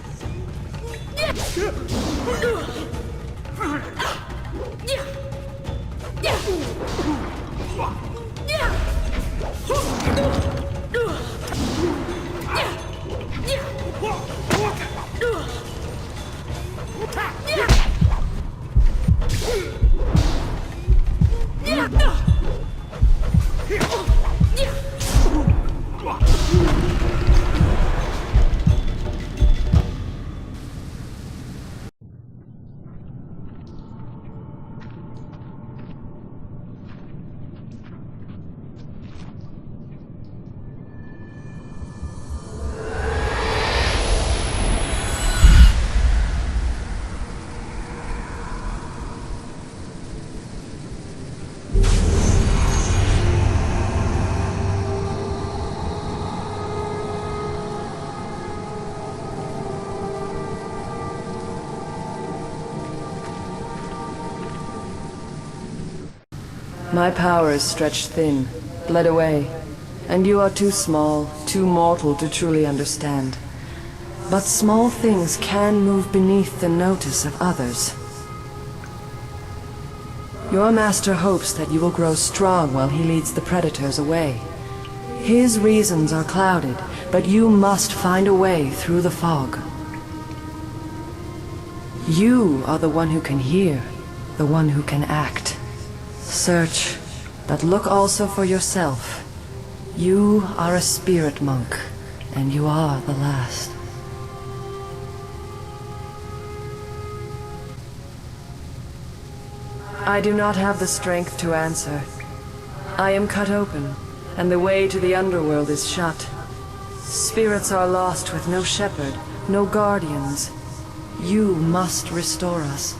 My power is stretched thin, bled away, and you are too small, too mortal to truly understand. But small things can move beneath the notice of others. Your master hopes that you will grow strong while he leads the predators away. His reasons are clouded, but you must find a way through the fog. You are the one who can hear, the one who can act. Search, but look also for yourself. You are a spirit monk, and you are the last. I do not have the strength to answer. I am cut open, and the way to the underworld is shut. Spirits are lost with no shepherd, no guardians. You must restore us.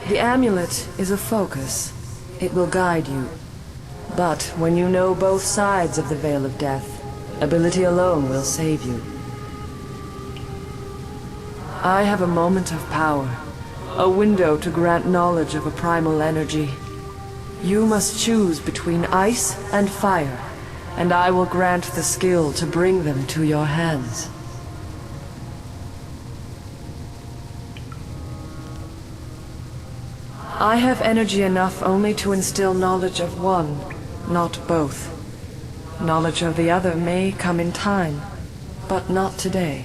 The amulet is a focus. It will guide you. But when you know both sides of the Veil of Death, ability alone will save you. I have a moment of power, a window to grant knowledge of a primal energy. You must choose between ice and fire, and I will grant the skill to bring them to your hands. I have energy enough only to instill knowledge of one, not both. Knowledge of the other may come in time, but not today.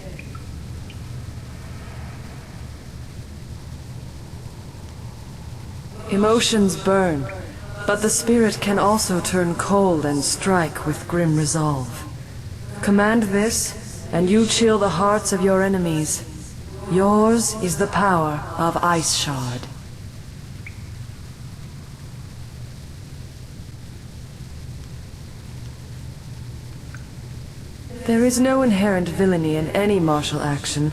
Emotions burn, but the spirit can also turn cold and strike with grim resolve. Command this, and you chill the hearts of your enemies. Yours is the power of Ice Shard. There is no inherent villainy in any martial action,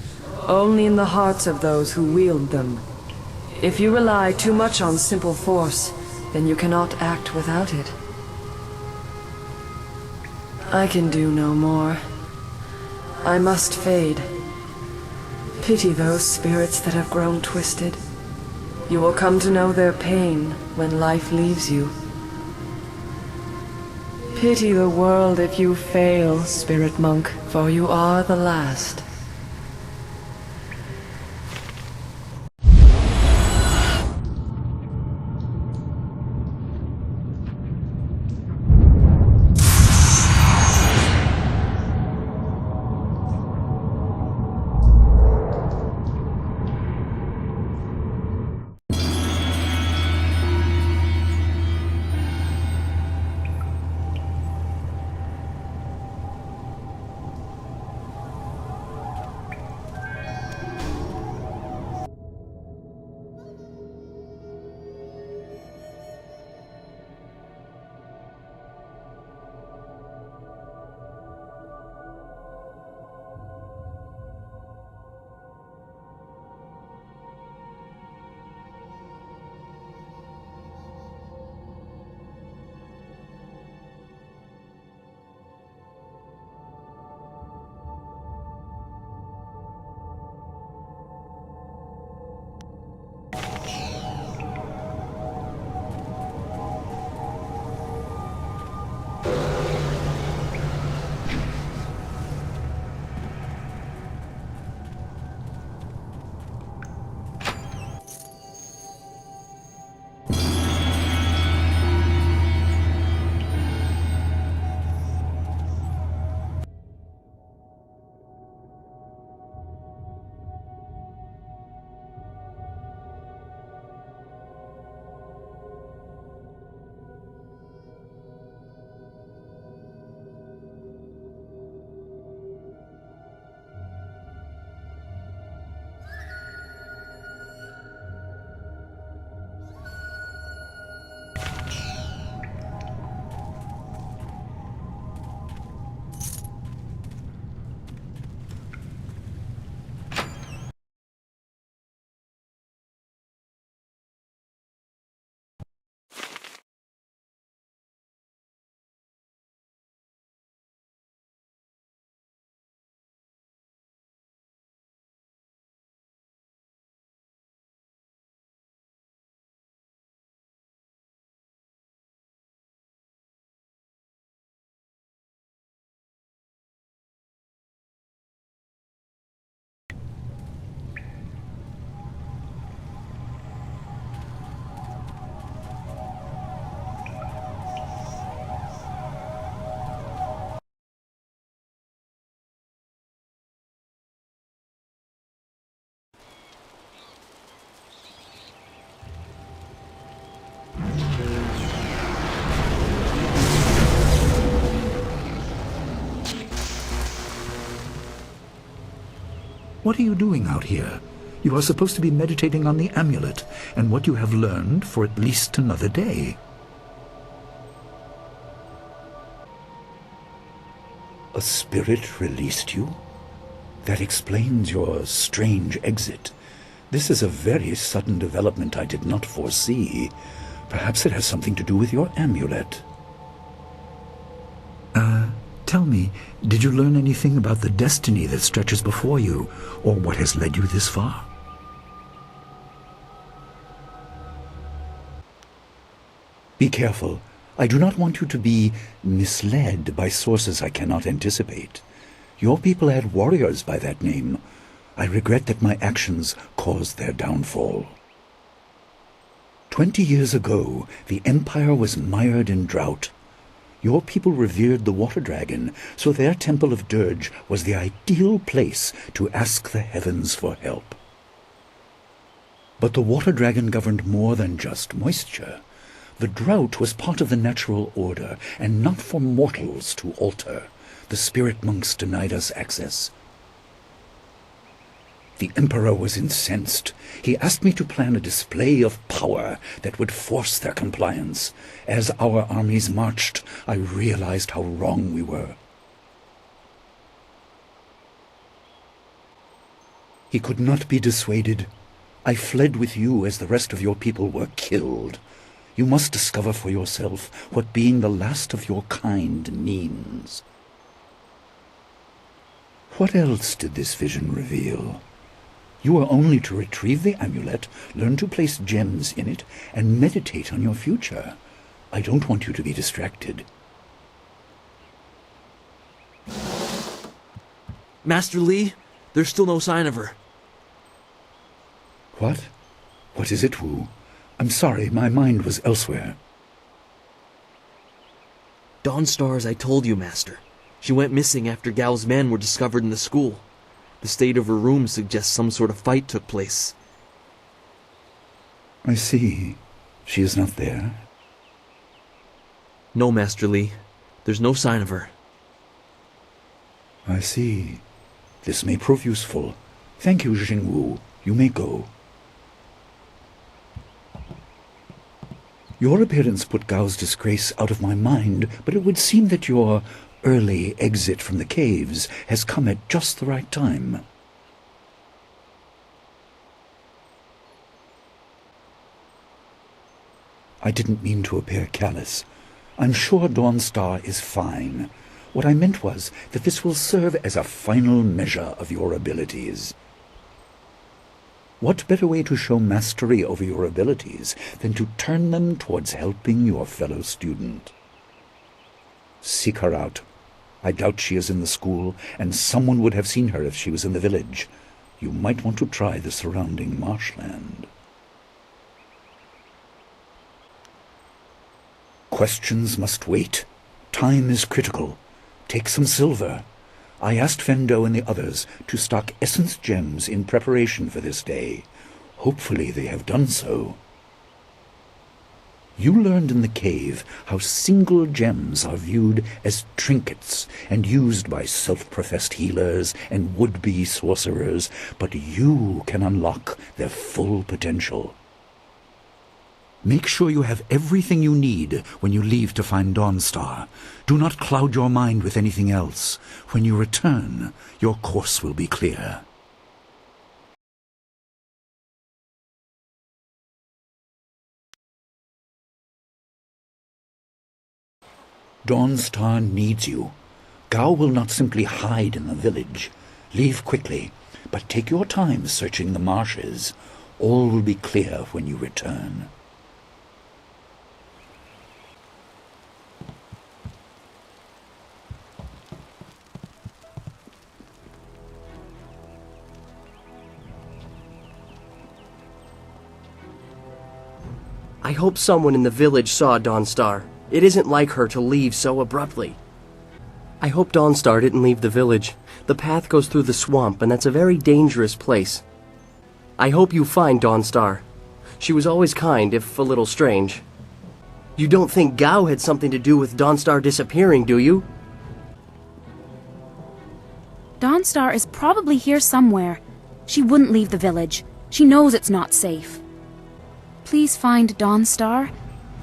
only in the hearts of those who wield them. If you rely too much on simple force, then you cannot act without it. I can do no more. I must fade. Pity those spirits that have grown twisted. You will come to know their pain when life leaves you. Pity the world if you fail, spirit monk, for you are the last. What are you doing out here? You are supposed to be meditating on the amulet and what you have learned for at least another day. A spirit released you? That explains your strange exit. This is a very sudden development I did not foresee. Perhaps it has something to do with your amulet. Tell me, did you learn anything about the destiny that stretches before you, or what has led you this far? Be careful. I do not want you to be misled by sources I cannot anticipate. Your people had warriors by that name. I regret that my actions caused their downfall. 20 years ago, the Empire was mired in drought. Your people revered the water dragon, so their temple of dirge was the ideal place to ask the heavens for help. But the water dragon governed more than just moisture. The drought was part of the natural order, and not for mortals to alter. The spirit monks denied us access. The Emperor was incensed. He asked me to plan a display of power that would force their compliance. As our armies marched, I realized how wrong we were. He could not be dissuaded. I fled with you as the rest of your people were killed. You must discover for yourself what being the last of your kind means. What else did this vision reveal? You are only to retrieve the amulet, learn to place gems in it, and meditate on your future. I don't want you to be distracted. Master Li, there's still no sign of her. What? What is it, Wu? I'm sorry, my mind was elsewhere. Dawnstar, as I told you, Master. She went missing after Gao's men were discovered in the school. The state of her room suggests some sort of fight took place. I see. She is not there. No, Master Li. There's no sign of her. I see. This may prove useful. Thank you, Jingwu. You may go. Your appearance put Gao's disgrace out of my mind, but it would seem that your early exit from the caves has come at just the right time. I didn't mean to appear callous. I'm sure Dawnstar is fine. What I meant was that this will serve as a final measure of your abilities. What better way to show mastery over your abilities than to turn them towards helping your fellow student? Seek her out. I doubt she is in the school, and someone would have seen her if she was in the village. You might want to try the surrounding marshland. Questions must wait. Time is critical. Take some silver. I asked Fendo and the others to stock essence gems in preparation for this day. Hopefully they have done so. You learned in the cave how single gems are viewed as trinkets and used by self-professed healers and would-be sorcerers, but you can unlock their full potential. Make sure you have everything you need when you leave to find Dawnstar. Do not cloud your mind with anything else. When you return, your course will be clear. Dawnstar needs you. Gao will not simply hide in the village. Leave quickly, but take your time searching the marshes. All will be clear when you return. I hope someone in the village saw Dawnstar. It isn't like her to leave so abruptly. I hope Dawnstar didn't leave the village. The path goes through the swamp, and that's a very dangerous place. I hope you find Dawnstar. She was always kind, if a little strange. You don't think Gao had something to do with Dawnstar disappearing, do you? Dawnstar is probably here somewhere. She wouldn't leave the village. She knows it's not safe. Please find Dawnstar.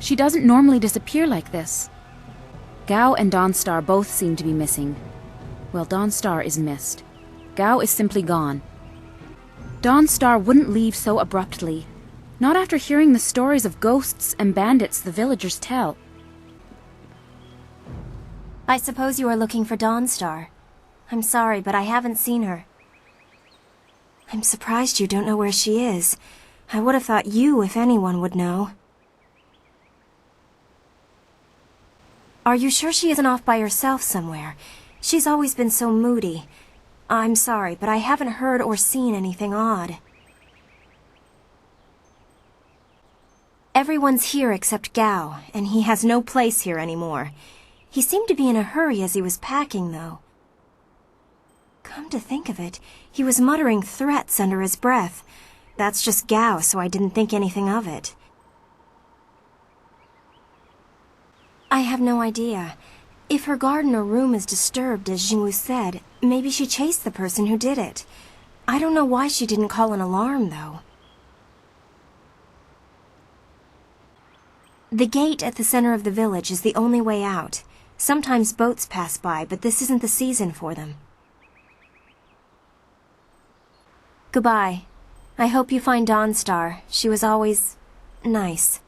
She doesn't normally disappear like this. Gao and Dawnstar both seem to be missing. Well, Dawnstar is missed. Gao is simply gone. Dawnstar wouldn't leave so abruptly. Not after hearing the stories of ghosts and bandits the villagers tell. I suppose you are looking for Dawnstar. I'm sorry, but I haven't seen her. I'm surprised you don't know where she is. I would have thought you, if anyone, would know. Are you sure she isn't off by herself somewhere? She's always been so moody. I'm sorry, but I haven't heard or seen anything odd. Everyone's here except Gao, and he has no place here anymore. He seemed to be in a hurry as he was packing, though. Come to think of it, he was muttering threats under his breath. That's just Gao, so I didn't think anything of it. I have no idea. If her garden or room is disturbed, as Jingwu said, maybe she chased the person who did it. I don't know why she didn't call an alarm, though. The gate at the center of the village is the only way out. Sometimes boats pass by, but this isn't the season for them. Goodbye. I hope you find Dawnstar. She was always nice.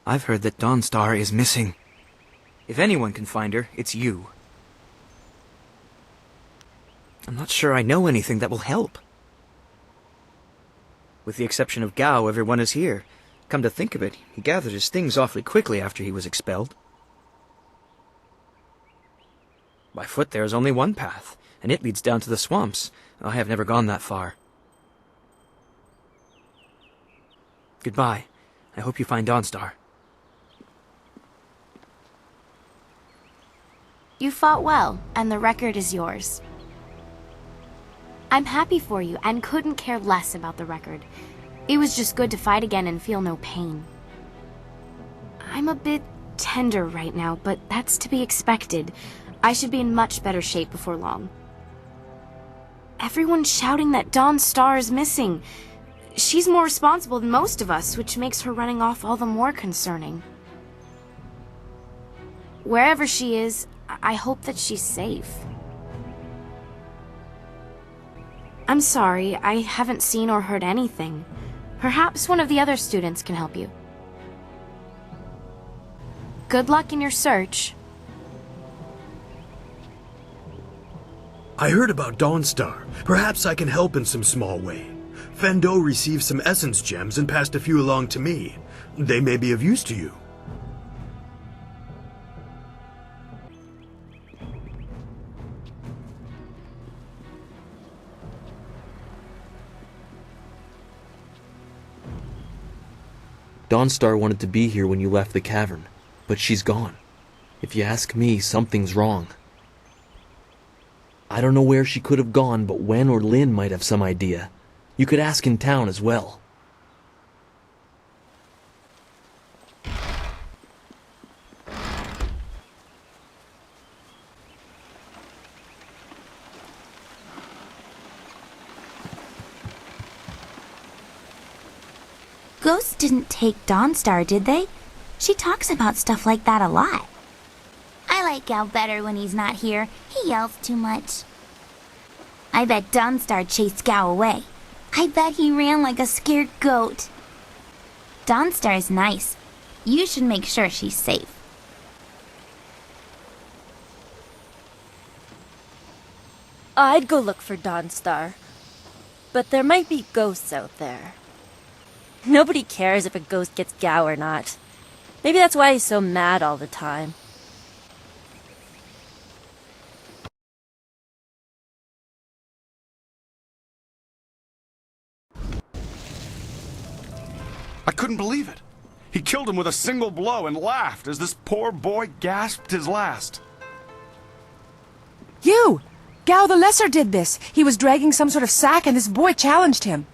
I've heard that Dawnstar is missing. If anyone can find her, it's you. I'm not sure I know anything that will help. With the exception of Gao, everyone is here. Come to think of it, he gathered his things awfully quickly after he was expelled. By foot there is only one path, and it leads down to the swamps. I have never gone that far. Goodbye. I hope you find Dawnstar. You fought well, and the record is yours. I'm happy for you and couldn't care less about the record. It was just good to fight again and feel no pain. I'm a bit tender right now, but that's to be expected. I should be in much better shape before long. Everyone's shouting that Dawnstar is missing. She's more responsible than most of us, which makes her running off all the more concerning. Wherever she is, I hope that she's safe. I'm sorry, I haven't seen or heard anything. Perhaps one of the other students can help you. Good luck in your search. I heard about Dawnstar. Perhaps I can help in some small way. Fendo received some essence gems and passed a few along to me. They may be of use to you. Dawnstar wanted to be here when you left the cavern, but she's gone. If you ask me, something's wrong. I don't know where she could have gone, but Wen or Lin might have some idea. You could ask in town as well. Ghosts didn't take Dawnstar, did they? She talks about stuff like that a lot. I like Gal better when he's not here. He yells too much. I bet Dawnstar chased Gal away. I bet he ran like a scared goat. Dawnstar is nice. You should make sure she's safe. I'd go look for Dawnstar. But there might be ghosts out there. Nobody cares if a ghost gets Gao or not. Maybe that's why he's so mad all the time. I couldn't believe it. He killed him with a single blow and laughed as this poor boy gasped his last. You! Gao the Lesser did this. He was dragging some sort of sack and this boy challenged him.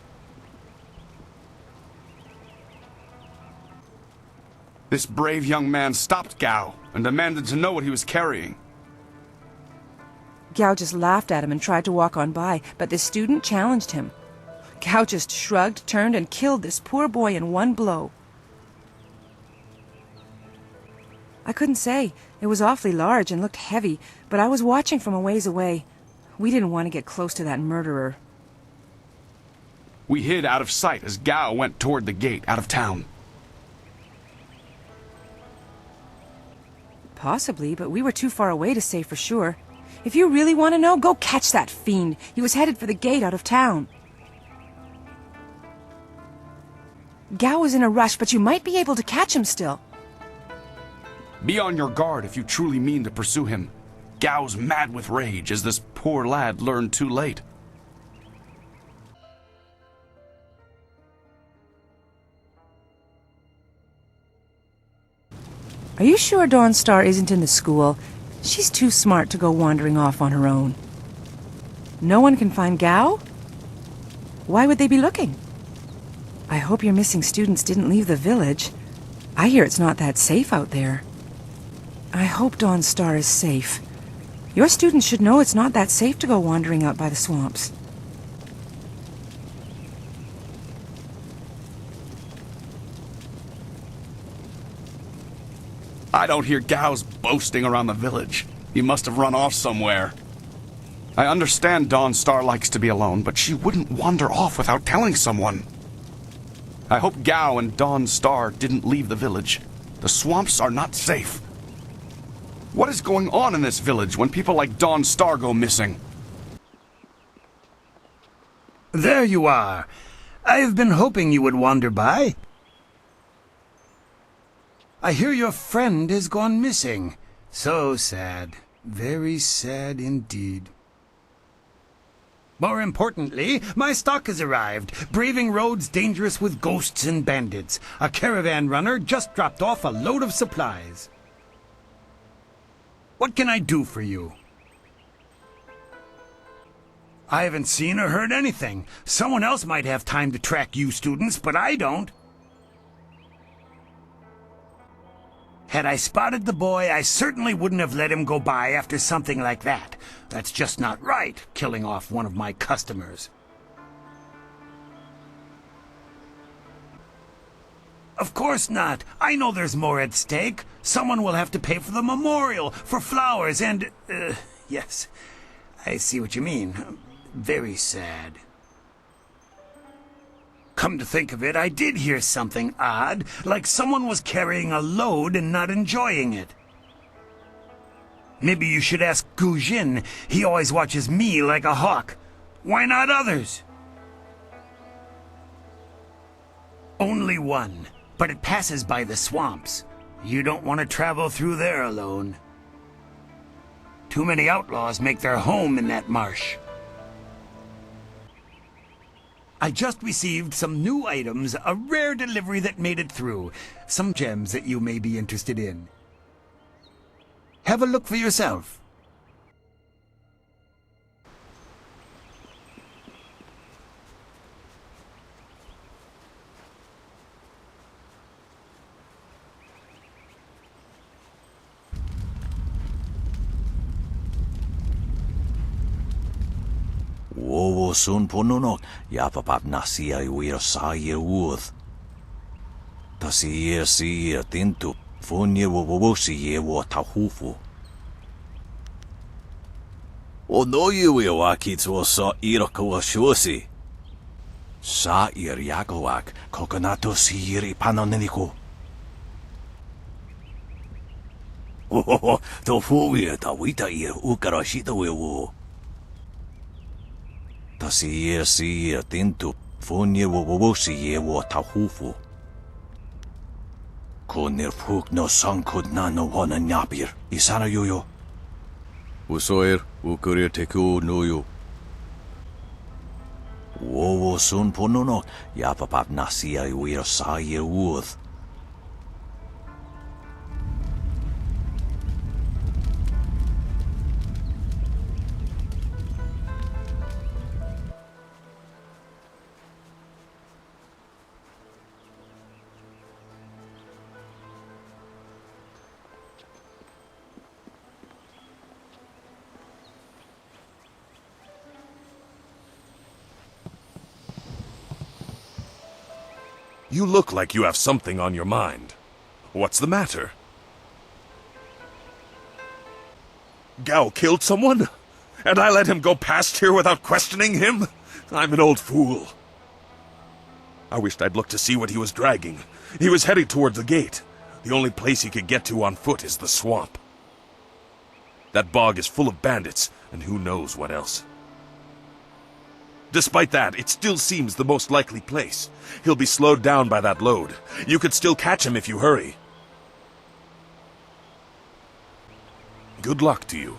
This brave young man stopped Gao and demanded to know what he was carrying. Gao just laughed at him and tried to walk on by, but the student challenged him. Gao just shrugged, turned, and killed this poor boy in one blow. I couldn't say. It was awfully large and looked heavy, but I was watching from a ways away. We didn't want to get close to that murderer. We hid out of sight as Gao went toward the gate out of town. Possibly, but we were too far away to say for sure. If you really want to know, go catch that fiend. He was headed for the gate out of town. Gao was in a rush, but you might be able to catch him still. Be on your guard if you truly mean to pursue him. Gao's mad with rage as this poor lad learned too late. Are you sure Dawnstar isn't in the school? She's too smart to go wandering off on her own. No one can find Gao? Why would they be looking? I hope your missing students didn't leave the village. I hear it's not that safe out there. I hope Dawnstar is safe. Your students should know it's not that safe to go wandering out by the swamps. I don't hear Gao's boasting around the village. He must have run off somewhere. I understand Dawn Star likes to be alone, but she wouldn't wander off without telling someone. I hope Gao and Dawn Star didn't leave the village. The swamps are not safe. What is going on in this village when people like Dawn Star go missing? There you are. I've been hoping you would wander by. I hear your friend has gone missing. So sad. Very sad indeed. More importantly, my stock has arrived, braving roads dangerous with ghosts and bandits. A caravan runner just dropped off a load of supplies. What can I do for you? I haven't seen or heard anything. Someone else might have time to track you students, but I don't. Had I spotted the boy, I certainly wouldn't have let him go by after something like that. That's just not right, killing off one of my customers. Of course not. I know there's more at stake. Someone will have to pay for the memorial, for flowers, and... yes, I see what you mean. Very sad. Come to think of it, I did hear something odd, like someone was carrying a load and not enjoying it. Maybe you should ask Gu Jin. He always watches me like a hawk. Why not others? Only one, but it passes by the swamps. You don't want to travel through there alone. Too many outlaws make their home in that marsh. I just received some new items, a rare delivery that made it through. Some gems that you may be interested in. Have a look for yourself. Wowo sun ponunok, yapapap nasia iwir sair wooth. Tasier sier tintu, funye wowosi ye wo tahufu. O no you wakits wo sa irako shusi. Sa ir yakowak, coconato sier ipanoneniko. Oh, to fuwe tawita ir ukarashita wewo. Tasier tintu, funye wowosi ye wo tahufu. Konir fuk no sankud na no wana nyapir, isana yoyo. Usoir, ukurir teku noyo. Wowo sun ponunok, yapapap nasia iwir sayer wooth. You look like you have something on your mind. What's the matter? Gao killed someone? And I let him go past here without questioning him? I'm an old fool. I wished I'd looked to see what he was dragging. He was heading towards the gate. The only place he could get to on foot is the swamp. That bog is full of bandits, and who knows what else. Despite that, it still seems the most likely place. He'll be slowed down by that load. You could still catch him if you hurry. Good luck to you.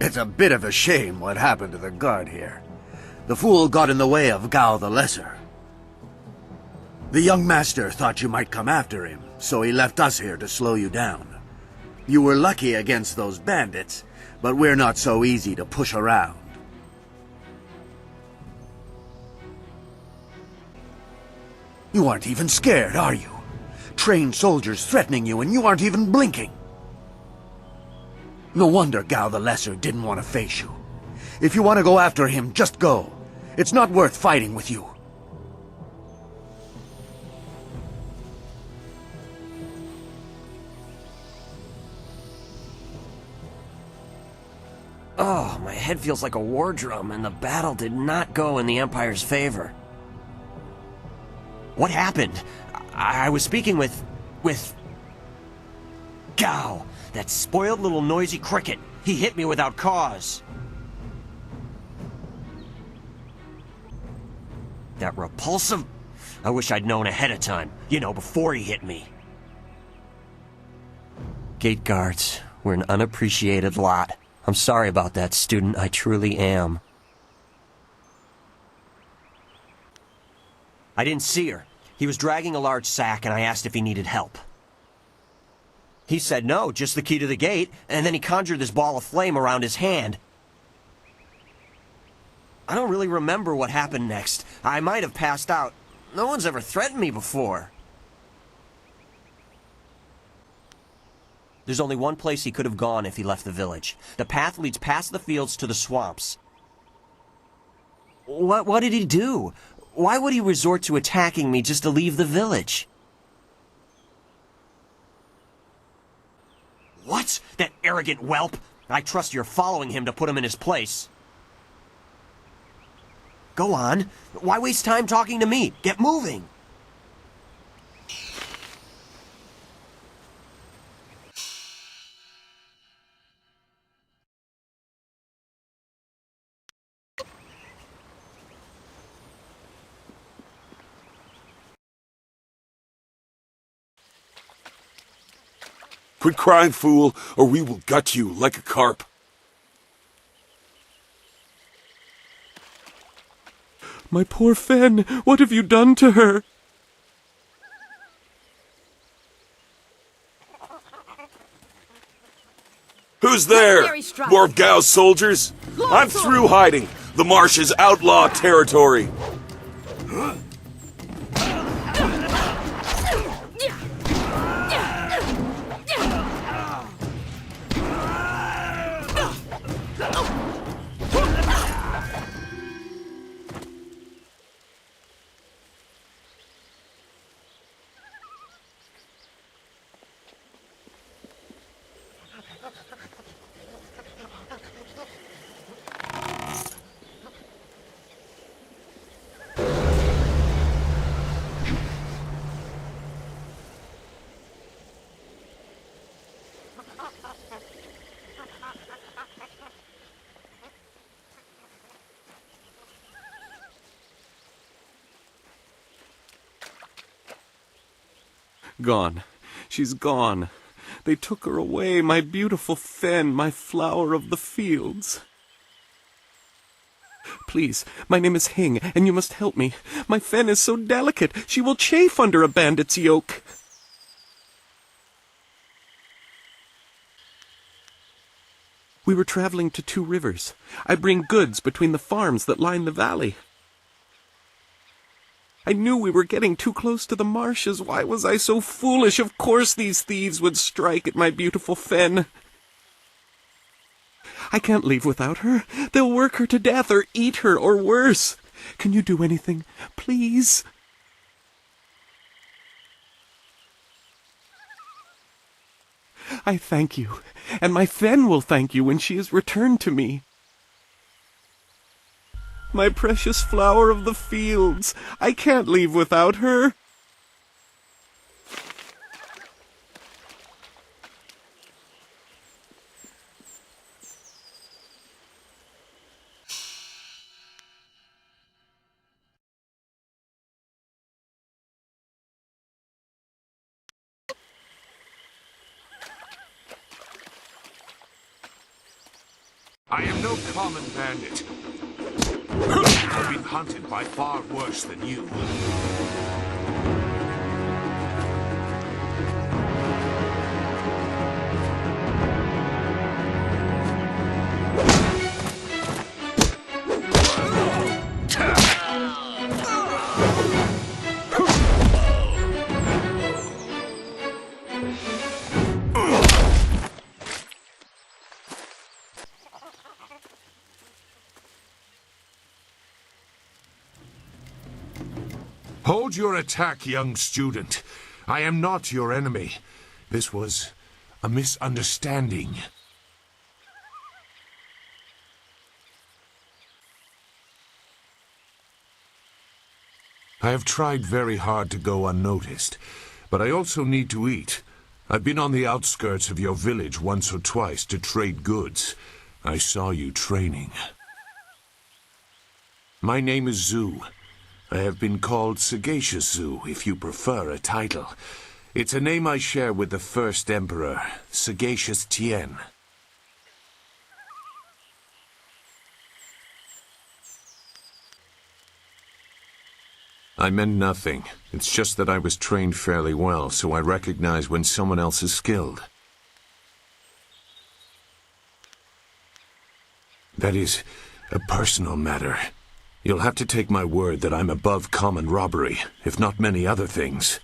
It's a bit of a shame what happened to the guard here. The fool got in the way of Gao the Lesser. The young master thought you might come after him, so he left us here to slow you down. You were lucky against those bandits, but we're not so easy to push around. You aren't even scared, are you? Trained soldiers threatening you and you aren't even blinking. No wonder Gao the Lesser didn't want to face you. If you want to go after him, just go. It's not worth fighting with you. Oh, my head feels like a war drum, and the battle did not go in the Empire's favor. What happened? I was speaking with Gao, that spoiled little noisy cricket. He hit me without cause. That repulsive... I wish I'd known ahead of time. You know, before he hit me. Gate guards, we're an unappreciated lot. I'm sorry about that, student. I truly am. I didn't see her. He was dragging a large sack, and I asked if he needed help. He said no, just the key to the gate, and then he conjured this ball of flame around his hand. I don't really remember what happened next. I might have passed out. No one's ever threatened me before. There's only one place he could have gone if he left the village. The path leads past the fields to the swamps. What did he do? Why would he resort to attacking me just to leave the village? What? That arrogant whelp? I trust you're following him to put him in his place. Go on. Why waste time talking to me? Get moving. Quit crying, fool, or we will gut you like a carp. My poor Fen, what have you done to her? Who's there? More of Gao's soldiers? I'm through hiding. The marsh is outlaw territory. Gone. She's gone. They took her away, my beautiful Fen, my flower of the fields. Please, my name is Hing, and you must help me. My Fen is so delicate, she will chafe under a bandit's yoke. We were traveling to 2 rivers. I bring goods between the farms that line the valley. I knew we were getting too close to the marshes. Why was I so foolish? Of course these thieves would strike at my beautiful Fen. I can't leave without her. They'll work her to death, or eat her, or worse. Can you do anything, please? I thank you, and my Fen will thank you when she is returned to me. My precious flower of the fields, I can't leave without her. I am no common bandit. I've been hunted by far worse than you. Hold your attack, young student. I am not your enemy. This was a misunderstanding. I have tried very hard to go unnoticed, but I also need to eat. I've been on the outskirts of your village once or twice to trade goods. I saw you training. My name is Zhu. I have been called Sagacious Zhu, if you prefer a title. It's a name I share with the first emperor, Sagacious Tien. I meant nothing. It's just that I was trained fairly well, so I recognize when someone else is skilled. That is a personal matter. You'll have to take my word that I'm above common robbery, if not many other things.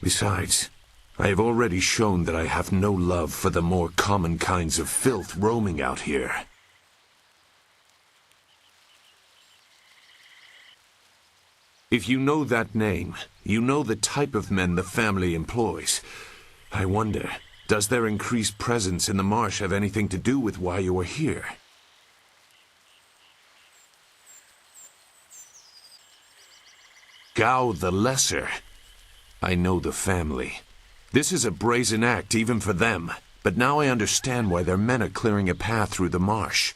Besides, I have already shown that I have no love for the more common kinds of filth roaming out here. If you know that name, you know the type of men the family employs. I wonder, does their increased presence in the marsh have anything to do with why you are here? Gao the Lesser. I know the family. This is a brazen act even for them, but now I understand why their men are clearing a path through the marsh.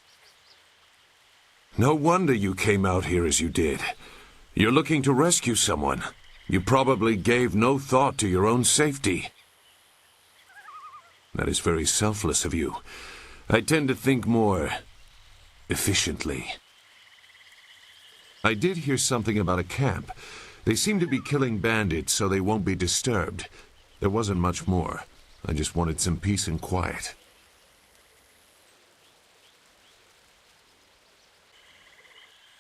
No wonder you came out here as you did. You're looking to rescue someone. You probably gave no thought to your own safety. That is very selfless of you. I tend to think more efficiently. I did hear something about a camp. They seem to be killing bandits so they won't be disturbed. There wasn't much more. I just wanted some peace and quiet.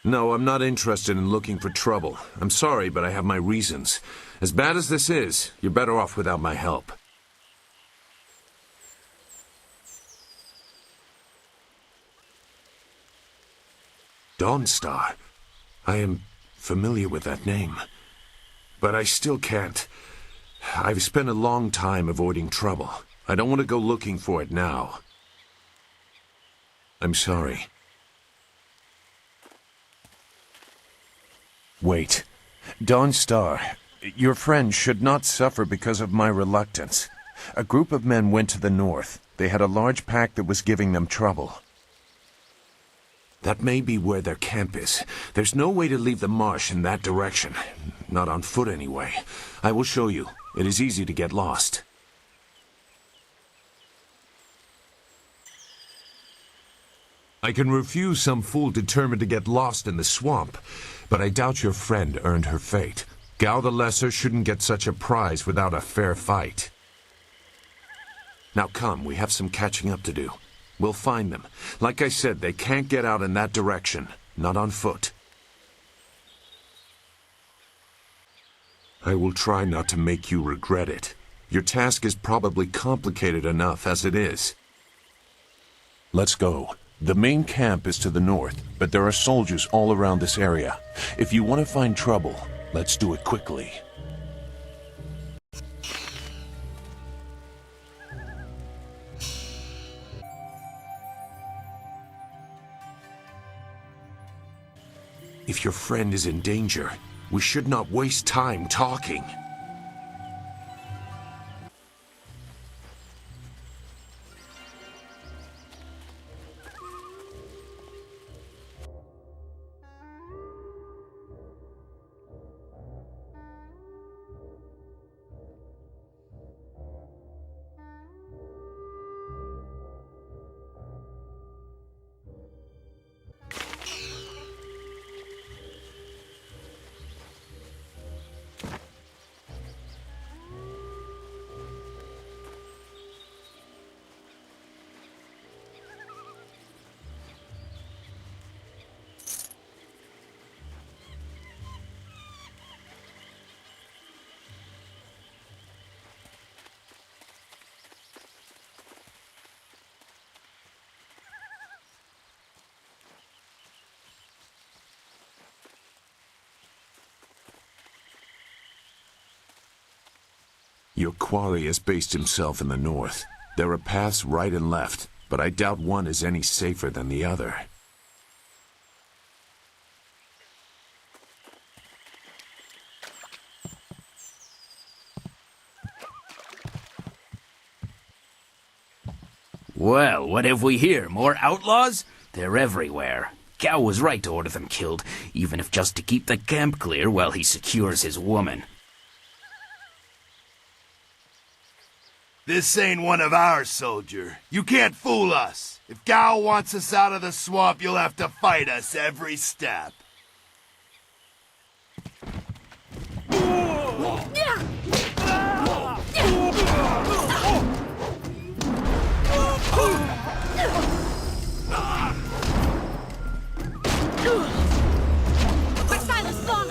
No, I'm not interested in looking for trouble. I'm sorry, but I have my reasons. As bad as this is, you're better off without my help. Dawnstar. I am familiar with that name. But I still can't. I've spent a long time avoiding trouble. I don't want to go looking for it now. I'm sorry. Wait. Dawnstar, your friend should not suffer because of my reluctance. A group of men went to the north. They had a large pack that was giving them trouble. That may be where their camp is. There's no way to leave the marsh in that direction. Not on foot, anyway. I will show you. It is easy to get lost. I can refuse some fool determined to get lost in the swamp, but I doubt your friend earned her fate. Gao the Lesser shouldn't get such a prize without a fair fight. Now come, we have some catching up to do. We'll find them. Like I said, they can't get out in that direction. Not on foot. I will try not to make you regret it. Your task is probably complicated enough as it is. Let's go. The main camp is to the north, but there are soldiers all around this area. If you want to find trouble, let's do it quickly. If your friend is in danger, we should not waste time talking. Your quarry has based himself in the north. There are paths right and left, but I doubt one is any safer than the other. Well, what have we here? More outlaws? They're everywhere. Gao was right to order them killed, even if just to keep the camp clear while he secures his woman. This ain't one of ours, soldier. You can't fool us. If Gao wants us out of the swamp, you'll have to fight us every step. Quick, Silas, gone!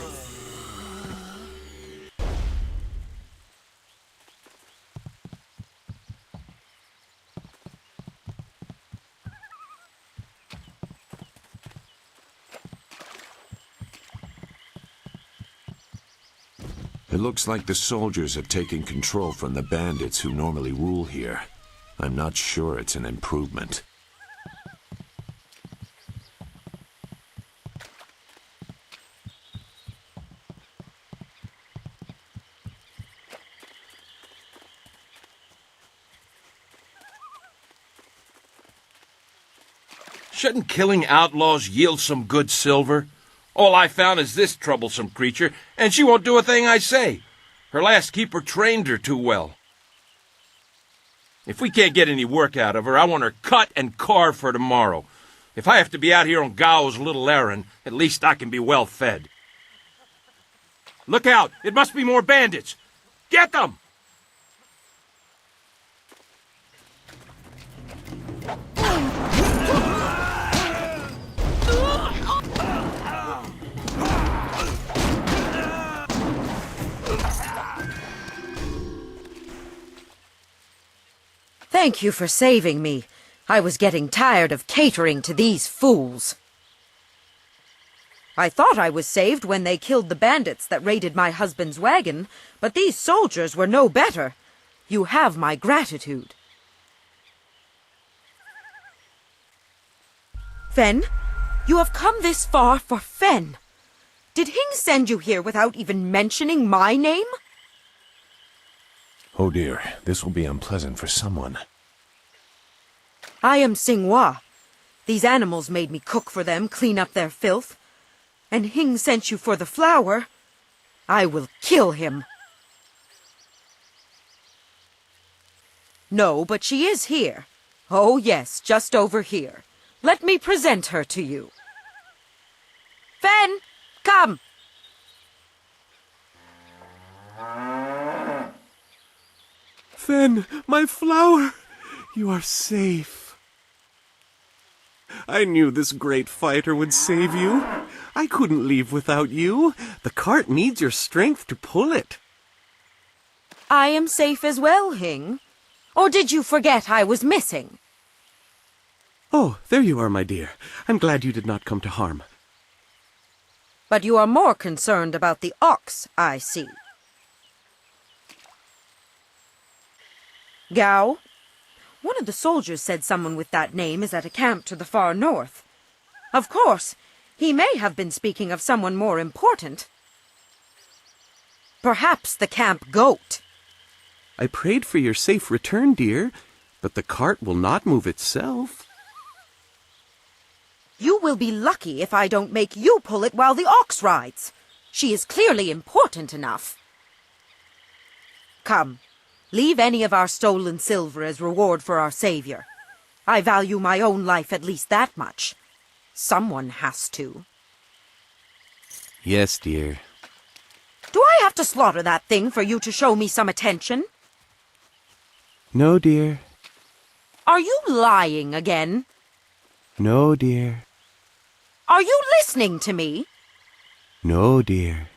It looks like the soldiers have taken control from the bandits who normally rule here. I'm not sure it's an improvement. Shouldn't killing outlaws yield some good silver? All I found is this troublesome creature, and she won't do a thing I say. Her last keeper trained her too well. If we can't get any work out of her, I want her cut and carved for tomorrow. If I have to be out here on Gao's little errand, at least I can be well fed. Look out! It must be more bandits! Get them! Thank you for saving me. I was getting tired of catering to these fools. I thought I was saved when they killed the bandits that raided my husband's wagon, but these soldiers were no better. You have my gratitude. Fen, you have come this far for Fen. Did Hing send you here without even mentioning my name? Oh dear, this will be unpleasant for someone. I am Xinghua. These animals made me cook for them, clean up their filth. And Hing sent you for the flower. I will kill him. No, but she is here. Oh yes, just over here. Let me present her to you. Fen, come! Fen, my flower! You are safe. I knew this great fighter would save you. I couldn't leave without you. The cart needs your strength to pull it. I am safe as well, Hing. Or did you forget I was missing? Oh, there you are, my dear. I'm glad you did not come to harm. But you are more concerned about the ox, I see. Gao? One of the soldiers said someone with that name is at a camp to the far north. Of course, he may have been speaking of someone more important. Perhaps the camp goat. I prayed for your safe return, dear, but the cart will not move itself. You will be lucky if I don't make you pull it while the ox rides. She is clearly important enough. Come. Leave any of our stolen silver as reward for our savior. I value my own life at least that much. Someone has to. Yes, dear. Do I have to slaughter that thing for you to show me some attention? No, dear. Are you lying again? No, dear. Are you listening to me? No, dear.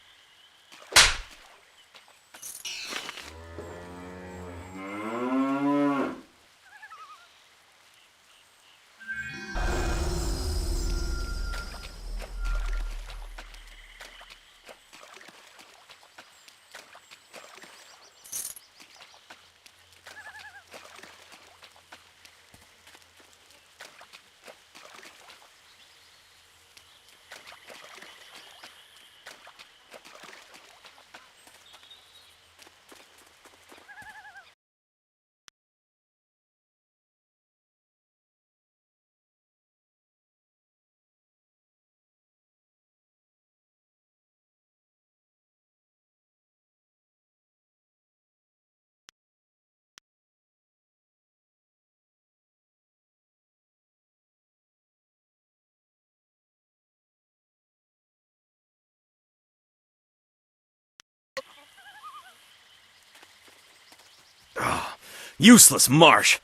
Useless marsh!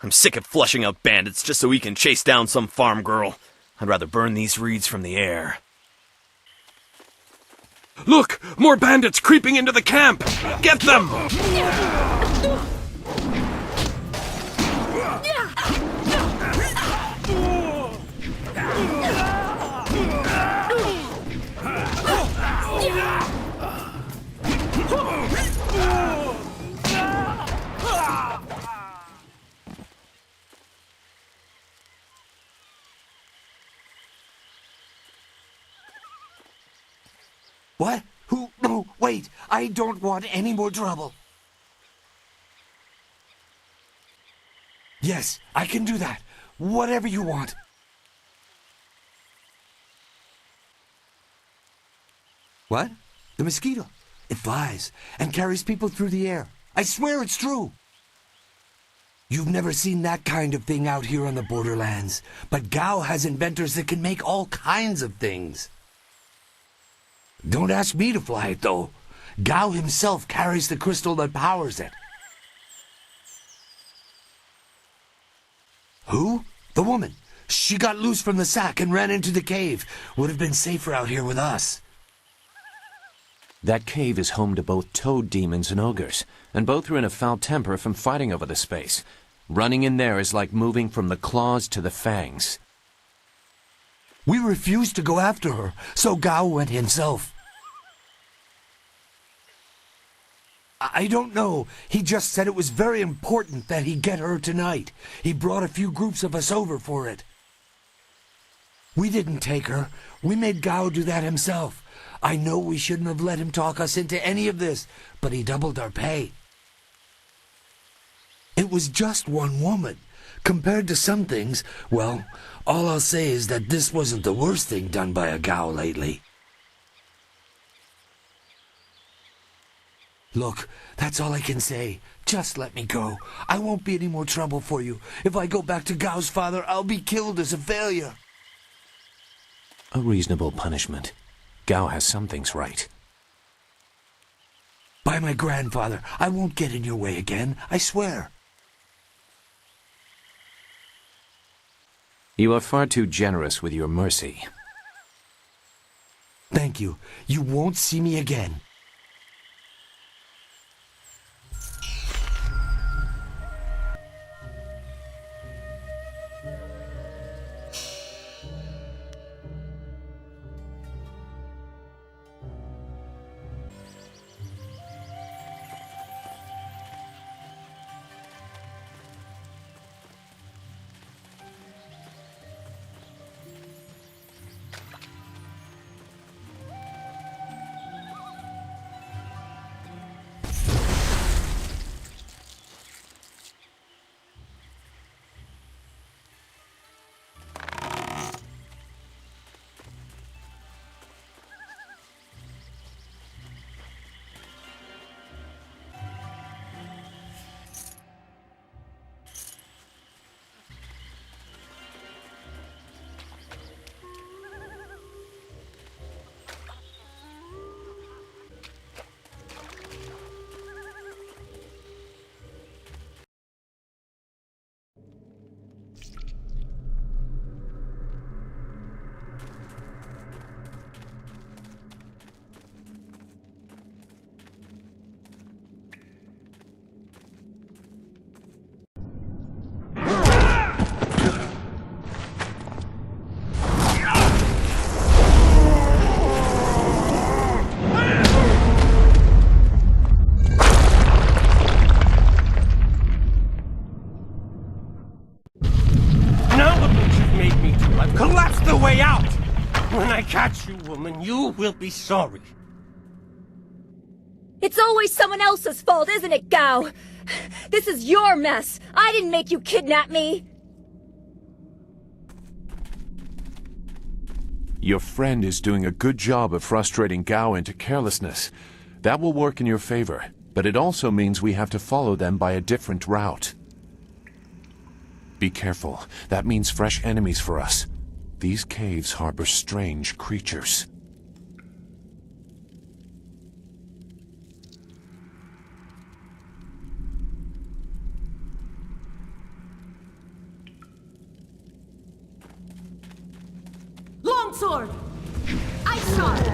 I'm sick of flushing out bandits just so we can chase down some farm girl. I'd rather burn these reeds from the air. Look! More bandits creeping into the camp! Get them! What? Who? No, wait. I don't want any more trouble. Yes, I can do that. Whatever you want. What? The mosquito. It flies and carries people through the air. I swear it's true. You've never seen that kind of thing out here on the borderlands. But Gao has inventors that can make all kinds of things. Don't ask me to fly it, though. Gao himself carries the crystal that powers it. Who? The woman. She got loose from the sack and ran into the cave. Would have been safer out here with us. That cave is home to both toad demons and ogres, and both are in a foul temper from fighting over the space. Running in there is like moving from the claws to the fangs. We refused to go after her, so Gao went himself. I don't know. He just said it was very important that he get her tonight. He brought a few groups of us over for it. We didn't take her. We made Gao do that himself. I know we shouldn't have let him talk us into any of this, but he doubled our pay. It was just one woman. Compared to some things, well, all I'll say is that this wasn't the worst thing done by a Gao lately. Look, that's all I can say. Just let me go. I won't be any more trouble for you. If I go back to Gao's father, I'll be killed as a failure. A reasonable punishment. Gao has some things right. By my grandfather, I won't get in your way again, I swear. You are far too generous with your mercy. Thank you. You won't see me again. When I catch you, woman, you will be sorry. It's always someone else's fault, isn't it, Gao? This is your mess. I didn't make you kidnap me. Your friend is doing a good job of frustrating Gao into carelessness. That will work in your favor, but it also means we have to follow them by a different route. Be careful. That means fresh enemies for us. These caves harbor strange creatures. Longsword! Ice shot!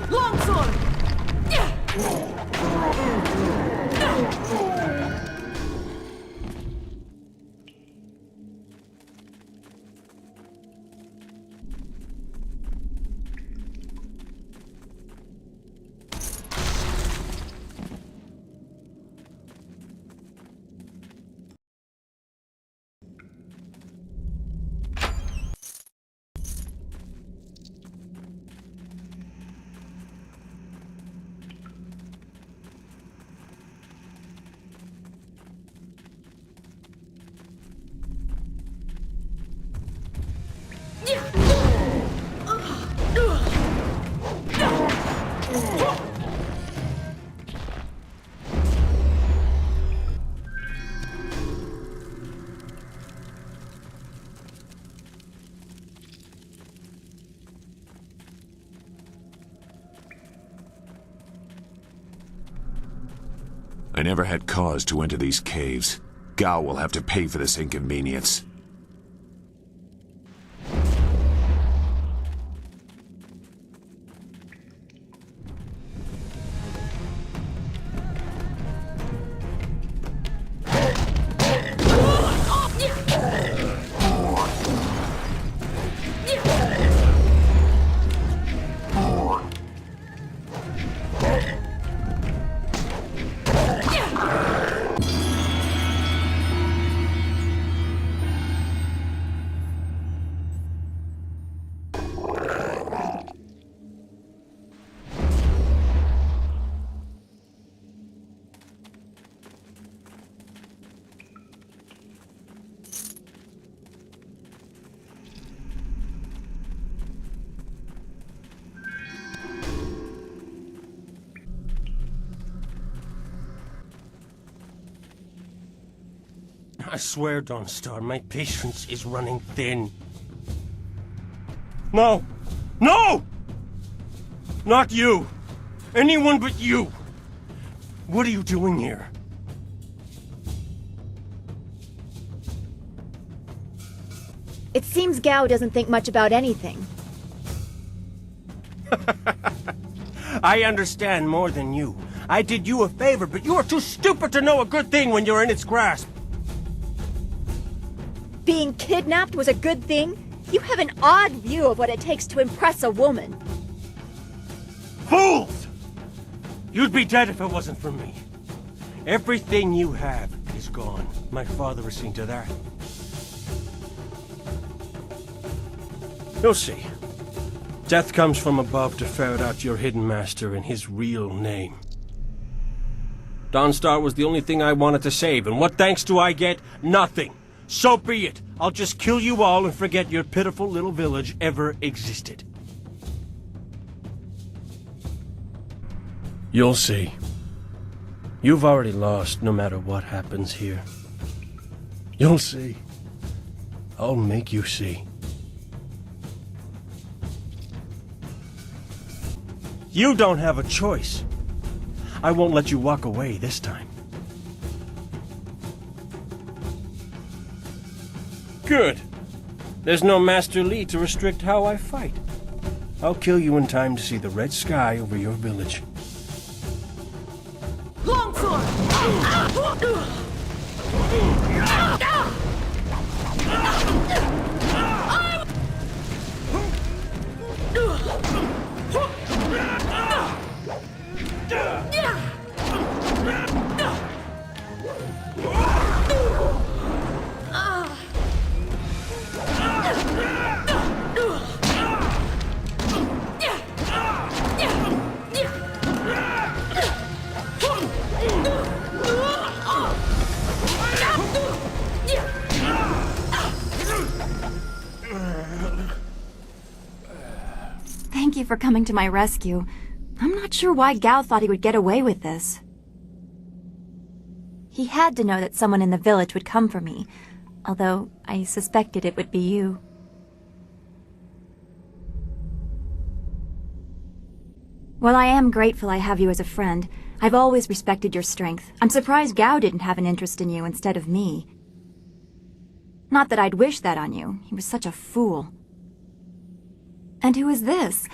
Longsword! I never had cause to enter these caves. Gao will have to pay for this inconvenience. I swear, Dawnstar, my patience is running thin. No! No! Not you! Anyone but you! What are you doing here? It seems Gao doesn't think much about anything. I understand more than you. I did you a favor, but you are too stupid to know a good thing when you're in its grasp. Being kidnapped was a good thing? You have an odd view of what it takes to impress a woman. Fools! You'd be dead if it wasn't for me. Everything you have is gone. My father has seen to that. You'll see. Death comes from above to ferret out your hidden master and his real name. Dawnstar was the only thing I wanted to save, and what thanks do I get? Nothing. So be it. I'll just kill you all and forget your pitiful little village ever existed. You'll see. You've already lost no matter what happens here. You'll see. I'll make you see. You don't have a choice. I won't let you walk away this time. Good. There's no Master Li to restrict how I fight. I'll kill you in time to see the red sky over your village. Longsword! Thank you for coming to my rescue. I'm not sure why Gao thought he would get away with this. He had to know that someone in the village would come for me. Although I suspected it would be you. While I am grateful I have you as a friend, I've always respected your strength. I'm surprised Gao didn't have an interest in you instead of me. Not that I'd wish that on you. He was such a fool. And who is this?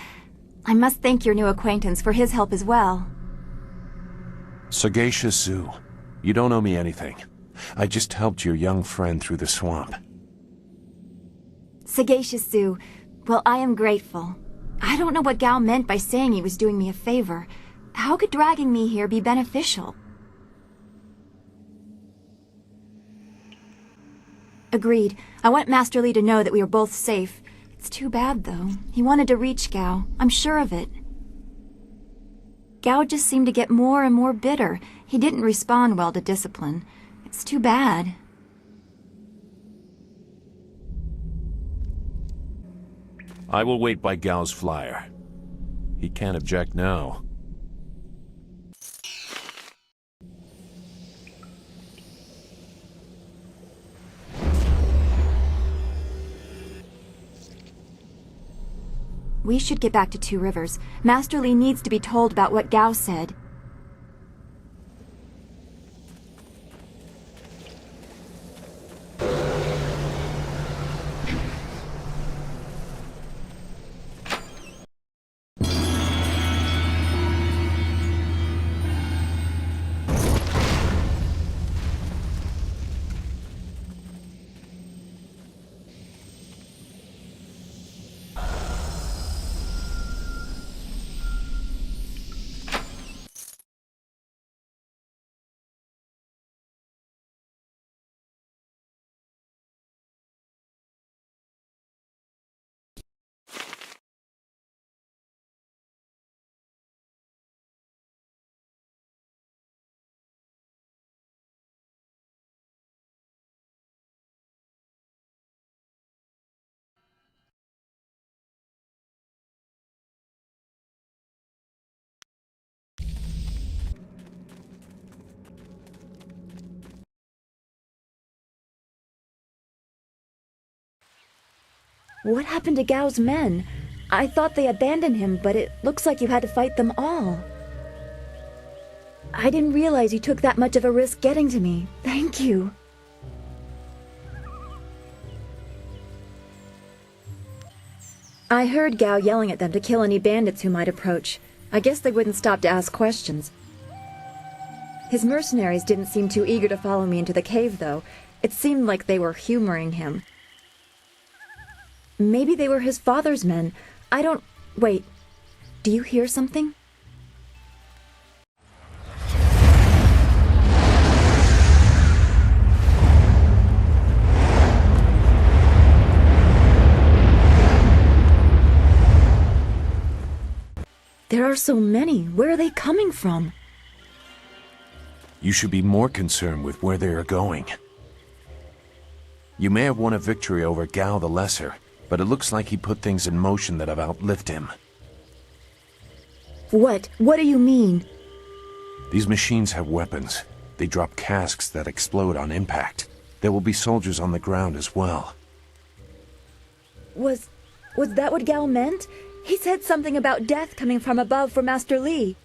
I must thank your new acquaintance for his help as well. Sagacious Zoo. You don't owe me anything. I just helped your young friend through the swamp. Sagacious Zoo. Well, I am grateful. I don't know what Gao meant by saying he was doing me a favor. How could dragging me here be beneficial? Agreed. I want Master Li to know that we are both safe. It's too bad, though. He wanted to reach Gao. I'm sure of it. Gao just seemed to get more and more bitter. He didn't respond well to discipline. It's too bad. I will wait by Gao's flyer. He can't object now. We should get back to Two Rivers. Master Li needs to be told about what Gao said. What happened to Gao's men? I thought they abandoned him, but it looks like you had to fight them all. I didn't realize you took that much of a risk getting to me. Thank you. I heard Gao yelling at them to kill any bandits who might approach. I guess they wouldn't stop to ask questions. His mercenaries didn't seem too eager to follow me into the cave, though. It seemed like they were humoring him. Maybe they were his father's men. I don't... Wait. Do you hear something? There are so many. Where are they coming from? You should be more concerned with where they are going. You may have won a victory over Gao the Lesser, but it looks like he put things in motion that have outlived him. What? What do you mean? These machines have weapons. They drop casks that explode on impact. There will be soldiers on the ground as well. Was that what Gao meant? He said something about death coming from above for Master Li.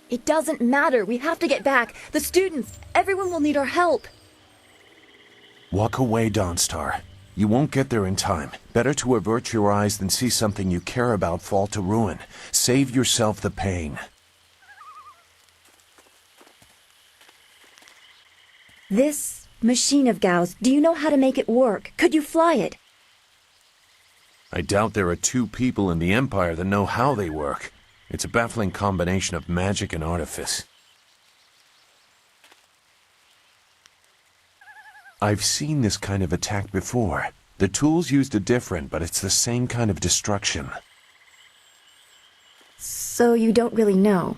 It doesn't matter. We have to get back. The students, everyone will need our help. Walk away, Dawnstar. You won't get there in time. Better to avert your eyes than see something you care about fall to ruin. Save yourself the pain. This machine of Gao's, do you know how to make it work? Could you fly it? I doubt there are two people in the Empire that know how they work. It's a baffling combination of magic and artifice. I've seen this kind of attack before. The tools used are different, but it's the same kind of destruction. So you don't really know?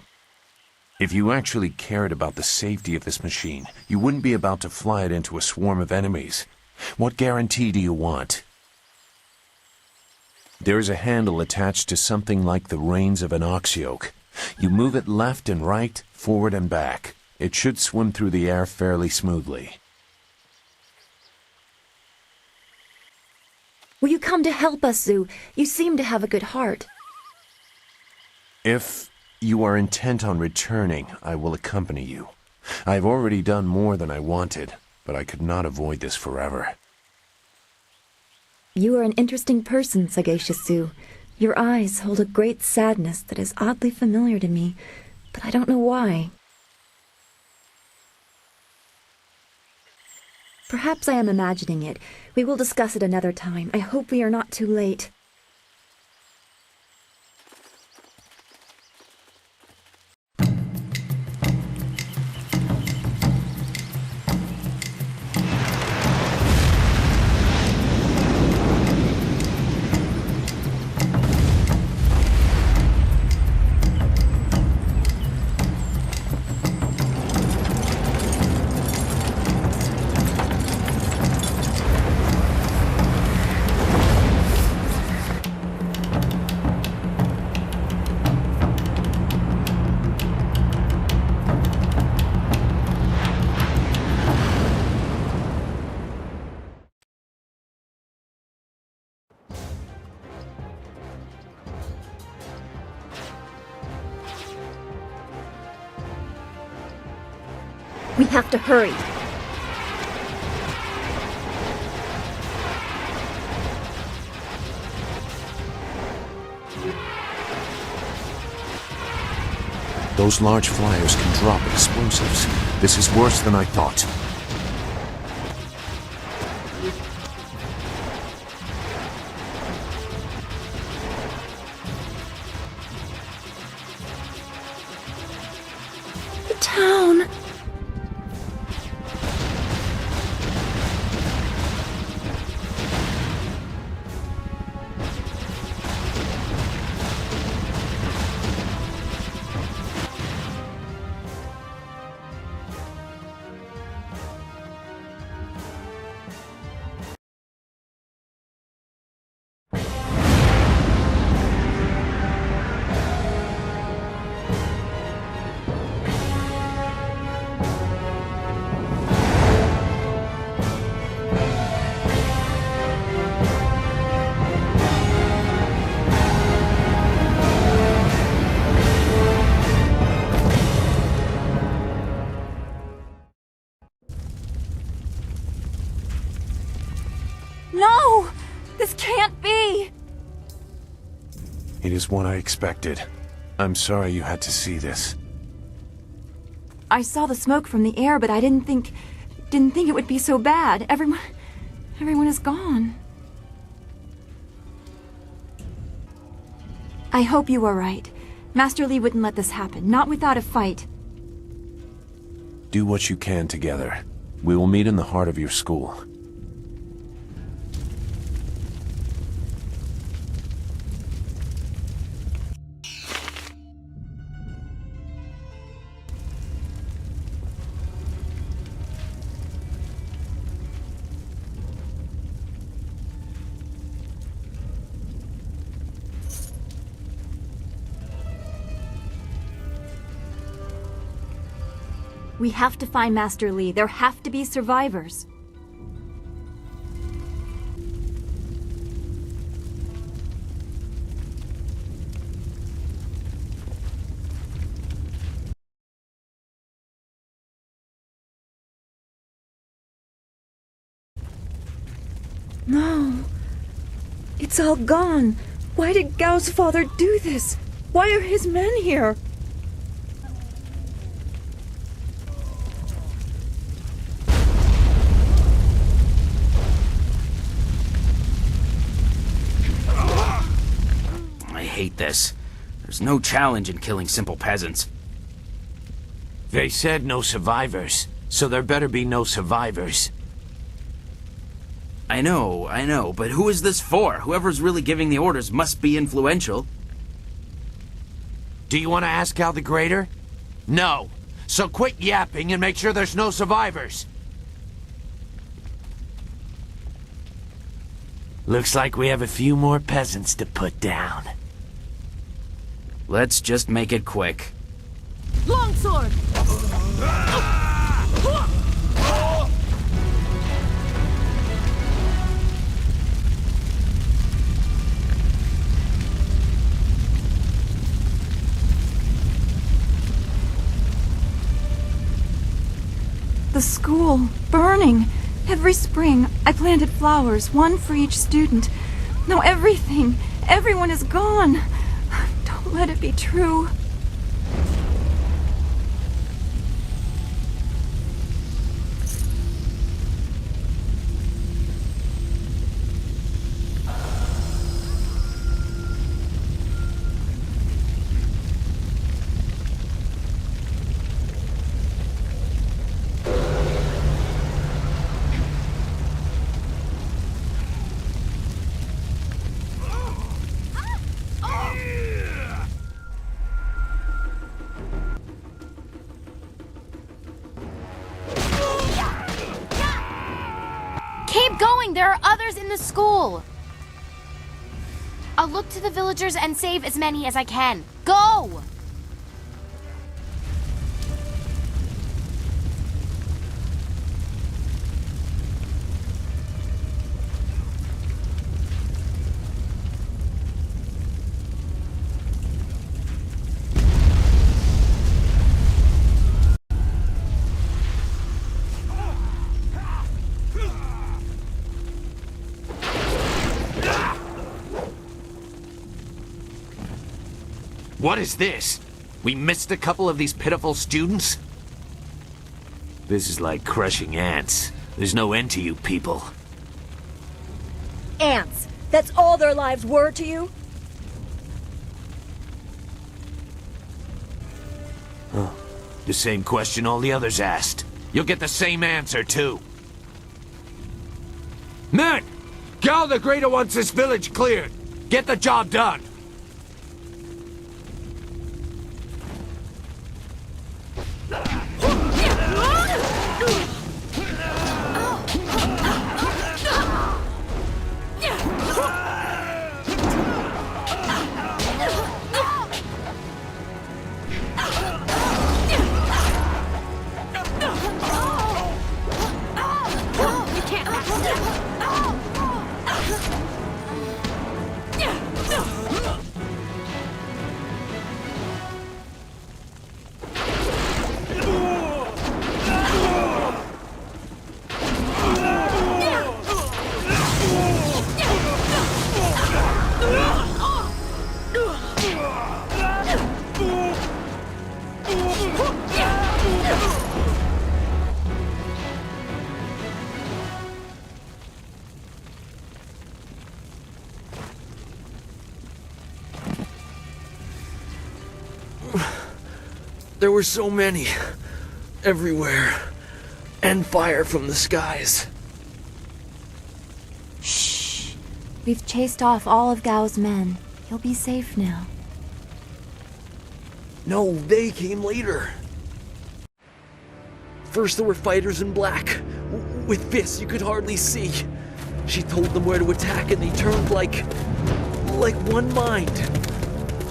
If you actually cared about the safety of this machine, you wouldn't be about to fly it into a swarm of enemies. What guarantee do you want? There is a handle attached to something like the reins of an ox yoke. You move it left and right, forward and back. It should swim through the air fairly smoothly. Will you come to help us, Zoo? You seem to have a good heart. If you are intent on returning, I will accompany you. I've already done more than I wanted, but I could not avoid this forever. You are an interesting person, sagacious Zoo. Your eyes hold a great sadness that is oddly familiar to me, but I don't know why. Perhaps I am imagining it. We will discuss it another time. I hope we are not too late. We have to hurry. Those large flyers can drop explosives. This is worse than I thought. The town. No! This can't be! It is what I expected. I'm sorry you had to see this. I saw the smoke from the air, but I didn't think it would be so bad. Everyone is gone. I hope you are right. Master Li wouldn't let this happen, not without a fight. Do what you can together. We will meet in the heart of your school. We have to find Master Li. There have to be survivors. No. It's all gone. Why did Gao's father do this? Why are his men here? I hate this. There's no challenge in killing simple peasants. They said no survivors, so there better be no survivors. I know, but who is this for? Whoever's really giving the orders must be influential. Do you want to ask Cal the Greater? No. So quit yapping and make sure there's no survivors. Looks like we have a few more peasants to put down. Let's just make it quick. Longsword! school, burning. Every spring, I planted flowers, one for each student. Now everything, everyone is gone. Don't let it be true. Keep going! There are others in the school! I'll look to the villagers and save as many as I can. Go! What is this? We missed a couple of these pitiful students? This is like crushing ants. There's no end to you people. Ants. That's all their lives were to you? Huh. The same question all the others asked. You'll get the same answer, too. Men! Gal the Greater wants this village cleared. Get the job done. There were so many. Everywhere. And fire from the skies. Shh. We've chased off all of Gao's men. He'll be safe now. No, they came later. First there were fighters in black. With fists you could hardly see. She told them where to attack and they turned like one mind.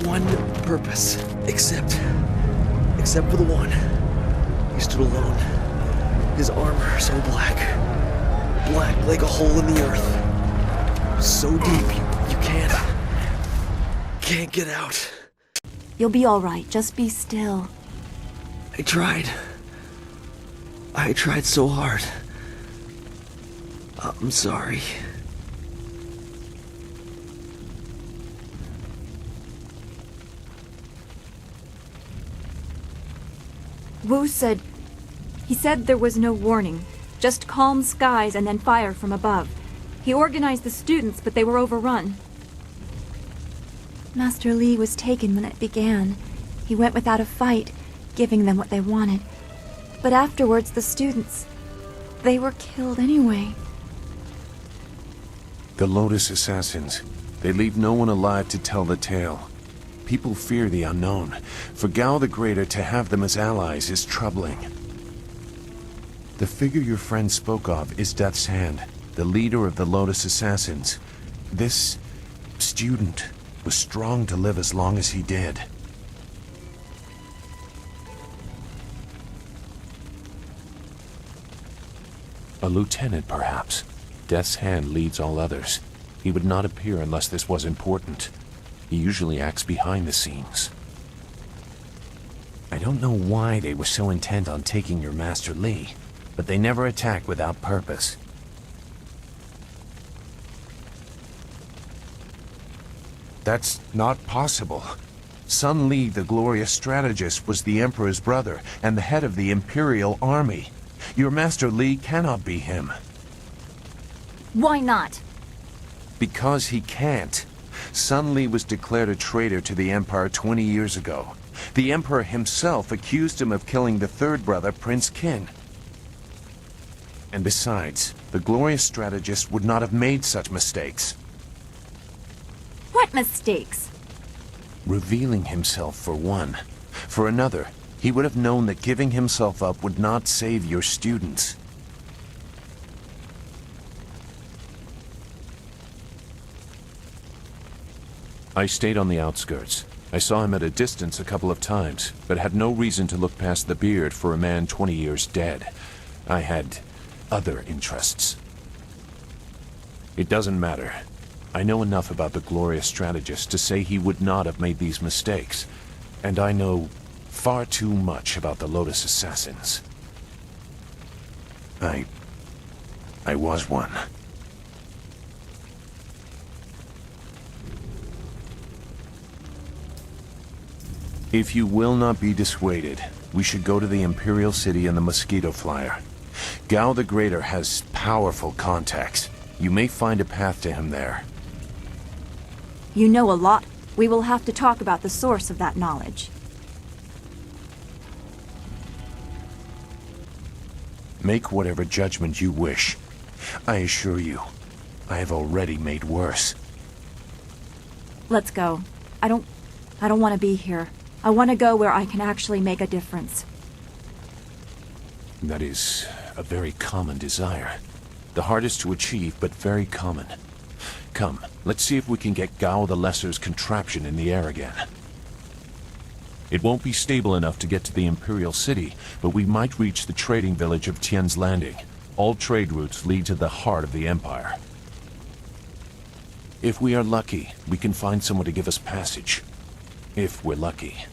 One purpose. Except for the one. He stood alone. His armor so black. Black like a hole in the earth. So deep you can't get out. You'll be all right. Just be still. I tried so hard. I'm sorry. Wu said... He said there was no warning. Just calm skies and then fire from above. He organized the students, but they were overrun. Master Li was taken when it began. He went without a fight, giving them what they wanted. But afterwards, the students... they were killed anyway. The Lotus Assassins. They leave no one alive to tell the tale. People fear the unknown. For Gao the Greater to have them as allies is troubling. The figure your friend spoke of is Death's Hand, the leader of the Lotus Assassins. This student was strong to live as long as he did. A lieutenant, perhaps. Death's Hand leads all others. He would not appear unless this was important. He usually acts behind the scenes. I don't know why they were so intent on taking your Master Li. but they never attack without purpose. That's not possible. Sun Li, the glorious strategist, was the Emperor's brother and the head of the Imperial Army. Your Master Li cannot be him. Why not? Because he can't. Sun Li was declared a traitor to the Empire 20 years ago. The Emperor himself accused him of killing the third brother, Prince Qin. And besides, the glorious strategist would not have made such mistakes. What mistakes? Revealing himself, for one. For another, he would have known that giving himself up would not save your students. I stayed on the outskirts. I saw him at a distance a couple of times, but had no reason to look past the beard for a man 20 years dead. I had other interests. It doesn't matter. I know enough about the glorious strategist to say he would not have made these mistakes, and I know far too much about the Lotus Assassins. I was one. If you will not be dissuaded, we should go to the Imperial City in the Mosquito Flyer. Gao the Greater has powerful contacts. You may find a path to him there. You know a lot. We will have to talk about the source of that knowledge. Make whatever judgment you wish. I assure you, I have already made worse. Let's go. I don't want to be here. I want to go where I can actually make a difference. That is a very common desire. The hardest to achieve, but very common. Come, let's see if we can get Gao the Lesser's contraption in the air again. It won't be stable enough to get to the Imperial City, but we might reach the trading village of Tian's Landing. All trade routes lead to the heart of the Empire. If we are lucky, we can find someone to give us passage. If we're lucky.